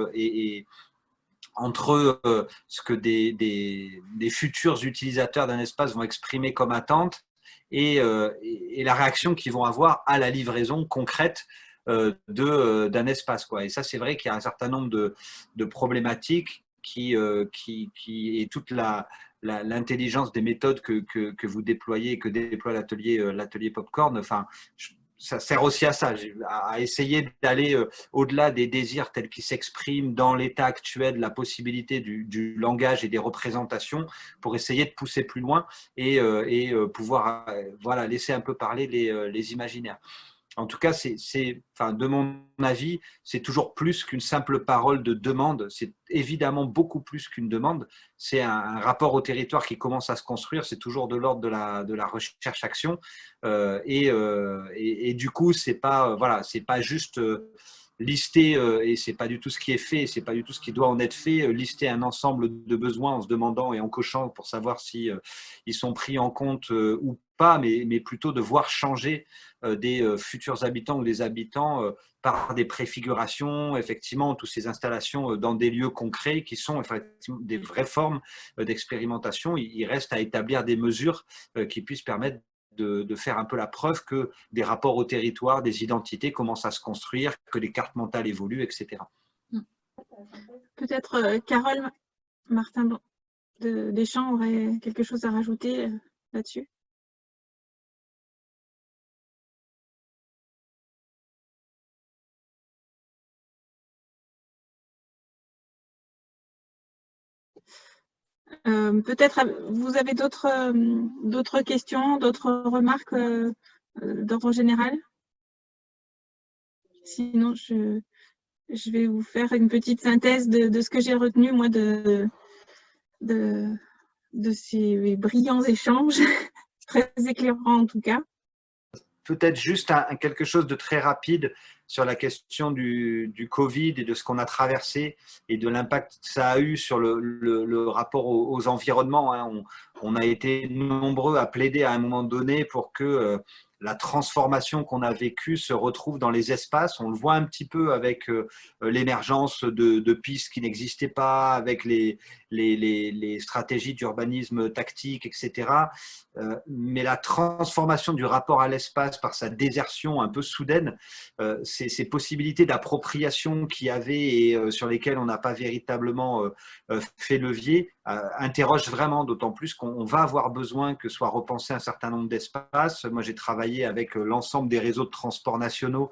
entre ce que des futurs utilisateurs d'un espace vont exprimer comme attente et la réaction qu'ils vont avoir à la livraison concrète d'un espace, quoi. Et ça, c'est vrai qu'il y a un certain nombre de problématiques qui est toute l'intelligence des méthodes que vous déployez, que déploie l'atelier Popcorn. Ça sert aussi à ça, à essayer d'aller au-delà des désirs tels qu'ils s'expriment dans l'état actuel, la possibilité du langage et des représentations, pour essayer de pousser plus loin et pouvoir laisser un peu parler les imaginaires. En tout cas, de mon avis, c'est toujours plus qu'une simple parole de demande. C'est évidemment beaucoup plus qu'une demande. C'est un rapport au territoire qui commence à se construire. C'est toujours de l'ordre de la recherche-action. Et du coup, c'est pas juste lister, et c'est pas du tout ce qui est fait, c'est pas du tout ce qui doit en être fait, lister un ensemble de besoins en se demandant et en cochant pour savoir si ils sont pris en compte ou pas, mais plutôt de voir changer des futurs habitants ou des habitants par des préfigurations, effectivement, toutes ces installations dans des lieux concrets qui sont effectivement des vraies formes d'expérimentation. Il reste à établir des mesures qui puissent permettre de faire un peu la preuve que des rapports au territoire, des identités commencent à se construire, que les cartes mentales évoluent, etc.
Peut-être Carole Martin Deschamps aurait quelque chose à rajouter là-dessus. Peut-être vous avez d'autres questions, d'autres remarques d'ordre général? Sinon, je vais vous faire une petite synthèse de ce que j'ai retenu, moi, de ces brillants échanges, très éclairants en tout cas.
Peut-être juste quelque chose de très rapide sur la question du Covid et de ce qu'on a traversé et de l'impact que ça a eu sur le rapport aux environnements. Hein. On a été nombreux à plaider à un moment donné pour que la transformation qu'on a vécue se retrouve dans les espaces. On le voit un petit peu avec l'émergence de pistes qui n'existaient pas, avec les stratégies d'urbanisme tactique, etc. Mais la transformation du rapport à l'espace par sa désertion un peu soudaine, ces possibilités d'appropriation qu'il y avait et sur lesquelles on n'a pas véritablement fait levier, interrogent vraiment, d'autant plus qu'on va avoir besoin que soit repensé un certain nombre d'espaces. Moi, j'ai travaillé avec l'ensemble des réseaux de transport nationaux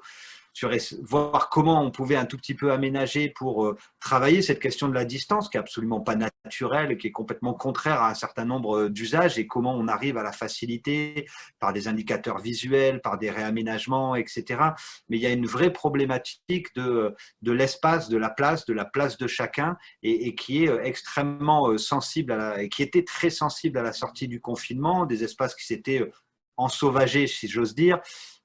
sur voir comment on pouvait un tout petit peu aménager pour travailler cette question de la distance qui est absolument pas naturelle, qui est complètement contraire à un certain nombre d'usages et comment on arrive à la faciliter par des indicateurs visuels, par des réaménagements, etc. Mais il y a une vraie problématique de l'espace, de la place de chacun et qui est extrêmement sensible, et qui était très sensible à la sortie du confinement, des espaces qui s'étaient ensauvagés, si j'ose dire.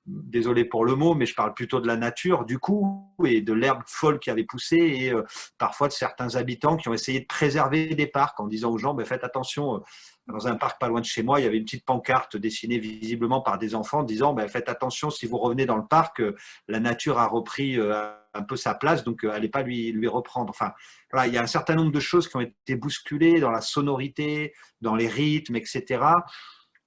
Désolé pour le mot, mais je parle plutôt de la nature du coup et de l'herbe folle qui avait poussé et parfois de certains habitants qui ont essayé de préserver des parcs en disant aux gens faites attention, dans un parc pas loin de chez moi, il y avait une petite pancarte dessinée visiblement par des enfants disant faites attention si vous revenez dans le parc, la nature a repris un peu sa place, donc allez pas lui reprendre. Enfin, voilà, il y a un certain nombre de choses qui ont été bousculées dans la sonorité, dans les rythmes, etc.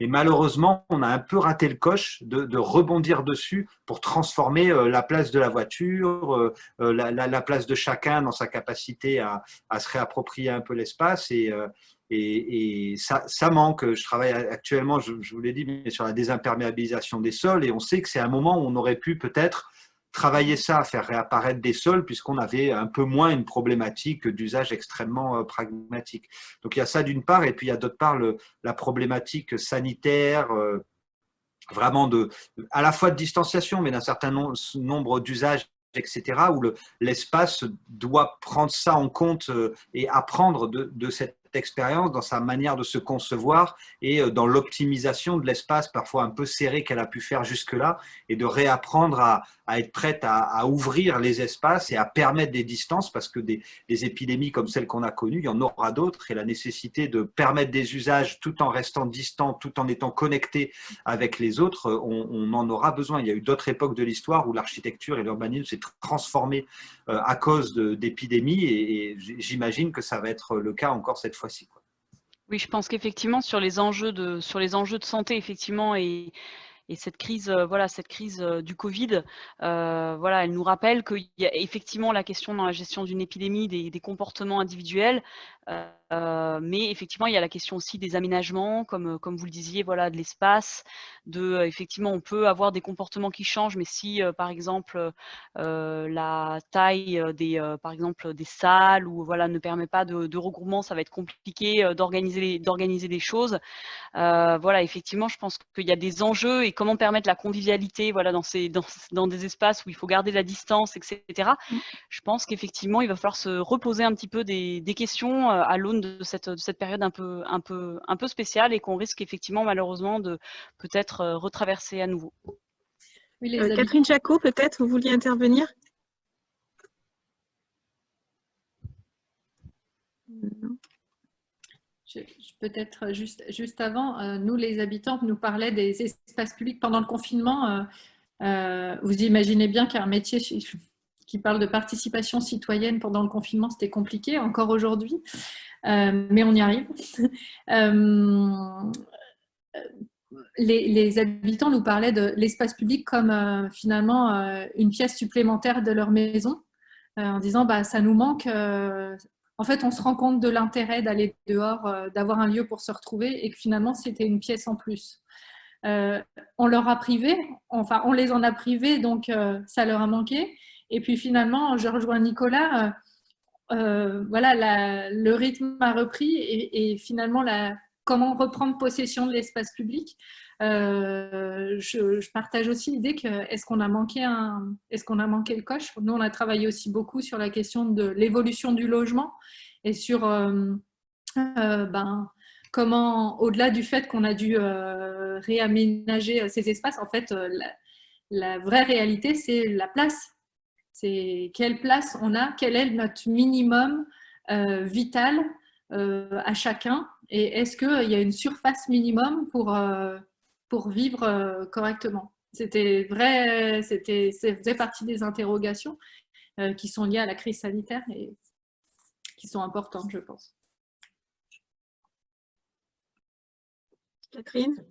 Et malheureusement, on a un peu raté le coche de rebondir dessus pour transformer la place de la voiture, la place de chacun dans sa capacité à se réapproprier un peu l'espace. Et ça manque. Je travaille actuellement, je vous l'ai dit, mais sur la désimperméabilisation des sols. Et on sait que c'est un moment où on aurait pu peut-être travailler ça, faire réapparaître des sols, puisqu'on avait un peu moins une problématique d'usage extrêmement pragmatique. Donc il y a ça d'une part, et puis il y a d'autre part la problématique sanitaire, vraiment à la fois de distanciation, mais d'un certain nombre d'usages, etc., où l'espace doit prendre ça en compte et apprendre de cette expérience dans sa manière de se concevoir et dans l'optimisation de l'espace parfois un peu serré qu'elle a pu faire jusque-là et de réapprendre à être prête à ouvrir les espaces et à permettre des distances parce que des épidémies comme celles qu'on a connues, il y en aura d'autres et la nécessité de permettre des usages tout en restant distant, tout en étant connecté avec les autres, on en aura besoin. Il y a eu d'autres époques de l'histoire où l'architecture et l'urbanisme s'est transformé à cause d'épidémies et j'imagine que ça va être le cas encore cette fois-ci.
Oui, je pense qu'effectivement sur les enjeux de santé, effectivement, et cette crise, cette crise du Covid, elle nous rappelle qu'il y a effectivement la question dans la gestion d'une épidémie des comportements individuels, mais effectivement il y a la question aussi des aménagements, comme vous le disiez, de l'espace, effectivement on peut avoir des comportements qui changent, mais si par exemple la taille par exemple des salles ou ne permet pas de regroupement, ça va être compliqué d'organiser des choses. Effectivement, je pense qu'il y a des enjeux et comment permettre la convivialité dans des espaces où il faut garder la distance, etc. Je pense qu'effectivement, il va falloir se reposer un petit peu des questions à l'aune de cette période un peu spéciale et qu'on risque effectivement malheureusement de peut-être retraverser à nouveau.
Oui, Catherine Jacot, peut-être, vous vouliez intervenir?
Peut-être juste avant, nous les habitants nous parlaient des espaces publics pendant le confinement. Vous imaginez bien qu'un métier qui parle de participation citoyenne pendant le confinement, c'était compliqué, encore aujourd'hui, mais on y arrive. Les habitants nous parlaient de l'espace public comme finalement une pièce supplémentaire de leur maison, en disant ça nous manque. En fait, on se rend compte de l'intérêt d'aller dehors, d'avoir un lieu pour se retrouver et que finalement, c'était une pièce en plus. On leur a privé, enfin, on les en a privés, donc ça leur a manqué. Et puis finalement, je rejoins Nicolas, le rythme a repris et finalement, comment reprendre possession de l'espace public. Je partage aussi l'idée que est-ce qu'on a manqué le coche. Nous, on a travaillé aussi beaucoup sur la question de l'évolution du logement et sur comment, au-delà du fait qu'on a dû réaménager ces espaces, en fait, la vraie réalité, c'est la place. C'est quelle place on a, quel est notre minimum vital à chacun, et est-ce qu'il y a une surface minimum pour vivre correctement. Ça faisait partie des interrogations qui sont liées à la crise sanitaire et qui sont importantes, je pense.
Catherine ?